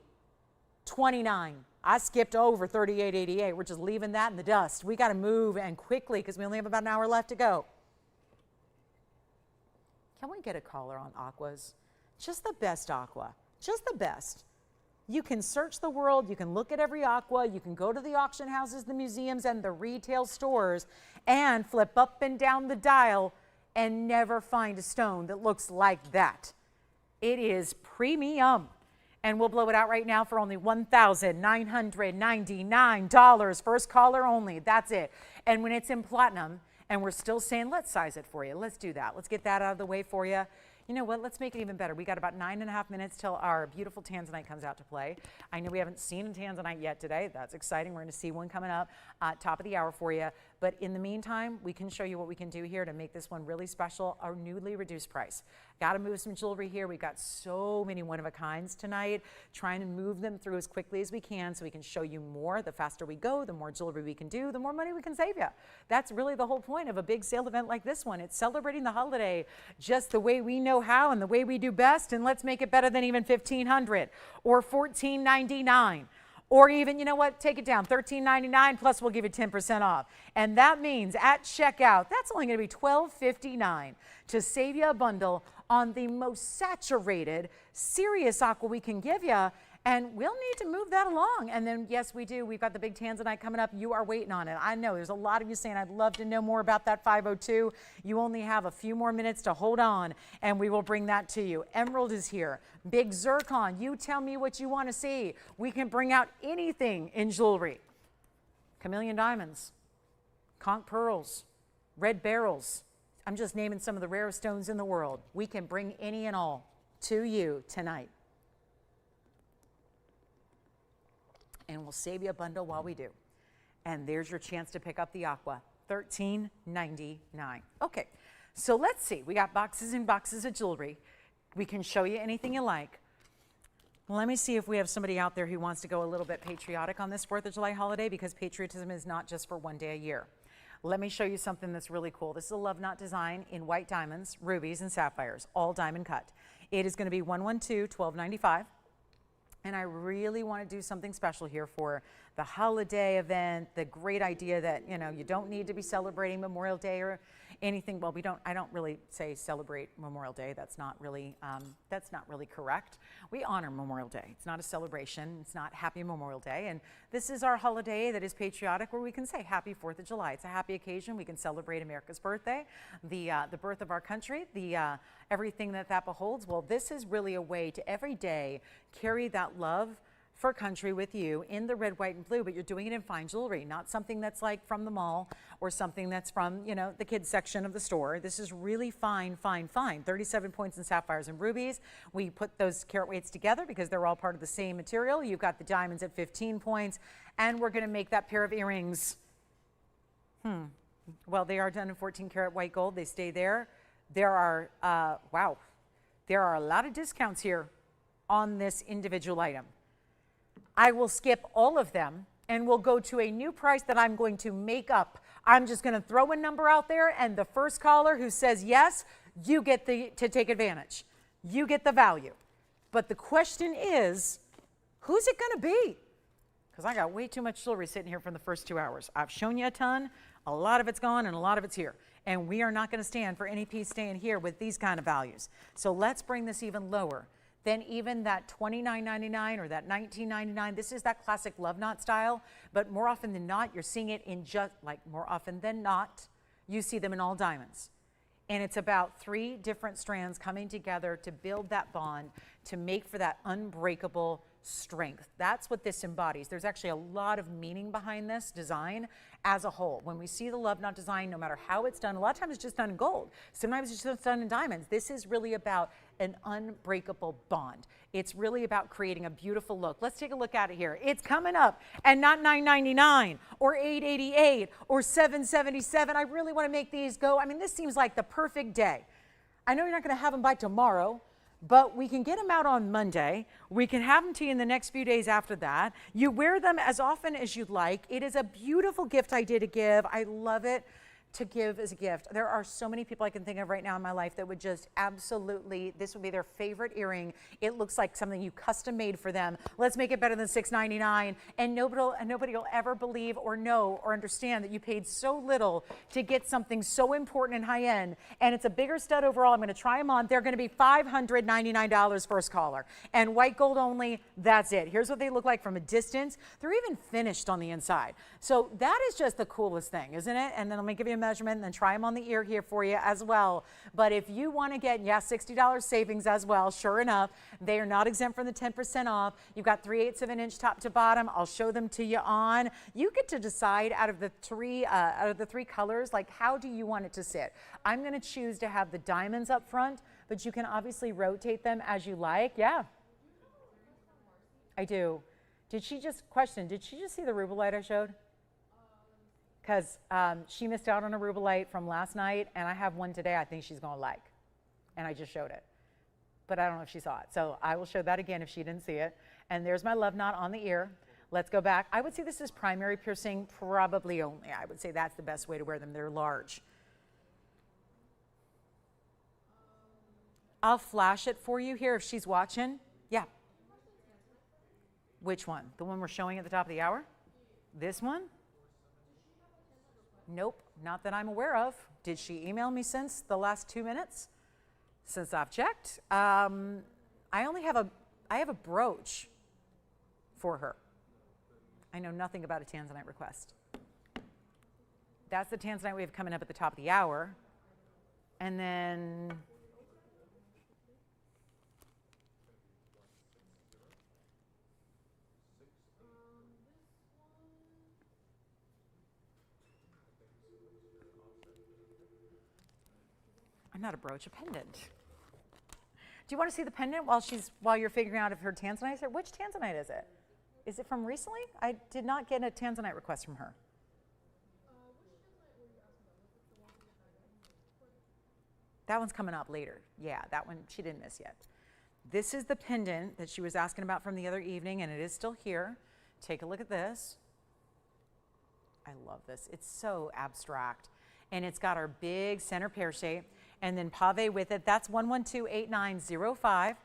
$29. I skipped over $38.88. We're just leaving that in the dust. We got to move and quickly because we only have about an hour left to go. Can we get a caller on aquas? Just the best aqua. Just the best. You can search the world, you can look at every aqua, you can go to the auction houses, the museums, and the retail stores and flip up and down the dial and never find a stone that looks like that. It is premium. And we'll blow it out right now for only $1,999. First caller only, that's it. And when it's in platinum, and we're still saying, let's size it for you. Let's do that. Let's get that out of the way for you. You know what, let's make it even better. We got about 9.5 minutes till our beautiful tanzanite comes out to play. I know we haven't seen a tanzanite yet today. That's exciting. We're going to see one coming up top of the hour for you. But in the meantime, we can show you what we can do here to make this one really special, our newly reduced price. Got to move some jewelry here. We've got so many one-of-a-kinds tonight, trying to move them through as quickly as we can so we can show you more. The faster we go, the more jewelry we can do, the more money we can save you. That's really the whole point of a big sale event like this one. It's celebrating the holiday just the way we know how and the way we do best, and let's make it better than even $1,500 or $14.99. Or even, you know what, take it down, $13.99 plus we'll give you 10% off. And that means at checkout, that's only going to be $12.59 to save you a bundle on the most saturated, serious aqua we can give you. And we'll need to move that along. And then, yes, we do. We've got the big tanzanite coming up. You are waiting on it. I know there's a lot of you saying, I'd love to know more about that 502. You only have a few more minutes to hold on, and we will bring that to you. Emerald is here. Big zircon. You tell me what you want to see. We can bring out anything in jewelry. Chameleon diamonds, conch pearls, red beryls. I'm just naming some of the rarest stones in the world. We can bring any and all to you tonight. And we'll save you a bundle while we do. And there's your chance to pick up the aqua, $13.99. Okay, so let's see. We got boxes and boxes of jewelry. We can show you anything you like. Let me see if we have somebody out there who wants to go a little bit patriotic on this 4th of July holiday, because patriotism is not just for one day a year. Let me show you something that's really cool. This is a love knot design in white diamonds, rubies, and sapphires, all diamond cut. It is going to be $112.1295. And I really want to do something special here for the holiday event, the great idea that, you know, you don't need to be celebrating Memorial Day or anything. Well, I don't really say celebrate Memorial Day. That's not really correct. We honor Memorial Day. It's not a celebration. It's not Happy Memorial Day. And this is our holiday that is patriotic, where we can say Happy 4th of July. It's a happy occasion. We can celebrate America's birthday, the birth of our country, everything that beholds. Well, this is really a way to every day carry that love for country with you in the red, white, and blue, but you're doing it in fine jewelry, not something that's like from the mall or something that's from, you know, the kids section of the store. This is really fine, fine, fine. 37 points in sapphires and rubies. We put those carat weights together because they're all part of the same material. You've got the diamonds at 15 points, and we're going to make that pair of earrings. Well, they are done in 14 karat white gold. They stay there. There are, wow, there are a lot of discounts here on this individual item. I will skip all of them, and we'll go to a new price that I'm going to make up. I'm just going to throw a number out there, and the first caller who says yes, you get to take advantage. You get the value. But the question is, who's it going to be? Because I got way too much jewelry sitting here from the first 2 hours. I've shown you a ton. A lot of it's gone, and a lot of it's here. And we are not going to stand for any piece staying here with these kind of values. So let's bring this even lower than even that $29.99 or that $19.99. This is that classic love knot style, but more often than not, you're seeing it in more often than not, you see them in all diamonds. And it's about 3 different strands coming together to build that bond, to make for that unbreakable strength. That's what this embodies. There's actually a lot of meaning behind this design as a whole. When we see the love knot design, no matter how it's done, a lot of times it's just done in gold. Sometimes it's just done in diamonds. This is really about an unbreakable bond. It's really about creating a beautiful look. Let's take a look at it here. It's coming up, and not $9.99 or $8.88 or $7.77. I really want to make these go. I mean, this seems like the perfect day. I know you're not going to have them by tomorrow, but we can get them out on Monday. We can have them to you in the next few days after that. You wear them as often as you'd like. It is a beautiful gift idea to give. I love it to give as a gift. There are so many people I can think of right now in my life that would just absolutely, this would be their favorite earring. It looks like something you custom made for them. Let's make it better than $6.99. And nobody will ever believe or know or understand that you paid so little to get something so important and high end. And it's a bigger stud overall. I'm going to try them on. They're going to be $599 first caller. And white gold only, that's it. Here's what they look like from a distance. They're even finished on the inside. So that is just the coolest thing, isn't it? And then let me give you a measurement and then try them on the ear here for you as well. But if you want to get, $60 savings as well, sure enough, they are not exempt from the 10% off. You've got 3/8 of an inch top to bottom. I'll show them to you on. You get to decide out of the three colors, like how do you want it to sit? I'm going to choose to have the diamonds up front, but you can obviously rotate them as you like. Yeah, I do. Did she just see the rubelite I showed? Because she missed out on a rubelite from last night, and I have one today I think she's going to like. And I just showed it. But I don't know if she saw it. So I will show that again if she didn't see it. And there's my love knot on the ear. Let's go back. I would say this is primary piercing, probably only. I would say that's the best way to wear them. They're large. I'll flash it for you here if she's watching. Yeah. Which one? The one we're showing at the top of the hour? This one? Nope, not that I'm aware of. Did she email me since the last 2 minutes? Since I've checked. I have a brooch for her. I know nothing about a tanzanite request. That's the tanzanite we have coming up at the top of the hour. And then not a brooch, a pendant. Do you want to see the pendant while you're figuring out if her tanzanite is there? Which tanzanite is it? Is it from recently? I did not get a tanzanite request from her. That one's coming up later. Yeah, that one she didn't miss yet. This is the pendant that she was asking about from the other evening, and it is still here. Take a look at this. I love this. It's so abstract. And it's got our big center pear shape, and then pave with it. That's 1128905.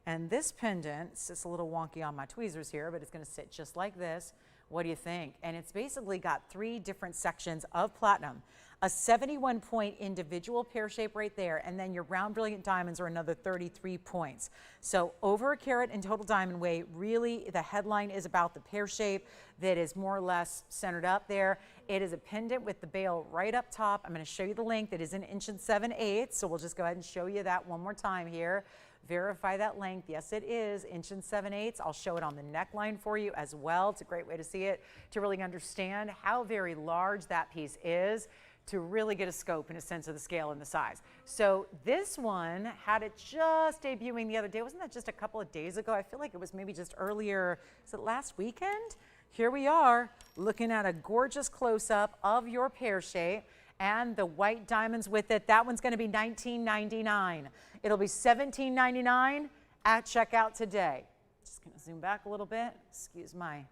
And this pendant, it's just a little wonky on my tweezers here, but it's going to sit just like this. What do you think? And it's basically got 3 different sections of platinum, a 71-point individual pear shape right there, and then your round brilliant diamonds are another 33 points. So over a carat in total diamond weight. Really, the headline is about the pear shape that is more or less centered up there. It is a pendant with the bail right up top. I'm going to show you the length. It is an 1 7/8 inches, so we'll just go ahead and show you that one more time here. Verify that length. Yes, it is 1 7/8 inches. I'll show it on the neckline for you as well. It's a great way to see it, to really understand how very large that piece is, to really get a scope and a sense of the scale and the size. So this one had it just debuting the other day. Wasn't that just a couple of days ago? I feel like it was maybe just earlier. Is it last weekend? Here we are looking at a gorgeous close-up of your pear shape and the white diamonds with it. That one's going to be $19.99. It'll be $17.99 at checkout today. Just going to zoom back a little bit. Excuse my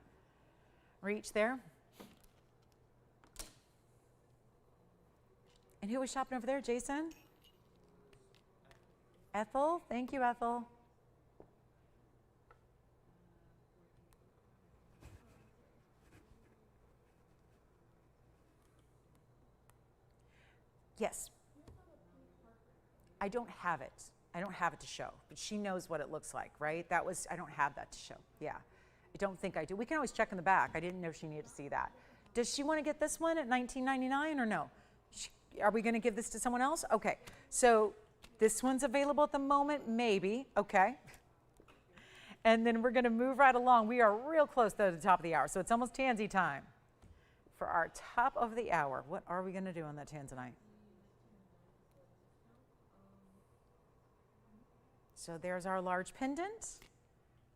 reach there. And who was shopping over there, Jason? Ethel. Thank you, Ethel. Yes. I don't have it. I don't have it to show, but she knows what it looks like, right? I don't have that to show. Yeah. I don't think I do. We can always check in the back. I didn't know she needed to see that. Does she want to get this one at $19.99 or no? Are we going to give this to someone else? Okay. So this one's available at the moment, maybe. Okay. And then we're going to move right along. We are real close to the top of the hour, so it's almost tansy time. For our top of the hour, what are we going to do on that tanzanite? So there's our large pendant.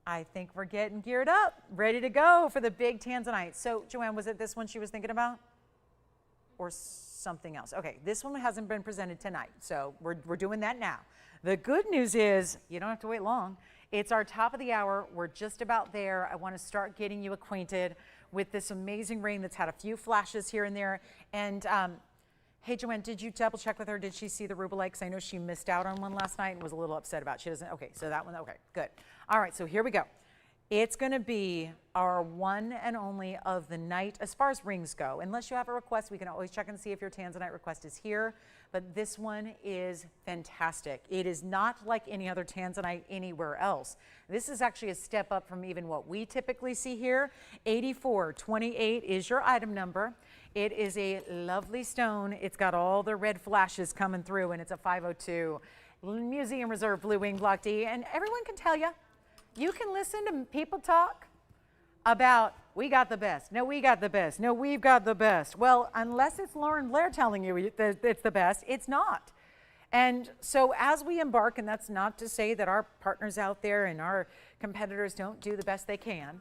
I think we're getting geared up, ready to go for the big tanzanite. So Joanne, was it this one she was thinking about? Or something else? Okay, this one hasn't been presented tonight, so we're doing that now. The good news is you don't have to wait long. It's our top of the hour. We're just about there. I want to start getting you acquainted with this amazing ring that's had a few flashes here and there. And hey, Joanne, did you double check with her? Did she see the rubelite? Because I know she missed out on one last night and was a little upset about it. She doesn't. Okay, so that one. Okay, good. All right, so here we go. It's going to be our one and only of the night as far as rings go. Unless you have a request, we can always check and see if your tanzanite request is here. But this one is fantastic. It is not like any other tanzanite anywhere else. This is actually a step up from even what we typically see here. 8428 is your item number. It is a lovely stone. It's got all the red flashes coming through, and it's a 502 Museum Reserve Blue Wing Block D. And everyone can tell you, you can listen to people talk about, we got the best. No, we got the best. No, we've got the best. Well, unless it's Lauren Blair telling you that it's the best, it's not. And so as we embark, and that's not to say that our partners out there and our competitors don't do the best they can.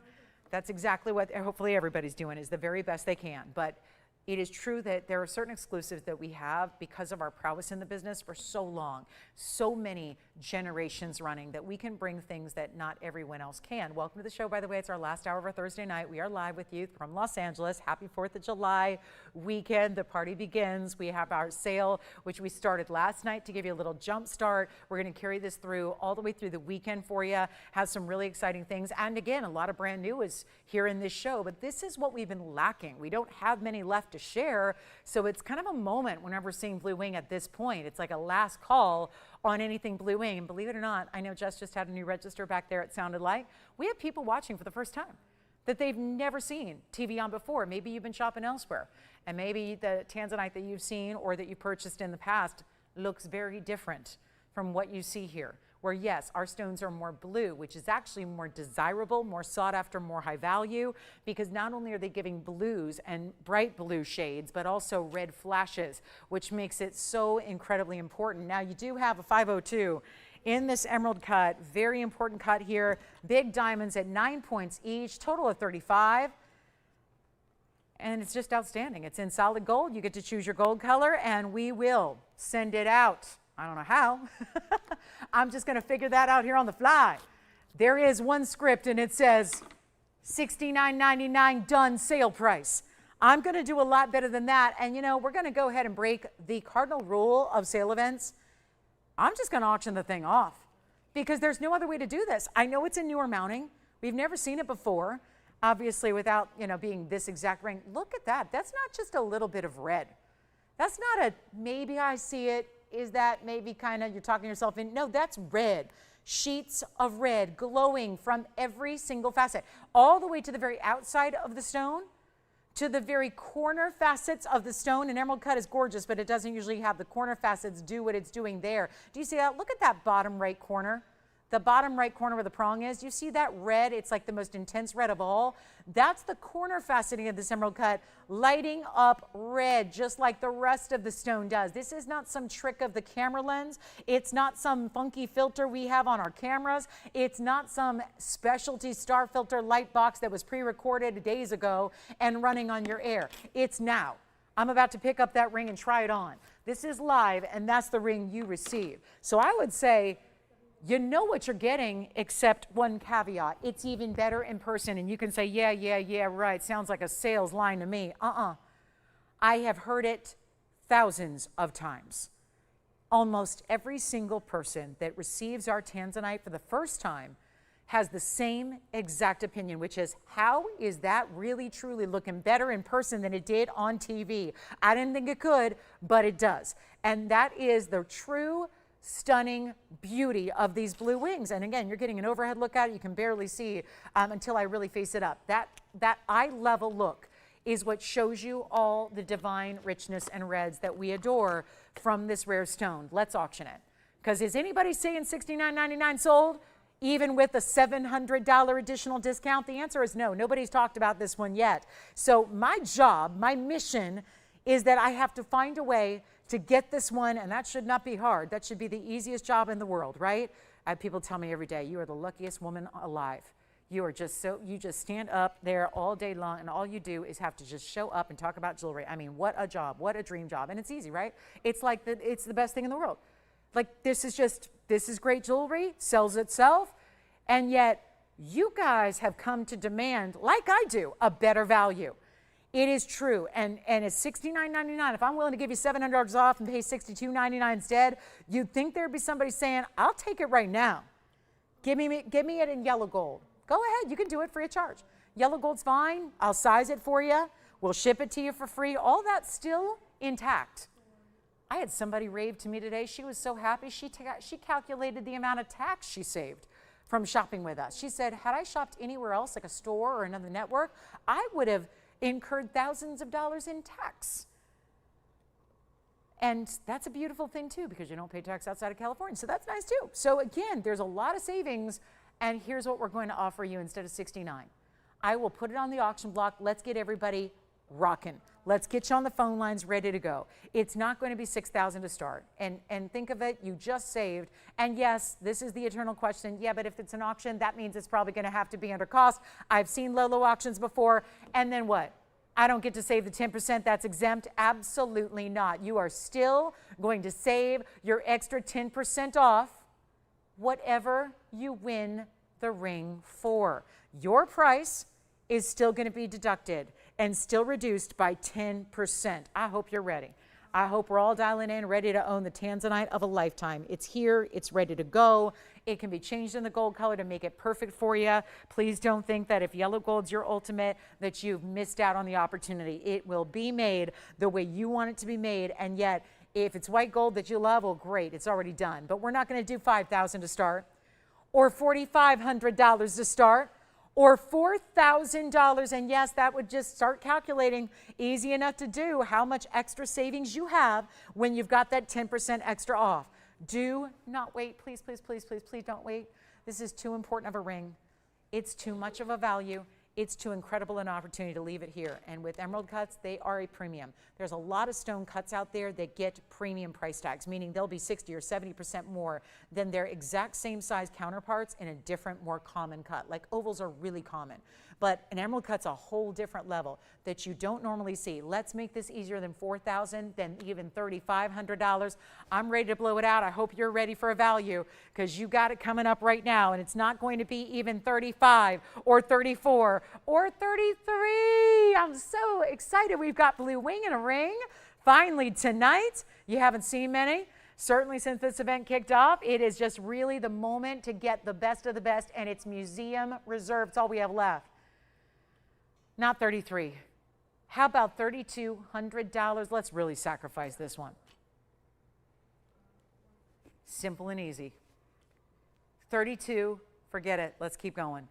That's exactly what hopefully everybody's doing, is the very best they can. But it is true that there are certain exclusives that we have because of our prowess in the business for so long, so many generations running, that we can bring things that not everyone else can. Welcome to the show, by the way. It's our last hour of our Thursday night. We are live with you from Los Angeles. Happy 4th of July weekend. The party begins. We have our sale, which we started last night to give you a little jump start. We're going to carry this through all the way through the weekend for you. Have some really exciting things. And again, a lot of brand new is here in this show, but this is what we've been lacking. We don't have many left to share, so it's kind of a moment whenever we're seeing Blue Wing at this point. It's like a last call on anything Blue Wing. And believe it or not, I know Jess just had a new register back there, it sounded like. We have people watching for the first time. that they've never seen TVON before. Maybe you've been shopping elsewhere, and maybe the tanzanite that you've seen or that you purchased in the past looks very different from what you see here. Where yes, our stones are more blue, which is actually more desirable, more sought after, more high value, because not only are they giving blues and bright blue shades, but also red flashes, which makes it so incredibly important. Now you do have a 502 in this emerald cut, very important cut here, big diamonds at 9 points each, total of 35. And it's just outstanding. It's in solid gold. You get to choose your gold color, and we will send it out. I don't know how. I'm just going to figure that out here on the fly. There is one script, and it says $69.99 done sale price. I'm going to do a lot better than that. And, you know, we're going to go ahead and break the cardinal rule of sale events. I'm just going to auction the thing off because there's no other way to do this. I know it's a newer mounting. We've never seen it before, obviously, without, you know, being this exact ring. Look at that. That's not just a little bit of red. That's not a maybe I see it. Is that maybe kind of you're talking yourself in? No, that's red. Sheets of red glowing from every single facet, all the way to the very outside of the stone, to the very corner facets of the stone. An emerald cut is gorgeous, but it doesn't usually have the corner facets do what it's doing there. Do you see that? Look at that bottom right corner. The bottom right corner where the prong is, you see that red? It's like the most intense red of all. That's the corner faceting of this emerald cut, lighting up red just like the rest of the stone does. This is not some trick of the camera lens. It's not some funky filter we have on our cameras. It's not some specialty star filter light box that was pre-recorded days ago and running on your air. It's now. I'm about to pick up that ring and try it on. This is live, and that's the ring you receive. So I would say, you know what you're getting, except one caveat. It's even better in person. And you can say, yeah, right. Sounds like a sales line to me. I have heard it thousands of times. Almost every single person that receives our tanzanite for the first time has the same exact opinion, which is, how is that really truly looking better in person than it did on TV? I didn't think it could, but it does. And that is the true stunning beauty of these blue wings. And again, you're getting an overhead look at it. You can barely see until I really face it up. That eye level look is what shows you all the divine richness and reds that we adore from this rare stone. Let's auction it. Because is anybody saying $69.99 sold? Even with a $700 additional discount? The answer is no. Nobody's talked about this one yet. So my job, my mission is that I have to find a way to get this one, and that should not be hard. That should be the easiest job in the world, right? I have people tell me every day, you are the luckiest woman alive. You are just you just stand up there all day long, and all you do is have to just show up and talk about jewelry. I mean, what a job, what a dream job. And it's easy, right? It's like it's the best thing in the world. Like, this is great jewelry, sells itself, and yet you guys have come to demand, like I do, a better value. It is true, and it's $69.99. If I'm willing to give you $700 off and pay $62.99 instead, you'd think there'd be somebody saying, I'll take it right now. Give me it in yellow gold. Go ahead, you can do it free of charge. Yellow gold's fine. I'll size it for you. We'll ship it to you for free. All that's still intact. I had somebody rave to me today. She was so happy. She calculated the amount of tax she saved from shopping with us. She said, had I shopped anywhere else, like a store or another network, I would have incurred thousands of dollars in tax. And that's a beautiful thing too, because you don't pay tax outside of California. So that's nice too. So again, there's a lot of savings, and here's what we're going to offer you instead of $69. I will put it on the auction block. Let's get everybody rocking. Let's get you on the phone lines ready to go. It's not going to be $6,000 to start. And think of it, you just saved. And yes, this is the eternal question. Yeah, but if it's an auction, that means it's probably going to have to be under cost. I've seen low auctions before. And then what? I don't get to save the 10%. That's exempt? Absolutely not. You are still going to save your extra 10% off whatever you win the ring for. Your price is still going to be deducted and still reduced by 10%. I hope you're ready. I hope we're all dialing in, ready to own the tanzanite of a lifetime. It's here, it's ready to go. It can be changed in the gold color to make it perfect for you. Please don't think that if yellow gold's your ultimate, that you've missed out on the opportunity. It will be made the way you want it to be made, and yet, if it's white gold that you love, well, great, it's already done. But we're not gonna do $5,000 to start, or $4,500 to start, or $4,000. And yes, that would just start calculating, easy enough to do, how much extra savings you have when you've got that 10% extra off. Do not wait. Please, please, please, please, please don't wait. This is too important of a ring. It's too much of a value. It's too incredible an opportunity to leave it here. And with emerald cuts, they are a premium. There's a lot of stone cuts out there that get premium price tags, meaning they'll be 60 or 70% more than their exact same size counterparts in a different, more common cut. Like ovals are really common, but an emerald cut's a whole different level that you don't normally see. Let's make this easier than $4,000, than even $3,500. I'm ready to blow it out. I hope you're ready for a value, because you got it coming up right now, and it's not going to be even 35 or 34 or 33. I'm so excited. We've got blue wing and a ring finally tonight. You haven't seen many. Certainly since this event kicked off, it is just really the moment to get the best of the best, and it's museum reserved. It's all we have left. Not 33. How about $3,200? Let's really sacrifice this one. Simple and easy. 32, forget it. Let's keep going.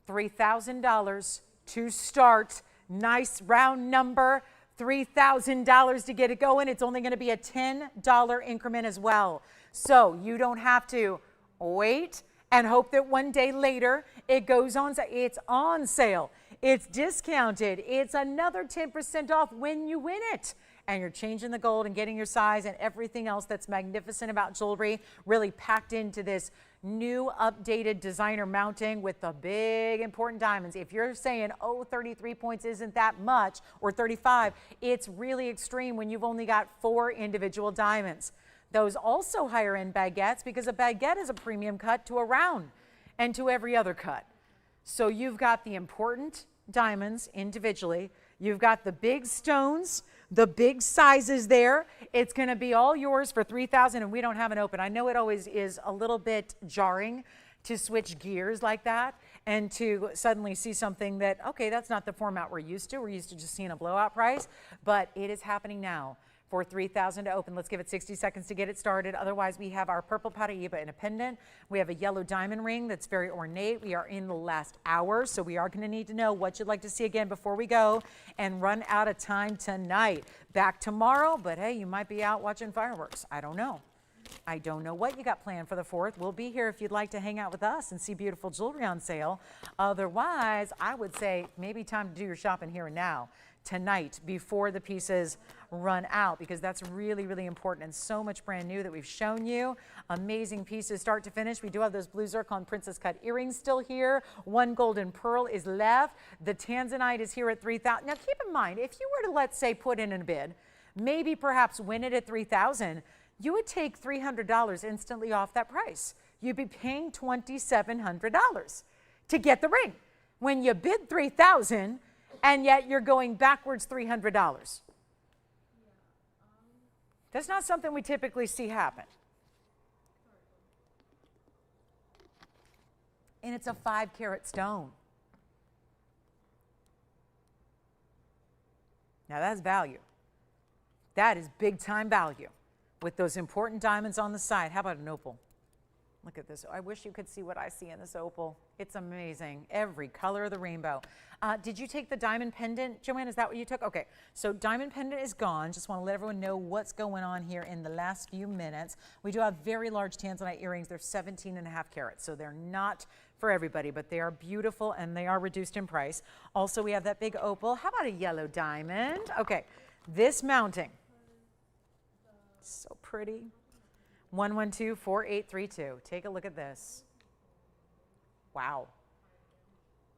$3,000 to start. Nice round number. $3,000 to get it going. It's only going to be a $10 increment as well. So you don't have to wait and hope that one day later it goes on. It's on sale. It's discounted. It's another 10% off when you win it. And you're changing the gold and getting your size and everything else that's magnificent about jewelry, really packed into this new updated designer mounting with the big important diamonds. If you're saying, oh, 33 points isn't that much, or 35, it's really extreme when you've only got 4 individual diamonds. Those also higher end baguettes, because a baguette is a premium cut to a round and to every other cut. So you've got the important diamonds individually. You've got the big stones, the big sizes there. It's going to be all yours for $3,000, and we don't have an open. I know it always is a little bit jarring to switch gears like that and to suddenly see something that, okay, that's not the format we're used to. We're used to just seeing a blowout price, but it is happening now. For $3,000 to open. Let's give it 60 seconds to get it started. Otherwise, we have our purple pariba in a pendant. We have a yellow diamond ring that's very ornate. We are in the last hour, so we are going to need to know what you'd like to see again before we go and run out of time tonight. Back tomorrow, but hey, you might be out watching fireworks. I don't know. I don't know what you got planned for the 4th. We'll be here if you'd like to hang out with us and see beautiful jewelry on sale. Otherwise, I would say maybe time to do your shopping here and now, tonight, before the pieces run out, because that's really, really important, and so much brand new that we've shown you. Amazing pieces start to finish. We do have those blue zircon princess cut earrings still here. 1 golden pearl is left. The tanzanite is here at $3,000. Now keep in mind, if you were to, let's say, put in a bid, maybe perhaps win it at $3,000, you would take $300 instantly off that price. You'd be paying $2,700 to get the ring when you bid $3,000, and yet you're going backwards $300. That's not something we typically see happen. And it's a 5-carat stone. Now that's value. That is big time value with those important diamonds on the side. How about an opal? Look at this. I wish you could see what I see in this opal. It's amazing. Every color of the rainbow. Did you take the diamond pendant, Joanne? Is that what you took? Okay, so diamond pendant is gone. Just want to let everyone know what's going on here in the last few minutes. We do have very large tanzanite earrings. They're 17.5 carats, so they're not for everybody, but they are beautiful and they are reduced in price. Also, we have that big opal. How about a yellow diamond? Okay, this mounting. So pretty. 112-4832. Take a look at this. Wow.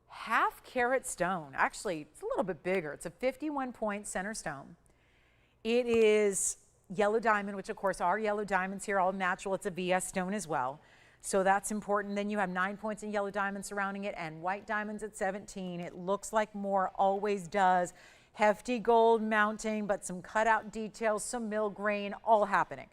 Half-carat stone. Actually, it's a little bit bigger. It's a 51-point center stone. It is yellow diamond, which of course are yellow diamonds here, all natural. It's a VS stone as well. So that's important. Then you have 9 points in yellow diamonds surrounding it and white diamonds at 17. It looks like more, always does. Hefty gold mounting, but some cutout details, some mill grain, all happening.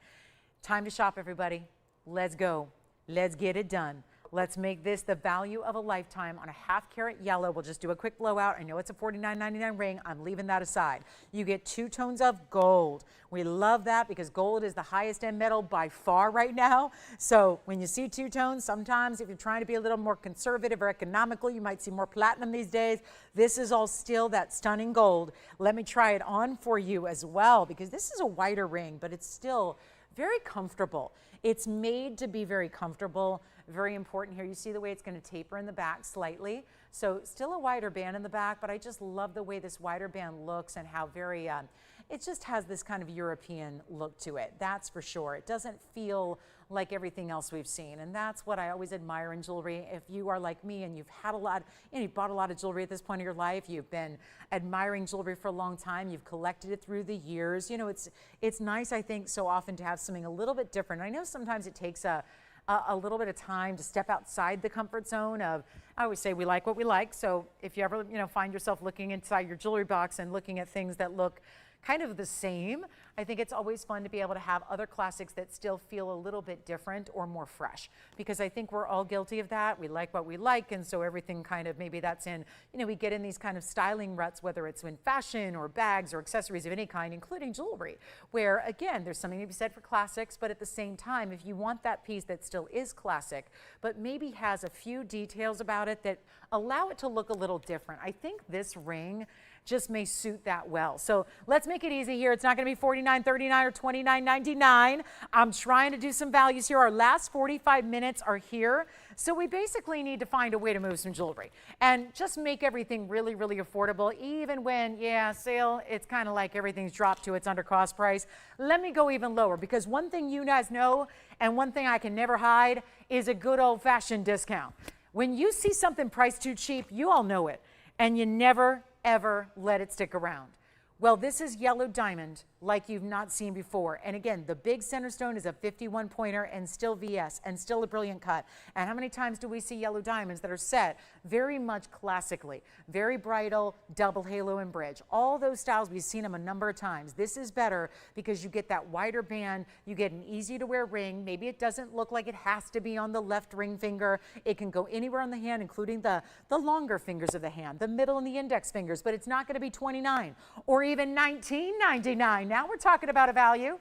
Time to shop, everybody. Let's go. Let's get it done. Let's make this the value of a lifetime on a 1/2 carat yellow. We'll just do a quick blowout. I know it's a $49.99 ring. I'm leaving that aside. You get 2 tones of gold. We love that because gold is the highest end metal by far right now. So when you see 2 tones, sometimes if you're trying to be a little more conservative or economical, you might see more platinum these days. This is all still that stunning gold. Let me try it on for you as well, because this is a wider ring, but it's still very comfortable. It's made to be very comfortable. Very important here. You see the way it's going to taper in the back slightly. So still a wider band in the back, but I just love the way this wider band looks and how very, it just has this kind of European look to it. That's for sure. It doesn't feel like everything else we've seen. And that's what I always admire in jewelry. If you are like me and you've had a lot, you bought a lot of jewelry at this point in your life, you've been admiring jewelry for a long time, you've collected it through the years. It's nice, I think, so often to have something a little bit different. I know sometimes it takes a little bit of time to step outside the comfort zone of, I always say we like what we like. So if you ever, find yourself looking inside your jewelry box and looking at things that look kind of the same, I think it's always fun to be able to have other classics that still feel a little bit different or more fresh, because I think we're all guilty of that. We like what we like, and so everything kind of, maybe that's in, we get in these kind of styling ruts, whether it's in fashion or bags or accessories of any kind, including jewelry, where again, there's something to be said for classics, but at the same time, if you want that piece that still is classic, but maybe has a few details about it that allow it to look a little different, I think this ring just may suit that well. So let's make it easy here. It's not going to be $49.39 or $29.99. I'm trying to do some values here. Our last 45 minutes are here. So we basically need to find a way to move some jewelry and just make everything really, really affordable. Even when, sale, it's kind of like everything's dropped to its under cost price. Let me go even lower, because one thing you guys know, and one thing I can never hide, is a good old fashioned discount. When you see something priced too cheap, you all know it, and you never ever let it stick around. Well, this is yellow diamond like you've not seen before. And again, the big center stone is a 51 pointer and still VS and still a brilliant cut. And how many times do we see yellow diamonds that are set very much classically, very bridal, double halo and bridge? All those styles, we've seen them a number of times. This is better because you get that wider band, you get an easy to wear ring. Maybe it doesn't look like it has to be on the left ring finger. It can go anywhere on the hand, including the longer fingers of the hand, the middle and the index fingers, but it's not going to be $29 or even $19.99. Now we're talking about a value.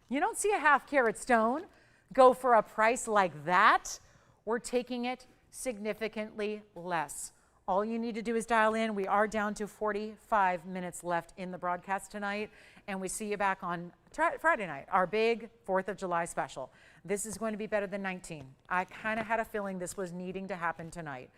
You don't see a 1/2 carat stone go for a price like that. We're taking it significantly less. All you need to do is dial in. We are down to 45 minutes left in the broadcast tonight, and we see you back on Friday night, our big 4th of July special. This is going to be better than 19. I kind of had a feeling this was needing to happen tonight.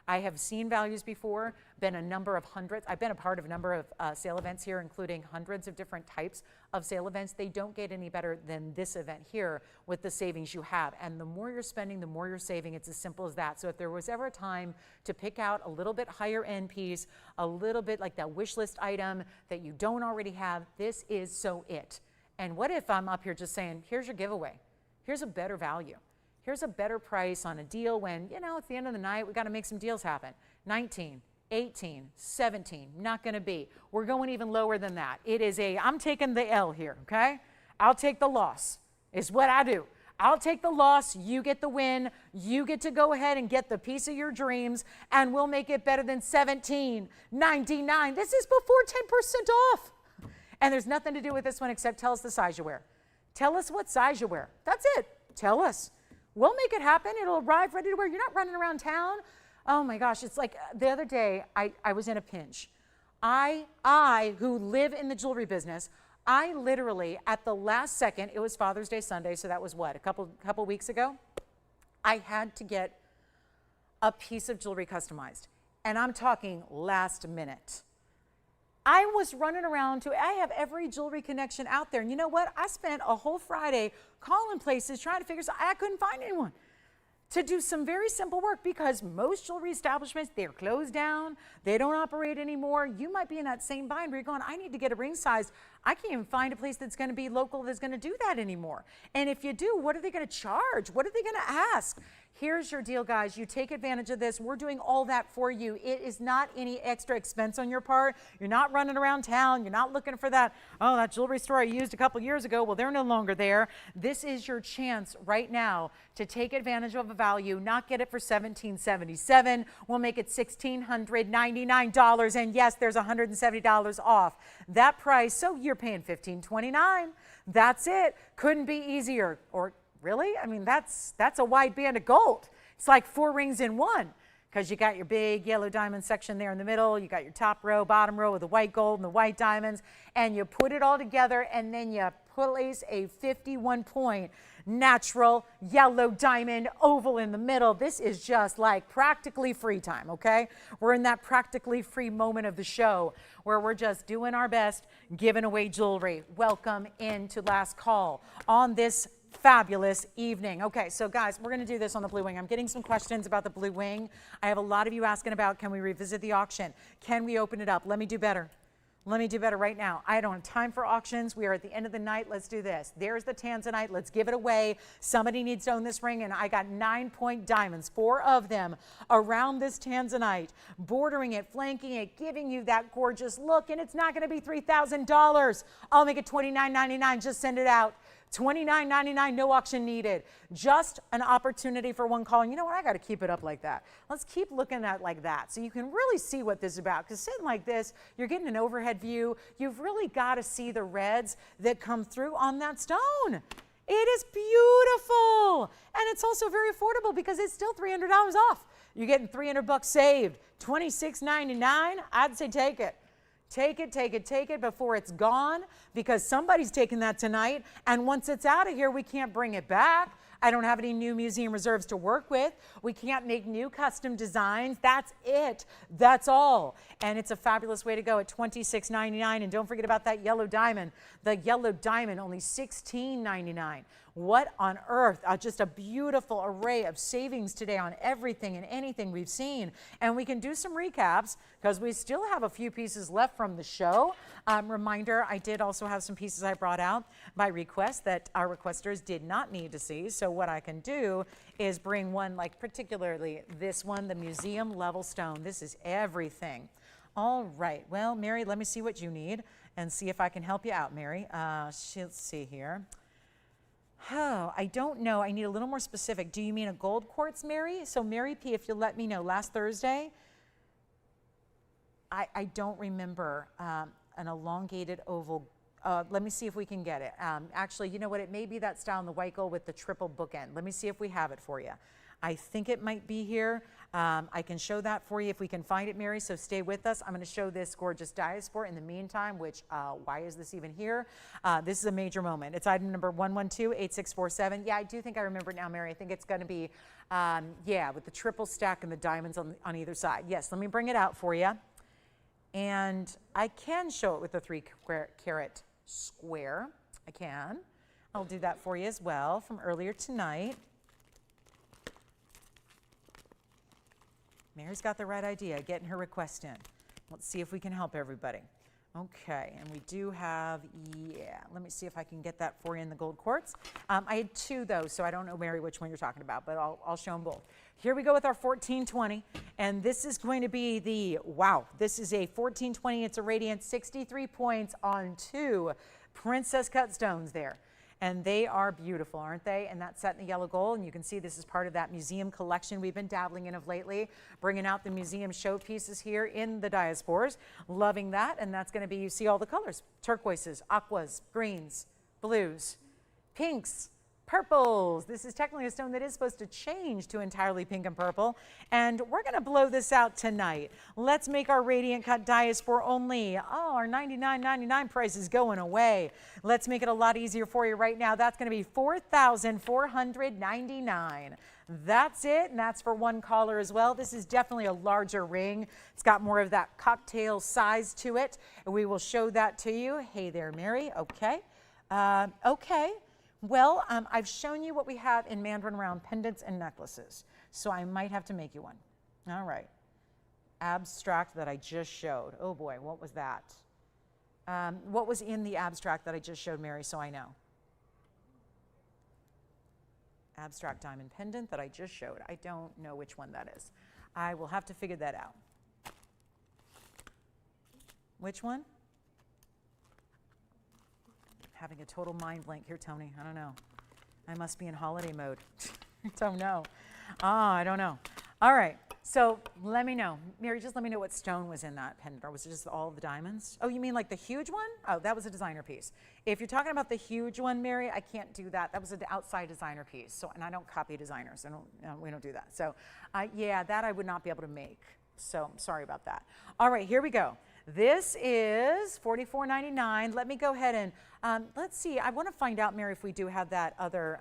I have seen values before, been a number of hundreds. I've been a part of a number of sale events here, including hundreds of different types of sale events. They don't get any better than this event here with the savings you have. And the more you're spending, the more you're saving. It's as simple as that. So if there was ever a time to pick out a little bit higher end piece, a little bit like that wish list item that you don't already have, this is so it. And what if I'm up here just saying, here's your giveaway. Here's a better value. Here's a better price on a deal when, it's the end of the night, we got to make some deals happen. 19, 18, 17, not going to be. We're going even lower than that. It is I'm taking the L here, okay? I'll take the loss, is what I do. I'll take the loss, you get the win, you get to go ahead and get the piece of your dreams, and we'll make it better than $17.99. This is before 10% off. And there's nothing to do with this one except tell us the size you wear. Tell us what size you wear. That's it. Tell us. We'll make it happen. It'll arrive ready to wear. You're not running around town. Oh my gosh, it's like the other day I was in a pinch. I who live in the jewelry business, I literally at the last second, it was Father's Day Sunday, so that was what, a couple weeks ago? I had to get a piece of jewelry customized. And I'm talking last minute. I was running around I have every jewelry connection out there. And you know what? I spent a whole Friday calling places trying to figure out, I couldn't find anyone to do some very simple work because most jewelry establishments, they're closed down. They don't operate anymore. You might be in that same bind where you're going, I need to get a ring size. I can't even find a place that's going to be local that's going to do that anymore. And if you do, what are they going to charge? What are they going to ask? Here's your deal, guys. You take advantage of this. We're doing all that for you. It is not any extra expense on your part. You're not running around town. You're not looking for that, oh, that jewelry store I used a couple years ago. Well, they're no longer there. This is your chance right now to take advantage of a value, not get it for $1,777. We'll make it $1,699. And yes, there's $170 off that price. So you're paying $1,529. That's it. Couldn't be easier. Or really? I mean, that's a wide band of gold. It's like 4 rings in one, because you got your big yellow diamond section there in the middle. You got your top row, bottom row with the white gold and the white diamonds, and you put it all together, and then you place a 51-point natural yellow diamond oval in the middle. This is just like practically free time, okay? We're in that practically free moment of the show where we're just doing our best, giving away jewelry. Welcome into Last Call on this fabulous evening. Okay, so guys, we're going to do this on the blue wing. I'm getting some questions about the blue wing. I have a lot of you asking about, can we revisit the auction? Can we open it up? Let me do better. Let me do better right now. I don't have time for auctions. We are at the end of the night. Let's do this. There's the tanzanite. Let's give it away. Somebody needs to own this ring, and I got 9-point diamonds, 4 of them around this tanzanite, bordering it, flanking it, giving you that gorgeous look, and it's not going to be $3,000. I'll make it $29.99. Just send it out. $29.99, no auction needed. Just an opportunity for one call. And you know what? I got to keep it up like that. Let's keep looking at it like that so you can really see what this is about. Because sitting like this, you're getting an overhead view. You've really got to see the reds that come through on that stone. It is beautiful. And it's also very affordable because it's still $300 off. You're getting $300 saved. $26.99, I'd say take it. Take it, take it, take it before it's gone, because somebody's taking that tonight, and once it's out of here, we can't bring it back. I don't have any new museum reserves to work with. We can't make new custom designs. That's it. That's all. And it's a fabulous way to go at $26.99. And don't forget about that yellow diamond. The yellow diamond, only $16.99. What on earth? Just a beautiful array of savings today on everything and anything we've seen. And we can do some recaps because we still have a few pieces left from the show. Reminder, I did also have some pieces I brought out by request that our requesters did not need to see. So what I can do is bring one, like particularly this one, the museum level stone. This is everything. All right. Well, Mary, let me see what you need and see if I can help you out, Mary. Let's see here. Oh, I don't know. I need a little more specific. Do you mean a gold quartz, Mary? So Mary P., if you'll let me know, last Thursday, I don't remember an elongated oval. Let me see if we can get it. Actually, you know what? It may be that style in the white gold with the triple bookend. Let me see if we have it for you. I think it might be here. I can show that for you if we can find it, Mary, so stay with us. I'm going to show this gorgeous diaspora in the meantime, which, why is this even here? This is a major moment. It's item number 1128647. Yeah, I do think I remember it now, Mary. I think it's going to be, yeah, with the triple stack and the diamonds on either side. Yes, let me bring it out for you. And I can show it with the 3-carat square. I can. I'll do that for you as well from earlier tonight. Mary's got the right idea, getting her request in. Let's see if we can help everybody. Okay, and we do have, yeah, let me see if I can get that for you in the gold quartz. I had 2 though, so I don't know, Mary, which one you're talking about, but I'll show them both. Here we go with our 1420, and this is going to be the, wow, this is a 1420, it's a radiant 63 points on 2 princess cut stones there. And they are beautiful, aren't they? And that's set in the yellow gold. And you can see this is part of that museum collection we've been dabbling in of lately, bringing out the museum showpieces here in the diasporas. Loving that. And that's going to be, you see all the colors, turquoises, aquas, greens, blues, pinks, purples. This is technically a stone that is supposed to change to entirely pink and purple. And we're going to blow this out tonight. Let's make our radiant cut diaspora only. Oh, our $99.99 price is going away. Let's make it a lot easier for you right now. That's going to be $4,499. That's it, and that's for one caller as well. This is definitely a larger ring. It's got more of that cocktail size to it, and we will show that to you. Hey there, Mary. Okay. Okay. Well, I've shown you what we have in Mandarin round pendants and necklaces, so I might have to make you one. All right. Abstract that I just showed. Oh boy, what was that? What was in the abstract that I just showed, Mary, so I know? abstract diamond pendant that I just showed. I don't know which one that is. I will have to figure that out. Which one? Having a total mind blank here, Tony. I don't know. I must be in holiday mode. Don't know. I don't know. All right. So let me know. Mary, just let me know what stone was in that pendant. Or was it just all of the diamonds? Oh, you mean like the huge one? Oh, that was a designer piece. If you're talking about the huge one, Mary, I can't do that. That was an outside designer piece. So, and I don't copy designers. We don't do that. So, yeah, that I would not be able to make. So I'm sorry about that. All right, here we go. This is $44.99. Let me go ahead and let's see. I want to find out, Mary, if we do have that other,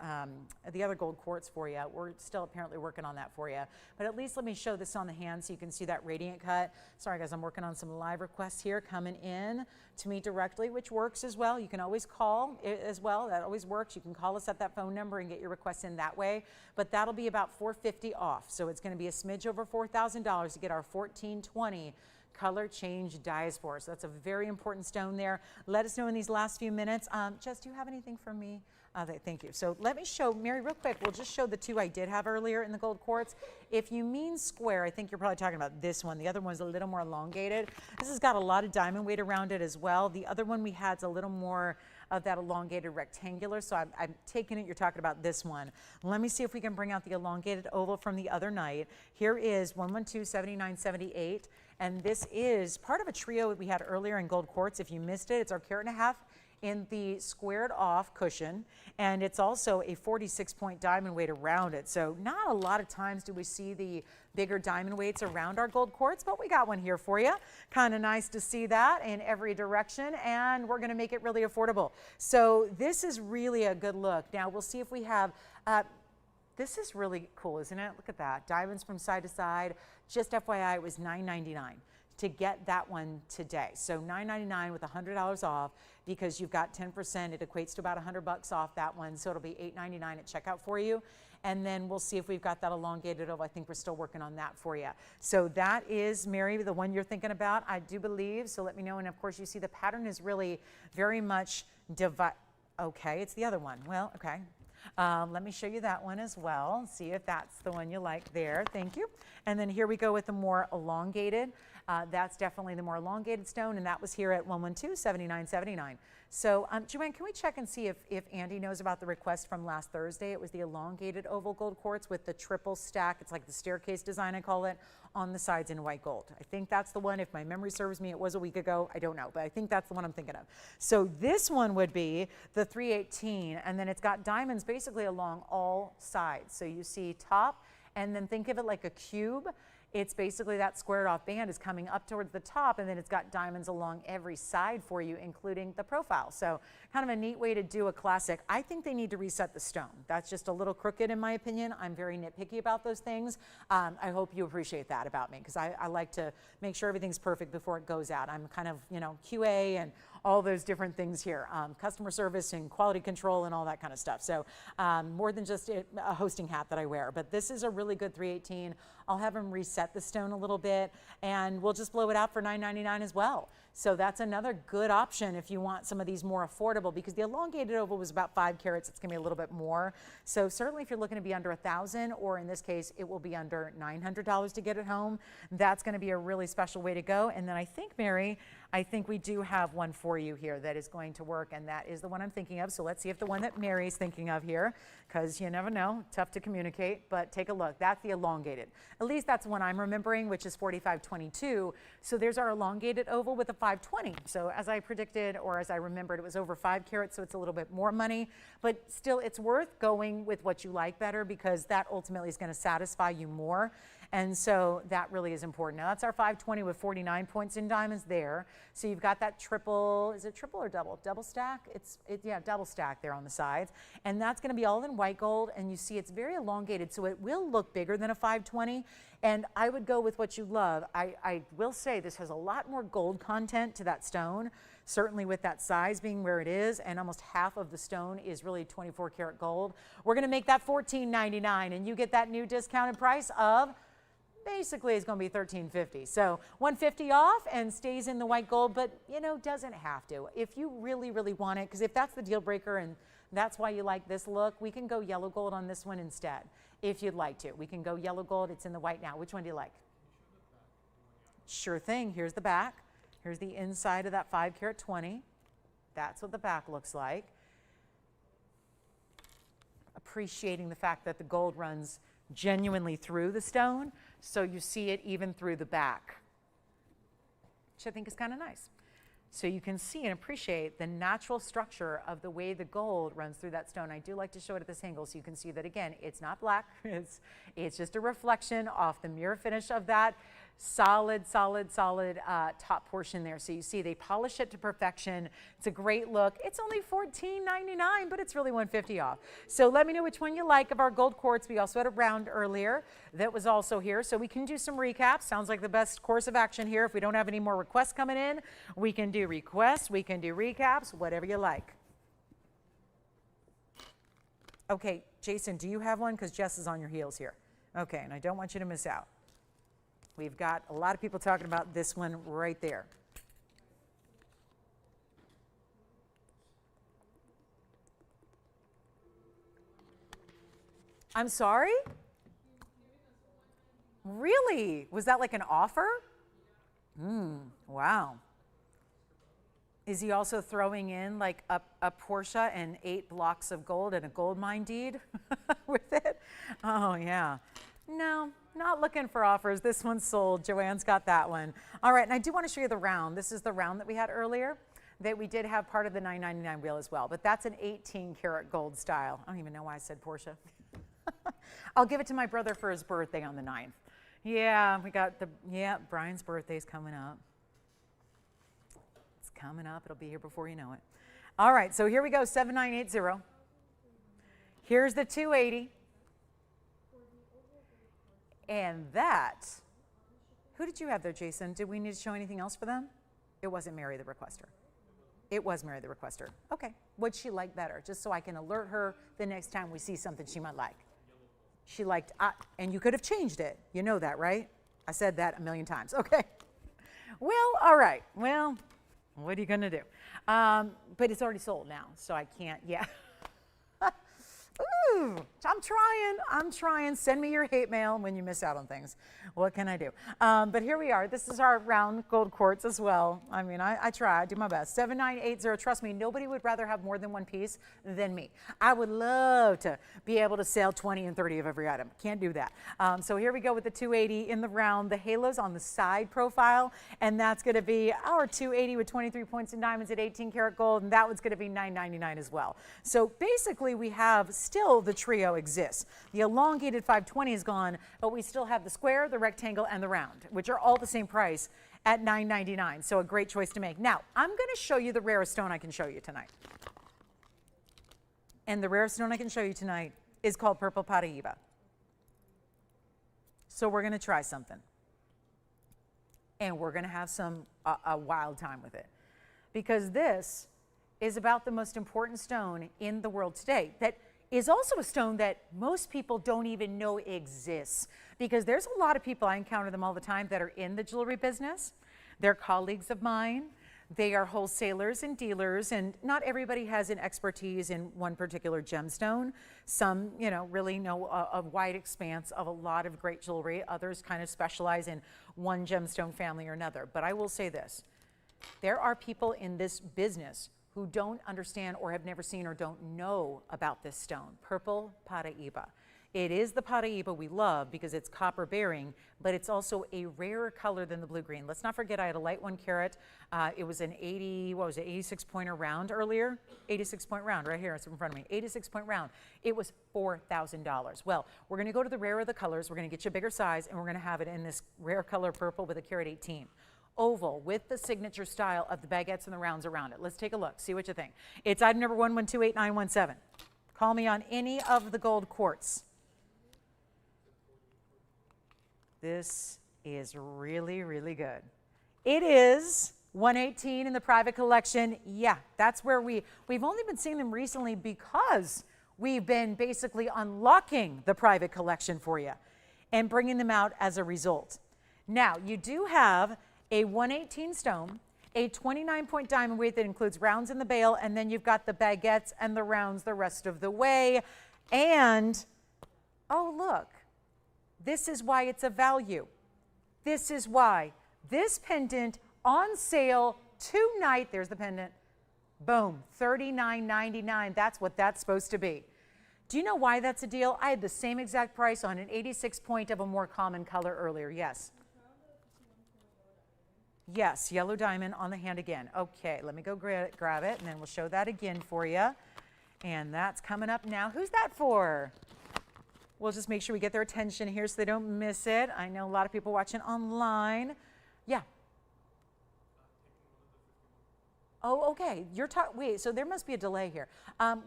the other gold quartz for you. We're still apparently working on that for you. But at least let me show this on the hand so you can see that radiant cut. Sorry, guys, I'm working on some live requests here coming in to me directly, which works as well. You can always call as well. That always works. You can call us at that phone number and get your requests in that way. But that'll be about $450 off. So it's going to be a smidge over $4,000 to get our 1420 color change dyes for us. So that's a very important stone there. Let us know in these last few minutes. Jess, do you have anything for me? Thank you. So let me show, Mary, real quick. We'll just show the two I did have earlier in the gold quartz. If you mean square, I think you're probably talking about this one. The other one's a little more elongated. This has got a lot of diamond weight around it as well. The other one we had is a little more of that elongated rectangular. So I'm taking it you're talking about this one. Let me see if we can bring out the elongated oval from the other night. Here is 112-7978. And this is part of a trio that we had earlier in gold quartz. If you missed it, it's our 1.5 carat in the squared off cushion. And it's also a 46-point diamond weight around it. So not a lot of times do we see the bigger diamond weights around our gold quartz, but we got one here for you. Kind of nice to see that in every direction. And we're going to make it really affordable. So this is really a good look. Now we'll see if we have... this is really cool, isn't it? Look at that. Diamonds from side to side. Just FYI, it was $9.99 to get that one today. So $9.99 with $100 off because you've got 10%. It equates to about $100 off that one. So it'll be $8.99 at checkout for you. And then we'll see if we've got that elongated oval. I think we're still working on that for you. So that is, Mary, the one you're thinking about, I do believe. So let me know. And of course, you see the pattern is really very much divided. Okay, it's the other one. Well, okay. Let me show you that one as well. See if that's the one you like there. Thank you. And then here we go with the more elongated. That's definitely the more elongated stone, and that was here at 112-7979. So, Joanne, can we check and see if Andy knows about the request from last Thursday? It was the elongated oval gold quartz with the triple stack. It's like the staircase design, I call it, on the sides in white gold. I think that's the one. If my memory serves me, it was a week ago. I don't know, but I think that's the one I'm thinking of. So this one would be the 318, and then it's got diamonds basically along all sides. So you see top, and then think of it like a cube. It's basically that squared off band is coming up towards the top, and then it's got diamonds along every side for you, including the profile. So kind of a neat way to do a classic. I think they need to reset the stone. That's just a little crooked in my opinion. I'm very nitpicky about those things. I hope you appreciate that about me, because I like to make sure everything's perfect before it goes out. I'm kind of, you know, QA and all those different things here, customer service and quality control and all that kind of stuff. So more than just a hosting hat that I wear, but this is a really good 318. I'll have them reset the stone a little bit, and we'll just blow it out for $9.99 as well. So that's another good option if you want some of these more affordable, because the elongated oval was about 5 carats. It's gonna be a little bit more. So certainly if you're looking to be under $1,000, or in this case, it will be under $900 to get it home, that's gonna be a really special way to go. And then I think, Mary, I think we do have one for you here that is going to work, and that is the one I'm thinking of. So let's see if the one that Mary's thinking of here, because you never know, tough to communicate, but take a look. That's the elongated. At least that's the one I'm remembering, which is 4522. So there's our elongated oval with a 520. So as I predicted, or as I remembered, it was over 5 carats, so it's a little bit more money, but still it's worth going with what you like better, because that ultimately is going to satisfy you more. And so that really is important. Now that's our 520 with 49 points in diamonds there. So you've got that triple, is it triple or double? Double stack? Yeah, double stack there on the sides. And that's going to be all in white gold. And you see it's very elongated, so it will look bigger than a 520. And I would go with what you love. I will say this has a lot more gold content to that stone, certainly with that size being where it is, and almost half of the stone is really 24 karat gold. We're going to make that $14.99, and you get that new discounted price of, basically it's going to be $13.50. So $150 off and stays in the white gold, but you know, doesn't have to. If you really, really want it, because if that's the deal breaker and That's why you like this look. We can go yellow gold on this one instead, if you'd like to. We can go yellow gold. It's in the white now. Which one do you like? Sure thing. Here's the back. Here's the inside of that 5 carat 20. That's what the back looks like. Appreciating the fact that the gold runs genuinely through the stone, so you see it even through the back, which I think is kind of nice. So you can see and appreciate the natural structure of the way the gold runs through that stone. I do like to show it at this angle so you can see that, again, it's not black. It's just a reflection off the mirror finish of that solid top portion there. So you see they polish it to perfection. It's a great look. It's only $14.99, but it's really $150 off. So let me know which one you like of our gold quartz. We also had a round earlier that was also here, so we can do some recaps. Sounds like the best course of action here. If we don't have any more requests coming in, we can do requests, we can do recaps, whatever you like. Okay, Jason, do you have one? Because Jess is on your heels here. Okay, and I don't want you to miss out. We've got a lot of people talking about this one right there. I'm sorry? Really? Was that like an offer? Wow. Is he also throwing in like a Porsche and 8 blocks of gold and a gold mine deed with it? Oh, yeah. No, not looking for offers. This one's sold. Joanne's got that one. All right, and I do want to show you the round. This is the round that we had earlier that we did have part of the $9.99 wheel as well, but that's an 18 karat gold style. I don't even know why I said Porsche. I'll give it to my brother for his birthday on the 9th. Yeah, we got Brian's birthday's coming up. It's coming up. It'll be here before you know it. All right, so here we go, 7980. Here's the 280. And that, who did you have there, Jason? Did we need to show anything else for them? It wasn't Mary the requester. It was Mary the requester. Okay, what'd she like better? Just so I can alert her the next time we see something she might like. She liked, and you could have changed it. You know that, right? I said that a million times. Okay. Well, all right. Well, what are you going to do? But it's already sold now, so I can't, yeah. Ooh, I'm trying. Send me your hate mail when you miss out on things. What can I do? But here we are. This is our round gold quartz as well. I mean, I try. I do my best. 7980. Trust me, nobody would rather have more than one piece than me. I would love to be able to sell 20 and 30 of every item. Can't do that. So here we go with the 280 in the round. The halo's on the side profile, and that's going to be our 280 with 23 points and diamonds at 18 karat gold, and that one's going to be $9.99 as well. So basically, we have still the trio exists. The elongated 520 is gone, but we still have the square, the rectangle, and the round, which are all the same price at $9.99. So a great choice to make. Now, I'm going to show you the rarest stone I can show you tonight. And the rarest stone I can show you tonight is called purple pariba. So we're going to try something. And we're going to have a wild time with it. Because this is about the most important stone in the world today. That is also a stone that most people don't even know exists, because there's a lot of people, I encounter them all the time, that are in the jewelry business. They're colleagues of mine. They are wholesalers and dealers, and not everybody has an expertise in one particular gemstone. Some, really know a wide expanse of a lot of great jewelry. Others kind of specialize in one gemstone family or another. But I will say this, there are people in this business who don't understand or have never seen or don't know about this stone, purple pariba. It is the pariba we love because it's copper bearing, but it's also a rarer color than the blue-green. Let's not forget I had a light 1 carat. It was an 86-pointer round earlier. 86-point round right here, it's in front of me. 86-point round. It was $4,000. Well, we're gonna go to the rarer of the colors. We're gonna get you a bigger size, and we're gonna have it in this rare color purple with a carat 18. Oval with the signature style of the baguettes and the rounds around it. Let's take a look, see what you think. It's item number 1128-917. Call me on any of the gold quartz. This is really, really good. It is 118 in the private collection. Yeah, that's where we've only been seeing them recently because we've been basically unlocking the private collection for you and bringing them out as a result. Now, you do have a 118 stone, A 29-point diamond weight that includes rounds in the bail, and then you've got the baguettes and the rounds the rest of the way. And, oh, look, this is why it's a value. This is why. This pendant on sale tonight, there's the pendant, boom, $39.99. That's what that's supposed to be. Do you know why that's a deal? I had the same exact price on an 86 point of a more common color earlier. Yes. Yes, yellow diamond on the hand again. Okay, let me go grab it, and then we'll show that again for you. And that's coming up now. Who's that for? We'll just make sure we get their attention here so they don't miss it. I know a lot of people watching online. Yeah. Oh, okay. Wait, so there must be a delay here.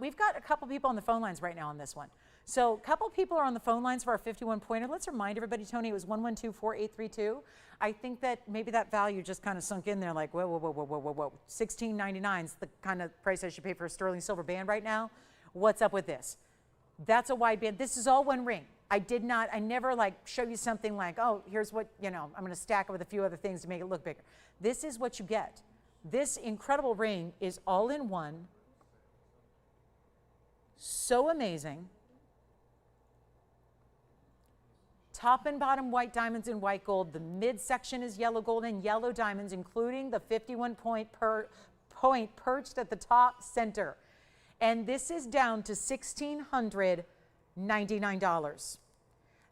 We've got a couple people on the phone lines right now on this one. So a couple people are on the phone lines for our 51 pointer. Let's remind everybody, Tony, it was 112-4832. I think that maybe that value just kind of sunk in there like, whoa, whoa, whoa, whoa, whoa, whoa, whoa. $16.99 is the kind of price I should pay for a sterling silver band right now. What's up with this? That's a wide band. This is all one ring. I never like show you something like, oh, here's what, I'm going to stack it with a few other things to make it look bigger. This is what you get. This incredible ring is all in one. So amazing. Top and bottom white diamonds and white gold. The midsection is yellow gold and yellow diamonds, including the 51 point perched at the top center. And this is down to $1,699.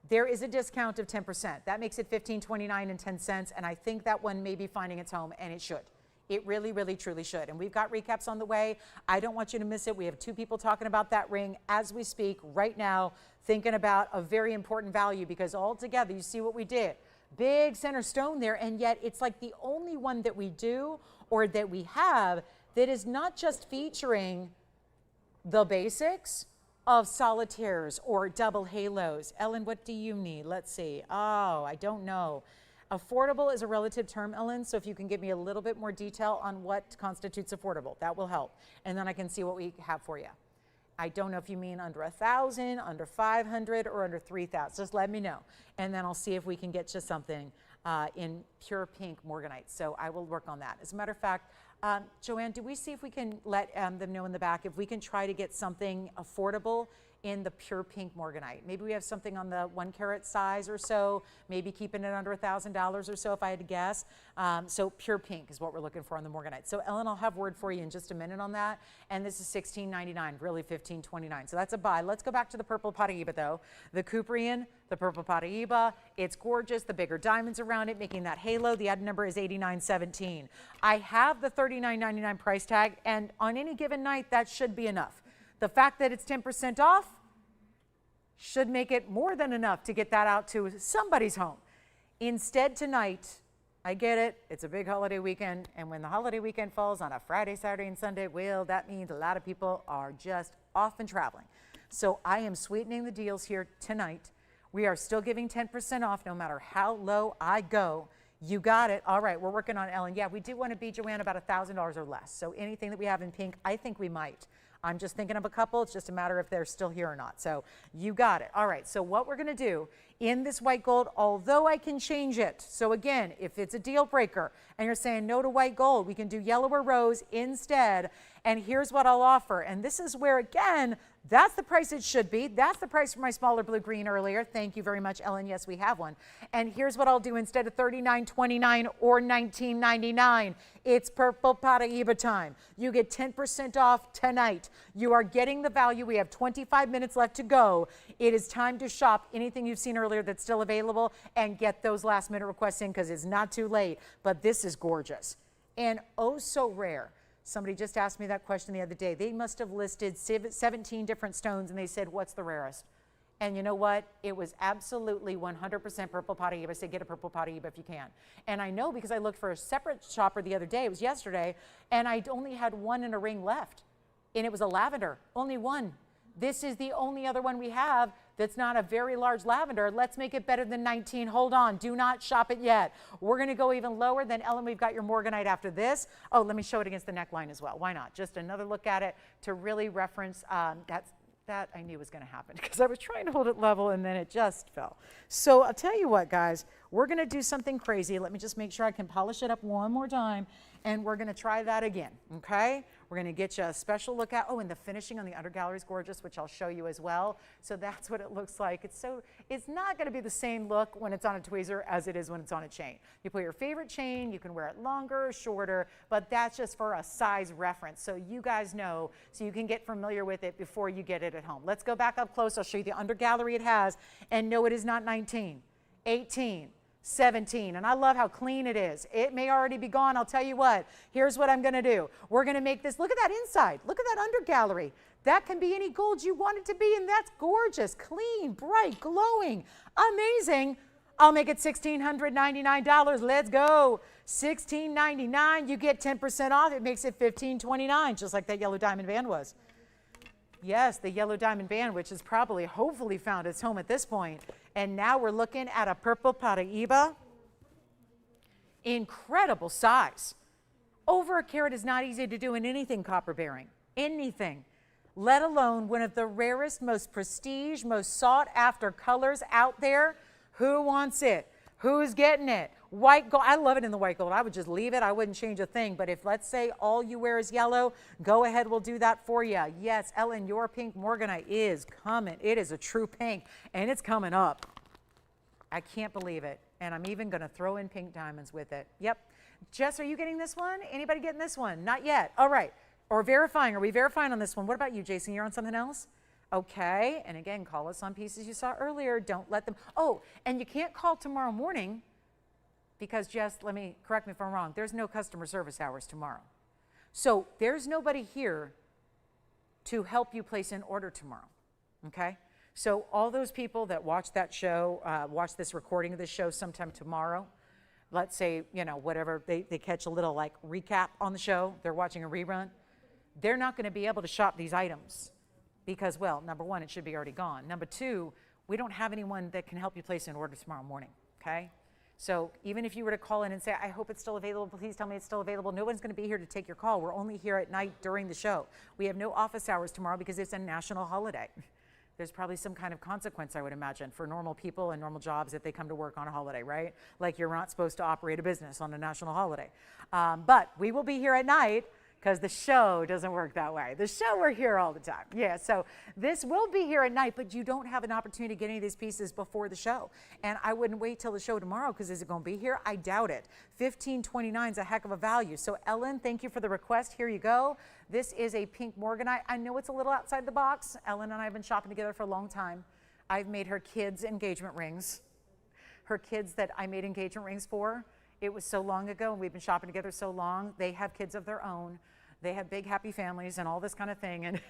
There is a discount of 10%. That makes it $15.29.10, and I think that one may be finding its home, and it should. It really, really, truly should. And we've got recaps on the way. I don't want you to miss it. We have two people talking about that ring as we speak right now, thinking about a very important value, because all together, you see what we did. Big center stone there, and yet it's like the only one that we do or that we have that is not just featuring the basics of solitaires or double halos. Ellen, what do you need? Let's see. Oh, I don't know. Affordable is a relative term, Ellen, so if you can give me a little bit more detail on what constitutes affordable, that will help. And then I can see what we have for you. I don't know if you mean under 1,000, under 500, or under 3,000. Just let me know. And then I'll see if we can get you something in pure pink morganite. So I will work on that. As a matter of fact, Joanne, do we see if we can let them know in the back if we can try to get something affordable in the pure pink morganite? Maybe we have something on the 1 carat size or so, maybe keeping it under $1,000 or so if I had to guess. So pure pink is what we're looking for on the morganite. So Ellen, I'll have word for you in just a minute on that. And this is $16.99, really $15.29. So that's a buy. Let's go back to the purple pariba though. The Cuprian, the purple pariba, it's gorgeous. The bigger diamonds around it, making that halo. The item number is 8917. I have the $39.99 price tag, and on any given night, that should be enough. The fact that it's 10% off should make it more than enough to get that out to somebody's home. Instead tonight, I get it, it's a big holiday weekend, and when the holiday weekend falls on a Friday, Saturday, and Sunday, well, that means a lot of people are just off and traveling. So I am sweetening the deals here tonight. We are still giving 10% off no matter how low I go. You got it. All right, we're working on Ellen. Yeah, we do want to be, Joanne, about $1,000 or less. So anything that we have in pink, I think we might. I'm just thinking of a couple. It's just a matter if they're still here or not. So you got it. All right, so what we're going to do in this white gold, although I can change it. So again, if it's a deal breaker and you're saying no to white gold, we can do yellow or rose instead. And here's what I'll offer. And this is where, again, that's the price it should be. That's the price for my smaller blue-green earlier. Thank you very much, Ellen. Yes, we have one. And here's what I'll do instead of $39.29 or $19.99. It's purple pariba time. You get 10% off tonight. You are getting the value. We have 25 minutes left to go. It is time to shop anything you've seen earlier that's still available and get those last-minute requests in because it's not too late. But this is gorgeous and oh so rare. Somebody just asked me that question the other day. They must have listed 17 different stones, and they said, what's the rarest? And you know what? It was absolutely 100% purple pariba. I said, get a purple pariba if you can. And I know because I looked for a separate shopper the other day. It was yesterday, and I only had one in a ring left, and it was a lavender, only one. This is the only other one we have that's not a very large lavender. Let's make it better than 19. Hold on. Do not shop it yet. We're going to go even lower. Then, Ellen, we've got your morganite after this. Oh, let me show it against the neckline as well. Why not? Just another look at it to really reference that's That I knew was going to happen because I was trying to hold it level and then it just fell. So I'll tell you what, guys, we're going to do something crazy. Let me just make sure I can polish it up one more time, and we're going to try that again, okay? We're going to get you a special look at, oh, and the finishing on the undergallery is gorgeous, which I'll show you as well. So that's what it looks like. It's not going to be the same look when it's on a tweezer as it is when it's on a chain. You put your favorite chain, you can wear it longer or shorter, but that's just for a size reference. So you guys know, so you can get familiar with it before you get it at home. Let's go back up close. I'll show you the undergallery it has, and no, it is not 19, 18, 17, and I love how clean it is. It may already be gone. I'll tell you what, here's what I'm going to do. We're going to make this, look at that inside, look at that undergallery. That can be any gold you want it to be, and that's gorgeous, clean, bright, glowing, amazing. I'll make it $1,699. Let's go. $1,699. You get 10% off. It makes it $1,529, just like that yellow diamond band was. Yes, the yellow diamond band, which has probably, hopefully found its home at this point. And now we're looking at a purple pariba. Incredible size. Over a carat is not easy to do in anything copper bearing. Anything. Let alone one of the rarest, most prestige, most sought after colors out there. Who wants it? Who's getting it? White gold. I love it in the white gold. I would just leave it. I wouldn't change a thing. But if, let's say, all you wear is yellow, go ahead. We'll do that for you. Yes, Ellen, your pink morganite is coming. It is a true pink, and it's coming up. I can't believe it. And I'm even going to throw in pink diamonds with it. Yep. Jess, are you getting this one? Anybody getting this one? Not yet. All right. Or verifying. Are we verifying on this one? What about you, Jason? You're on something else? Okay. And again, call us on pieces you saw earlier. Don't let them. Oh, and you can't call tomorrow morning because, Jess, correct me if I'm wrong, there's no customer service hours tomorrow. So there's nobody here to help you place an order tomorrow. Okay? So all those people that watch that show, watch this recording of this show sometime tomorrow, let's say, whatever, they catch a little like recap on the show, they're watching a rerun, they're not going to be able to shop these items because, well, number one, it should be already gone. Number two, we don't have anyone that can help you place an order tomorrow morning, okay? So even if you were to call in and say, I hope it's still available, please tell me it's still available, no one's going to be here to take your call. We're only here at night during the show. We have no office hours tomorrow because it's a national holiday. There's probably some kind of consequence, I would imagine, for normal people and normal jobs if they come to work on a holiday, right? Like you're not supposed to operate a business on a national holiday. But we will be here at night because the show doesn't work that way. The show, we're here all the time. Yeah, so this will be here at night, but you don't have an opportunity to get any of these pieces before the show. And I wouldn't wait till the show tomorrow because is it going to be here? I doubt it. $15.29 is a heck of a value. So Ellen, thank you for the request. Here you go. This is a pink morganite. I know it's a little outside the box. Ellen and I have been shopping together for a long time. I've made her kids engagement rings. Her kids that I made engagement rings for. It was so long ago, and we've been shopping together so long. They have kids of their own. They have big, happy families and all this kind of thing. And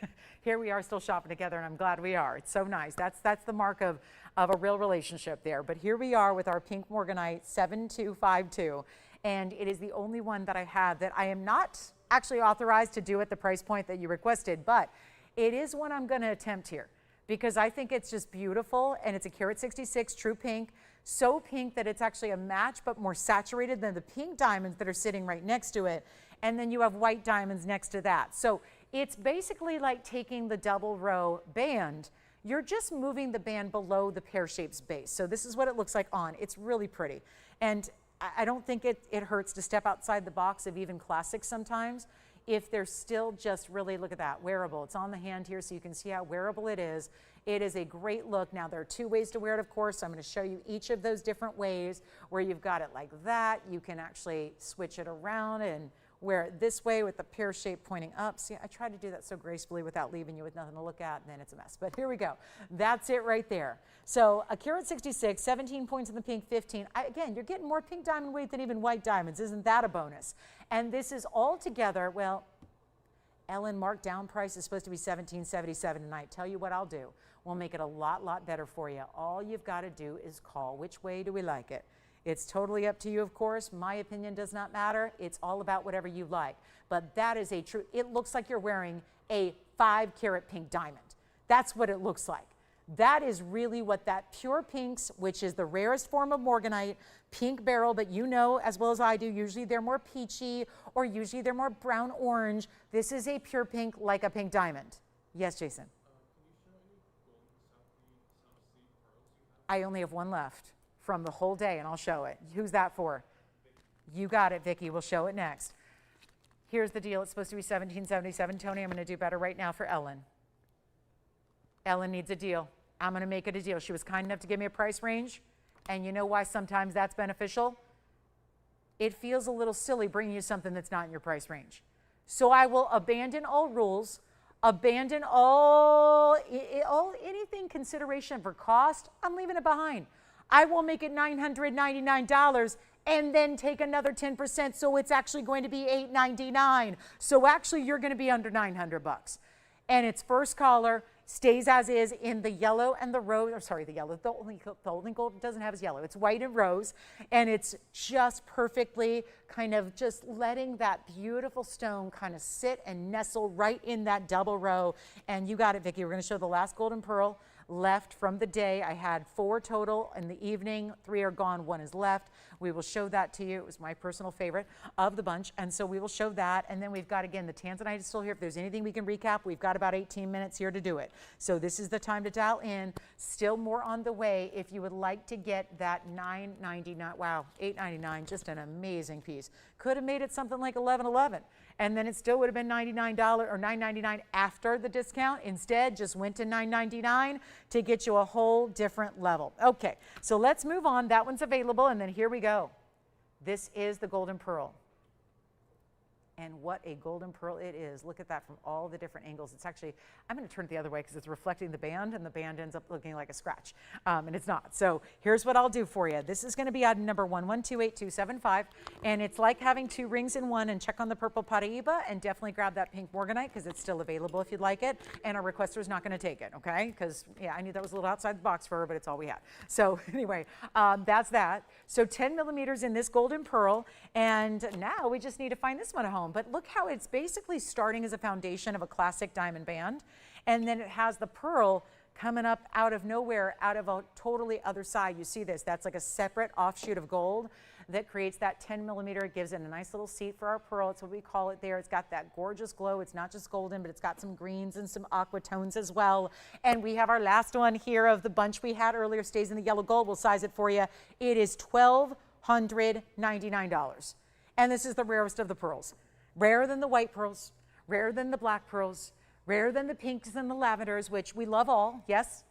here we are still shopping together, and I'm glad we are. It's so nice. That's the mark of a real relationship there. But here we are with our pink morganite 7252. And it is the only one that I have that I am not actually authorized to do at the price point that you requested. But it is one I'm going to attempt here because I think it's just beautiful. And it's a carat 66 true pink. So pink that it's actually a match, but more saturated than the pink diamonds that are sitting right next to it. And then you have white diamonds next to that. So it's basically like taking the double row band. You're just moving the band below the pear-shaped base. So this is what it looks like on. It's really pretty. And I don't think it hurts to step outside the box of even classics sometimes if they're still just really, look at that, wearable. It's on the hand here so you can see how wearable it is. It is a great look. Now there are two ways to wear it, of course. So I'm going to show you each of those different ways where you've got it like that. You can actually switch it around and wear it this way with the pear shape pointing up. See, I try to do that so gracefully without leaving you with nothing to look at, and then it's a mess. But here we go. That's it right there. So a carat 66, 17 points in the pink, 15. Again, you're getting more pink diamond weight than even white diamonds. Isn't that a bonus? And this is all together, well, Ellen, marked down price is supposed to be $17.77 tonight. Tell you what I'll do. We'll make it a lot better for you. All you've got to do is call. Which way do we like it? It's totally up to you, of course. My opinion does not matter. It's all about whatever you like. But that is a true, it looks like you're wearing a 5-carat pink diamond. That's what it looks like. That is really what that pure pinks, which is the rarest form of morganite, pink beryl, but you know as well as I do, usually they're more peachy or usually they're more brown orange. This is a pure pink like a pink diamond. Yes, Jason? Can you show I only have one left from the whole day, and I'll show it. Who's that for? You got it, Vicki. We'll show it next. Here's the deal. It's supposed to be $17.77. Tony, I'm going to do better right now for Ellen. Ellen needs a deal. I'm going to make it a deal. She was kind enough to give me a price range, and you know why sometimes that's beneficial? It feels a little silly bringing you something that's not in your price range. So I will abandon all rules, abandon anything consideration for cost. I'm leaving it behind. I will make it $999 and then take another 10%, so it's actually going to be $899. So actually you're going to be under $900. And it's first color, stays as is in the yellow and the rose, or sorry, the yellow, the only gold it doesn't have is yellow. It's white and rose, and it's just perfectly kind of just letting that beautiful stone kind of sit and nestle right in that double row. And you got it, Vicki. We're going to show the last golden pearl left from the day. I had 4 total in the evening. 3 are gone, 1 is left. We will show that to you. It was my personal favorite of the bunch, and so we will show that. And then we've got, again, the tanzanite is still here. If there's anything we can recap, we've got about 18 minutes here to do it. So this is the time to dial in. Still more on the way if you would like to get that $9.99. Wow, $8.99, just an amazing piece. Could have made it something like $11.11, and then it still would have been $99 or $9.99 after the discount. Instead, just went to $9.99 to get you a whole different level. Okay, so let's move on. That one's available, and then here we go. This is the golden pearl. And what a golden pearl it is. Look at that from all the different angles. It's actually, I'm going to turn it the other way because it's reflecting the band, and the band ends up looking like a scratch, and it's not. So here's what I'll do for you. This is going to be item number 112825, and it's like having 2 rings in one. And check on the purple pariba, and definitely grab that pink morganite because it's still available if you'd like it. And our requester is not going to take it, okay? Because, yeah, I knew that was a little outside the box for her, but it's all we had. So anyway, that's that. So 10 millimeters in this golden pearl, and now we just need to find this one at home. But look how it's basically starting as a foundation of a classic diamond band, and then it has the pearl coming up out of nowhere, out of a totally other side. You see this, that's like a separate offshoot of gold that creates that 10 millimeter. It gives it a nice little seat for our pearl. It's what we call it there. It's got that gorgeous glow. It's not just golden, but it's got some greens and some aqua tones as well. And we have our last one here of the bunch we had earlier, stays in the yellow gold. We'll size it for you. It is $1,299. And this is the rarest of the pearls. Rarer than the white pearls, rarer than the black pearls, rarer than the pinks and the lavenders, which we love all. Yes?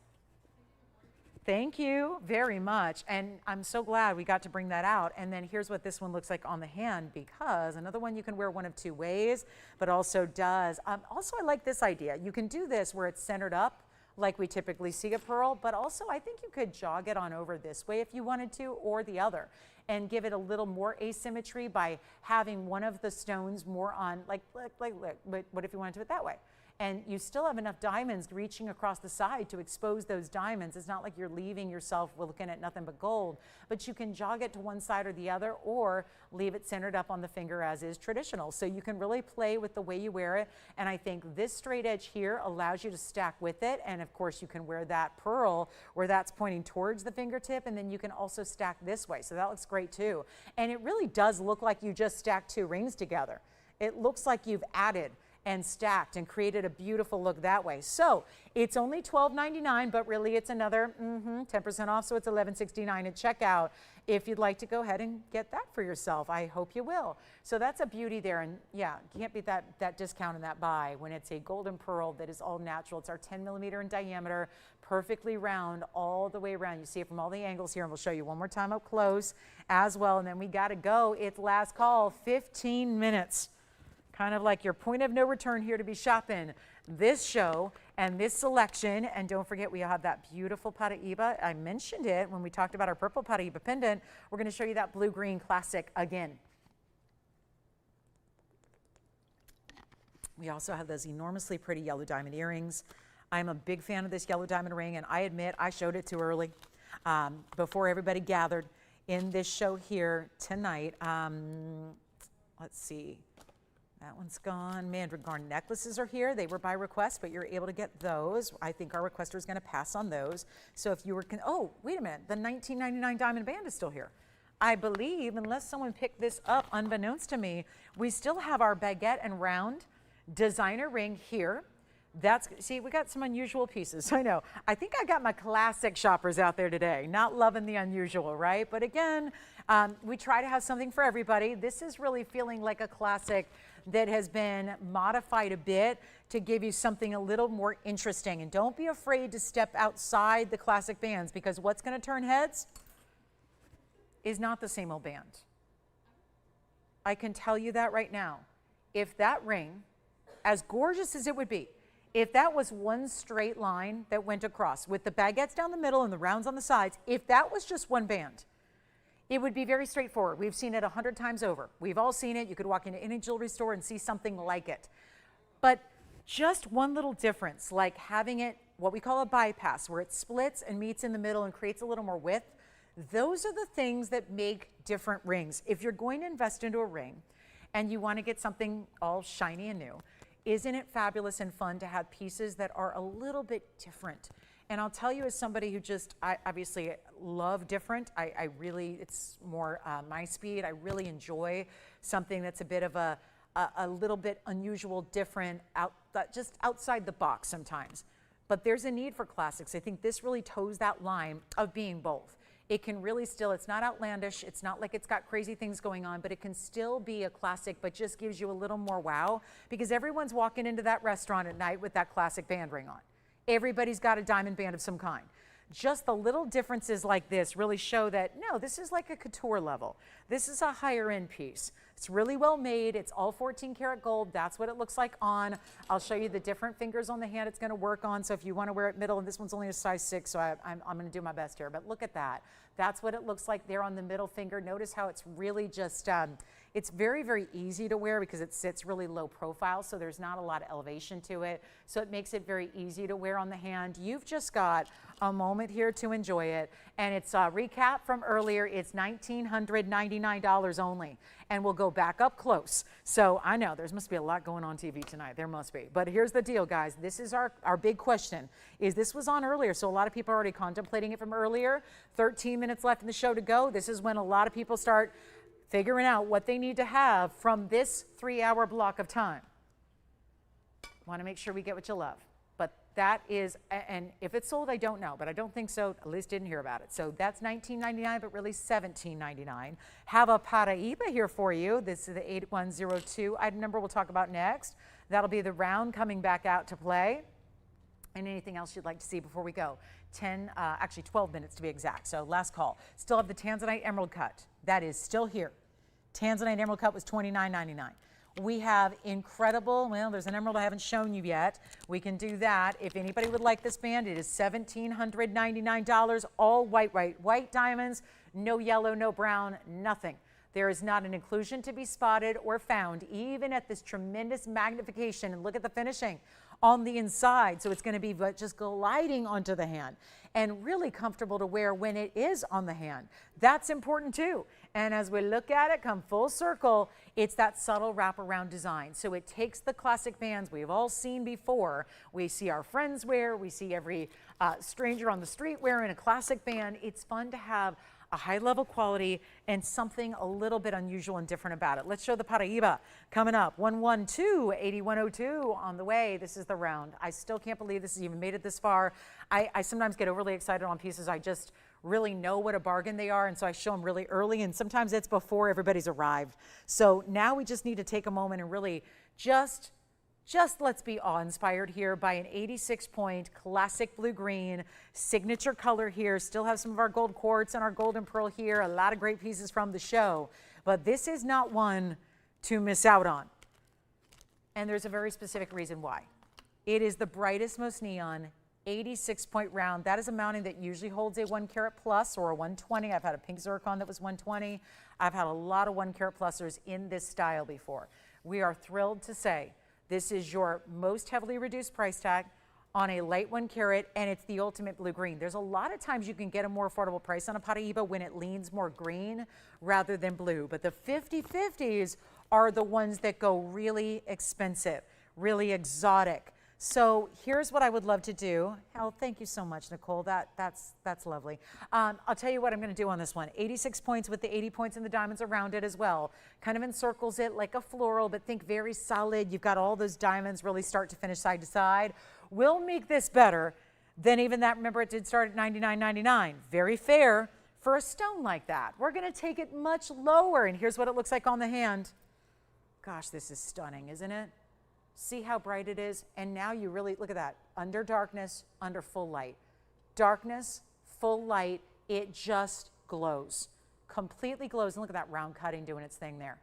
Thank you very much. And I'm so glad we got to bring that out. And then here's what this one looks like on the hand, because another one you can wear one of 2 ways, but also does. Also, I like this idea. You can do this where it's centered up like we typically see a pearl, but also I think you could jog it on over this way if you wanted to, or the other, and give it a little more asymmetry by having one of the stones more on, like what if you wanted to do it that way? And you still have enough diamonds reaching across the side to expose those diamonds. It's not like you're leaving yourself looking at nothing but gold, but you can jog it to one side or the other, or leave it centered up on the finger as is traditional. So you can really play with the way you wear it. And I think this straight edge here allows you to stack with it. And of course you can wear that pearl where that's pointing towards the fingertip, and then you can also stack this way. So that looks great too. And it really does look like you just stacked 2 rings together. It looks like you've added and stacked and created a beautiful look that way. So it's only $12.99, but really it's another 10% off, so it's $11.69 at checkout if you'd like to go ahead and get that for yourself. I hope you will. So that's a beauty there, and yeah, you can't beat that discount and that buy when it's a golden pearl that is all natural. It's our 10 millimeter in diameter, perfectly round all the way around. You see it from all the angles here, and we'll show you one more time up close as well, and then we gotta go. It's last call, 15 minutes. Kind of like your point of no return here to be shopping this show and this selection. And don't forget, we have that beautiful pariba. I mentioned it when we talked about our purple pariba pendant. We're going to show you that blue-green classic again. We also have those enormously pretty yellow diamond earrings. I'm a big fan of this yellow diamond ring, and I admit I showed it too early before everybody gathered in this show here tonight. Let's see. That one's gone. Mandragora necklaces are here. They were by request, but you're able to get those. I think our requester is going to pass on those. So if you were, oh, wait a minute. The $19.99 diamond band is still here. I believe, unless someone picked this up unbeknownst to me, we still have our baguette and round designer ring here. See, we got some unusual pieces. I know. I think I got my classic shoppers out there today, not loving the unusual, right? But again, we try to have something for everybody. This is really feeling like a classic that has been modified a bit to give you something a little more interesting. And don't be afraid to step outside the classic bands, because what's going to turn heads is not the same old band. I can tell you that right now. If that ring, as gorgeous as it would be, if that was one straight line that went across with the baguettes down the middle and the rounds on the sides, if that was just one band, it would be very straightforward. We've seen it 100 times over. We've all seen it. You could walk into any jewelry store and see something like it. But just one little difference, like having it what we call a bypass, where it splits and meets in the middle and creates a little more width, those are the things that make different rings. If you're going to invest into a ring and you want to get something all shiny and new, isn't it fabulous and fun to have pieces that are a little bit different? And I'll tell you, as somebody who I obviously love different, I really, it's more my speed. I really enjoy something that's a bit of a little bit unusual, different, just outside the box sometimes. But there's a need for classics. I think this really toes that line of being both. It can really still, it's not outlandish, it's not like it's got crazy things going on, but it can still be a classic, but just gives you a little more wow, because everyone's walking into that restaurant at night with that classic band ring on. Everybody's got a diamond band of some kind. Just the little differences like this really show that, no, this is like a couture level. This is a higher end piece. It's really well made. It's all 14 karat gold. That's what it looks like on. I'll show you the different fingers on the hand it's going to work on. So if you want to wear it middle, and this one's only a size 6, so I'm going to do my best here. But look at that. That's what it looks like there on the middle finger. Notice how it's really just, it's very, very easy to wear because it sits really low profile, so there's not a lot of elevation to it. So it makes it very easy to wear on the hand. You've just got a moment here to enjoy it. And it's a recap from earlier. It's $1,999 only. And we'll go back up close. So I know there must be a lot going on TV tonight. There must be. But here's the deal, guys. This is our big question. This was on earlier, so a lot of people are already contemplating it from earlier. 13 minutes left in the show to go. This is when a lot of people start figuring out what they need to have from this 3-hour block of time. Want to make sure we get what you love. But that is, and if it's sold, I don't know, but I don't think so. At least didn't hear about it. So that's $19.99, but really $17.99. Have a pariba here for you. This is the 8102 item number we'll talk about next. That'll be the round coming back out to play. And anything else you'd like to see before we go? 12 minutes to be exact. So last call. Still have the Tanzanite emerald cut. That is still here. Tanzanite emerald cut was $29.99. We have incredible, well, there's an emerald I haven't shown you yet. We can do that. If anybody would like this band, it is $1,799, all white diamonds, no yellow, no brown, nothing. There is not an inclusion to be spotted or found, even at this tremendous magnification. And look at the finishing on the inside. So it's going to be just gliding onto the hand and really comfortable to wear when it is on the hand. That's important too. And as we look at it come full circle, it's that subtle wraparound design. So it takes the classic bands we've all seen before. We see our friends wear, we see every stranger on the street wearing a classic band. It's fun to have a high level quality and something a little bit unusual and different about it. Let's show the pariba coming up. 112-8102 on the way. This is the round. I still can't believe this has even made it this far. I sometimes get overly excited on pieces. I just really know what a bargain they are, and so I show them really early, and sometimes it's before everybody's arrived. So now we just need to take a moment and really just let's be awe-inspired here by an 86-point classic blue-green signature color here. Still have some of our gold quartz and our golden pearl here. A lot of great pieces from the show. But this is not one to miss out on. And there's a very specific reason why. It is the brightest, most neon 86-point round. That is a mounting that usually holds a 1 carat plus or a 120. I've had a pink zircon that was 120. I've had a lot of 1 carat plusers in this style before. We are thrilled to say this is your most heavily reduced price tag on a light 1 carat, and it's the ultimate blue green. There's a lot of times you can get a more affordable price on a pariba when it leans more green rather than blue. But the 50/50s are the ones that go really expensive, really exotic. So here's what I would love to do. Oh, thank you so much, Nicole. That's lovely. I'll tell you what I'm going to do on this one. 86 points with the 80 points and the diamonds around it as well. Kind of encircles it like a floral, but think very solid. You've got all those diamonds really start to finish side to side. We'll make this better than even that. Remember, it did start at $99.99. Very fair for a stone like that. We're going to take it much lower, and here's what it looks like on the hand. Gosh, this is stunning, isn't it? See how bright it is? And now you really, look at that, under darkness, under full light. Darkness, full light, it just glows. Completely glows. And look at that round cutting doing its thing there.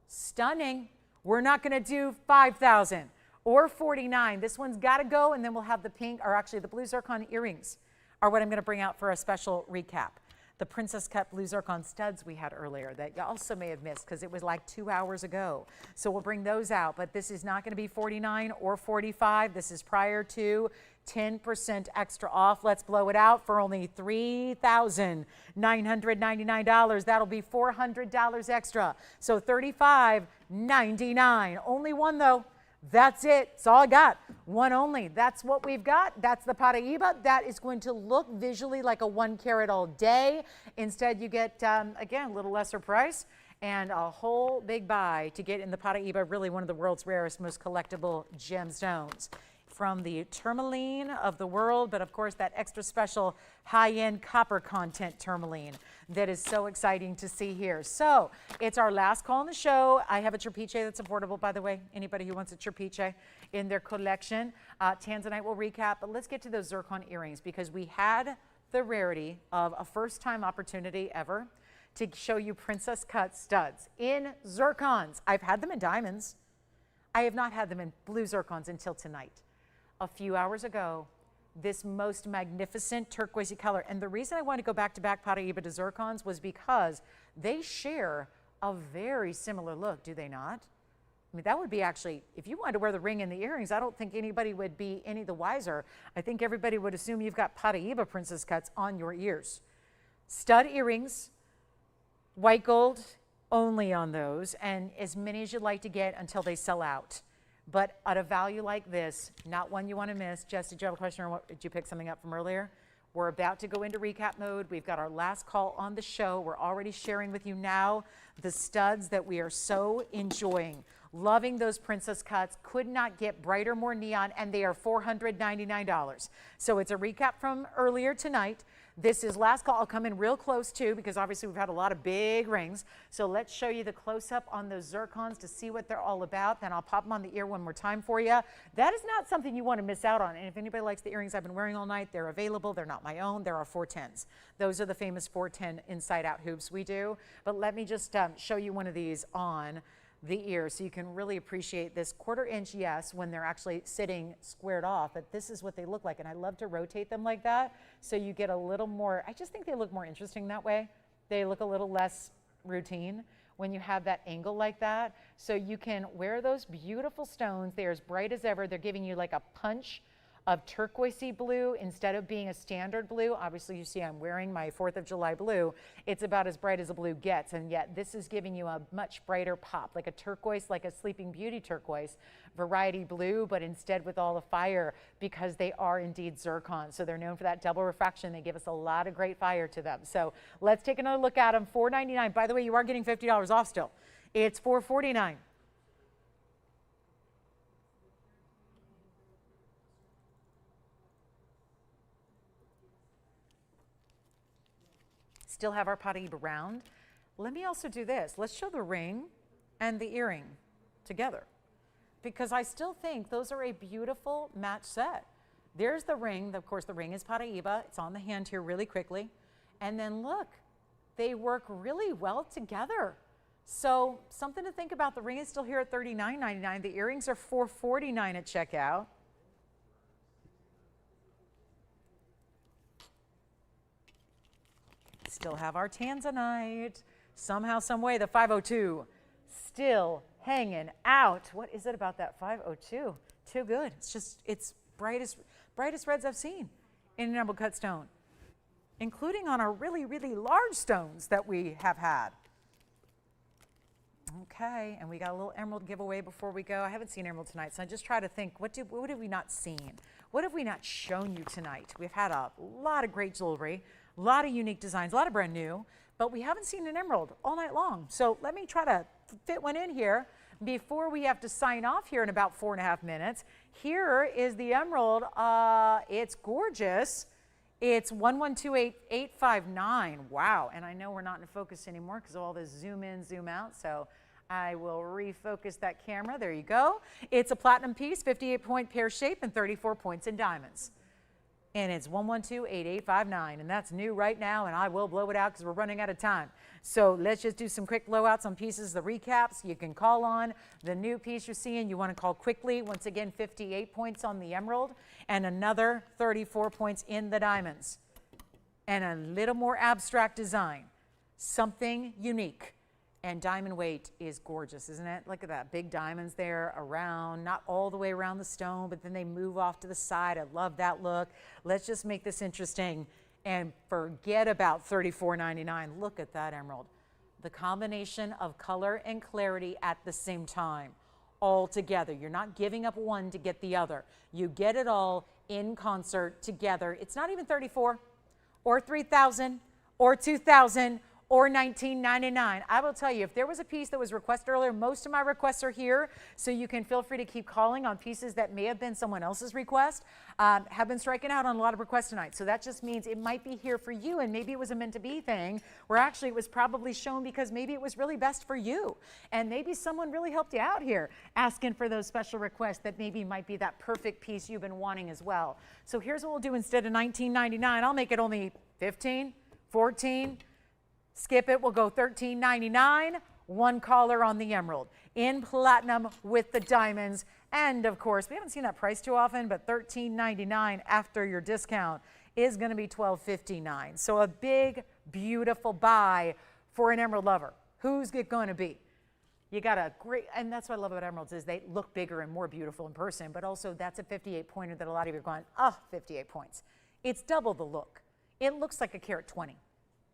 Stunning. We're not going to do 5,000 or 49. This one's got to go, and then we'll have the pink, or actually the blue zircon earrings are what I'm going to bring out for a special recap. The princess cut blue zircon studs we had earlier that you also may have missed because it was like 2 hours ago. So we'll bring those out, but this is not going to be 49 or 45. This is prior to 10% extra off. Let's blow it out for only $3,999. That'll be $400 extra. So $35.99. Only one though. That's it. That's all I got. One only. That's what we've got. That's the pariba. That is going to look visually like a 1 carat all day. Instead, you get, again, a little lesser price and a whole big buy to get in the pariba, really one of the world's rarest, most collectible gemstones. From the tourmaline of the world, but of course that extra special high-end copper content tourmaline that is so exciting to see here. So it's our last call on the show. I have a trapiche that's affordable, by the way. Anybody who wants a trapiche in their collection. Tanzanite will recap, but let's get to those zircon earrings because we had the rarity of a first-time opportunity ever to show you princess cut studs in zircons. I've had them in diamonds. I have not had them in blue zircons until tonight. A few hours ago, this most magnificent turquoisey color. And the reason I wanted to go back-to-back pariba to zircons was because they share a very similar look, do they not? I mean, that would be actually, if you wanted to wear the ring and the earrings, I don't think anybody would be any the wiser. I think everybody would assume you've got pariba princess cuts on your ears. Stud earrings, white gold only on those, and as many as you'd like to get until they sell out. But at a value like this, not one you want to miss. Jess, did you have a question or what, did you pick something up from earlier? We're about to go into recap mode. We've got our last call on the show. We're already sharing with you now the studs that we are so enjoying. Loving those princess cuts. Could not get brighter, more neon, and they are $499. So it's a recap from earlier tonight. This is last call. I'll come in real close too because obviously we've had a lot of big rings. So let's show you the close-up on those zircons to see what they're all about. Then I'll pop them on the ear one more time for you. That is not something you want to miss out on. And if anybody likes the earrings I've been wearing all night, they're available. They're not my own. There are 410s. Those are the famous 410 inside-out hoops we do. But let me just show you one of these on the ear so you can really appreciate this 1/4 inch, yes, when they're actually sitting squared off, but this is what they look like. And I love to rotate them like that so you get a little more, I just think they look more interesting that way. They look a little less routine when you have that angle like that. So you can wear those beautiful stones. They're as bright as ever. They're giving you like a punch of turquoisey blue instead of being a standard blue. Obviously you see I'm wearing my 4th of July blue. It's about as bright as a blue gets, and yet this is giving you a much brighter pop, like a turquoise, like a Sleeping Beauty turquoise variety blue, but instead with all the fire because they are indeed zircon. So they're known for that double refraction. They give us a lot of great fire to them. So let's take another look at them. $499. By the way, you are getting $50 off still. It's $449. Still have our pariba round. Let me also do this. Let's show the ring and the earring together because I still think those are a beautiful match set. There's the ring. Of course, the ring is pariba. It's on the hand here really quickly. And then look, they work really well together. So something to think about. The ring is still here at $39.99. The earrings are $449 at checkout. Still have our Tanzanite. Somehow, some way, the 502 still hanging out. What is it about that 502? Too good. It's just, it's brightest reds I've seen in an emerald cut stone, including on our really, really large stones that we have had. Okay, and we got a little emerald giveaway before we go. I haven't seen emerald tonight, so I just try to think, what have we not seen? What have we not shown you tonight? We've had a lot of great jewelry, a lot of unique designs, a lot of brand new, but we haven't seen an emerald all night long. So let me try to fit one in here before we have to sign off here in about 4.5 minutes. Here is the emerald. It's gorgeous. It's 1128859. Wow, and I know we're not in focus anymore because of all this zoom in, zoom out, so I will refocus that camera. There you go. It's a platinum piece, 58-point pear shape and 34 points in diamonds. And it's 1128859, and that's new right now, and I will blow it out because we're running out of time. So let's just do some quick blowouts on pieces, the recaps. You can call on the new piece you're seeing. You want to call quickly. Once again, 58 points on the emerald and another 34 points in the diamonds. And a little more abstract design, something unique. And diamond weight is gorgeous, isn't it? Look at that, big diamonds there around, not all the way around the stone, but then they move off to the side. I love that look. Let's just make this interesting and forget about $34.99. Look at that emerald. The combination of color and clarity at the same time, all together. You're not giving up one to get the other. You get it all in concert together. It's not even 34 or 3,000 or 2,000 or $19.99. I will tell you, if there was a piece that was requested earlier, most of my requests are here, so you can feel free to keep calling on pieces that may have been someone else's request, have been striking out on a lot of requests tonight. So that just means it might be here for you, and maybe it was a meant to be thing, where actually it was probably shown because maybe it was really best for you. And maybe someone really helped you out here, asking for those special requests that maybe might be that perfect piece you've been wanting as well. So here's what we'll do instead of $19.99. I'll make it only $15, $14, skip it, we'll go $13.99. One caller on the emerald in platinum with the diamonds. And of course, we haven't seen that price too often, but $13.99 after your discount is going to be $12.59. So a big, beautiful buy for an emerald lover. Who's it going to be? You got a great, and that's what I love about emeralds is they look bigger and more beautiful in person, but also that's a 58 pointer that a lot of you are going, oh, 58 points. It's double the look. It looks like a carat 20.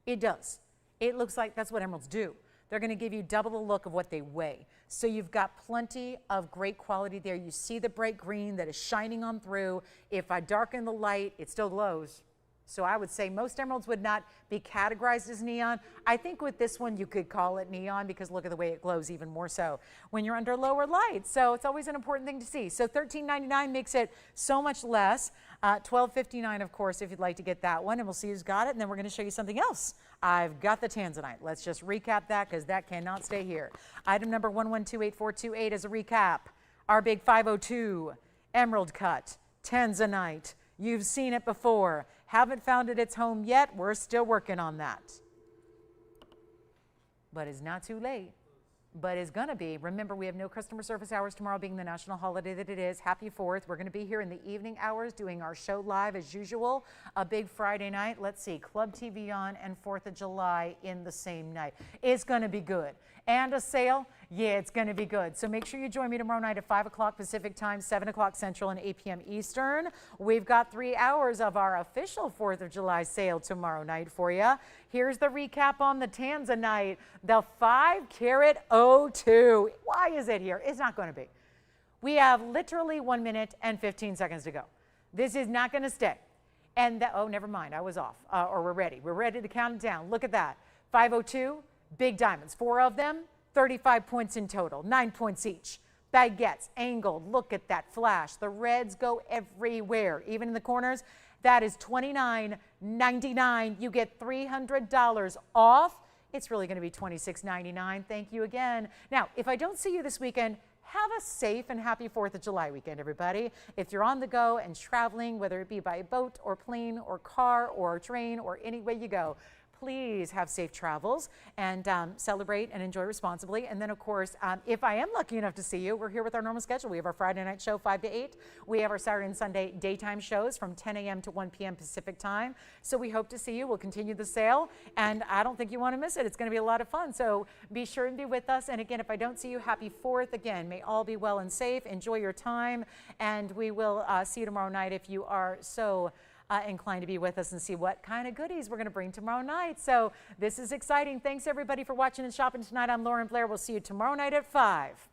It does. It looks like that's what emeralds do. They're going to give you double the look of what they weigh. So you've got plenty of great quality there. You see the bright green that is shining on through. If I darken the light, it still glows. So I would say most emeralds would not be categorized as neon. I think with this one you could call it neon because look at the way it glows even more so when you're under lower light. So it's always an important thing to see. So $13.99 makes it so much less. $12.59 of course if you'd like to get that one, and we'll see who's got it, and then we're going to show you something else. I've got the tanzanite. Let's just recap that because that cannot stay here. Item number 1128428 is a recap. Our big 502 emerald cut tanzanite. You've seen it before. Haven't found it its home yet. We're still working on that. But it's not too late. But it's going to be. Remember, we have no customer service hours tomorrow being the national holiday that it is. Happy 4th. We're going to be here in the evening hours doing our show live as usual. A big Friday night. Let's see. Club TVON and 4th of July in the same night. It's going to be good. And a sale. Yeah, it's going to be good. So make sure you join me tomorrow night at 5 o'clock Pacific time, 7 o'clock Central, and 8 p.m. Eastern. We've got 3 hours of our official 4th of July sale tomorrow night for you. Here's the recap on the tanzanite, the 5 carat 02. Why is it here? It's not going to be. We have literally 1 minute and 15 seconds to go. This is not going to stay. And oh, never mind. I was off. Or we're ready. We're ready to count it down. Look at that. 502, big diamonds. 4 of them. 35 points in total, 9 points each. Baguettes, angled, look at that flash. The reds go everywhere, even in the corners. That is $29.99. You get $300 off. It's really going to be $26.99. Thank you again. Now, if I don't see you this weekend, have a safe and happy 4th of July weekend, everybody. If you're on the go and traveling, whether it be by boat or plane or car or train or any way you go, please have safe travels and celebrate and enjoy responsibly. And then, of course, if I am lucky enough to see you, we're here with our normal schedule. We have our Friday night show 5 to 8. We have our Saturday and Sunday daytime shows from 10 a.m. to 1 p.m. Pacific time. So we hope to see you. We'll continue the sale, and I don't think you want to miss it. It's going to be a lot of fun. So be sure and be with us. And again, if I don't see you, happy 4th. Again, may all be well and safe. Enjoy your time, and we will see you tomorrow night if you are so inclined to be with us and see what kind of goodies we're going to bring tomorrow night. So this is exciting. Thanks everybody for watching and shopping tonight. I'm Lauren Blair. We'll see you tomorrow night at 5.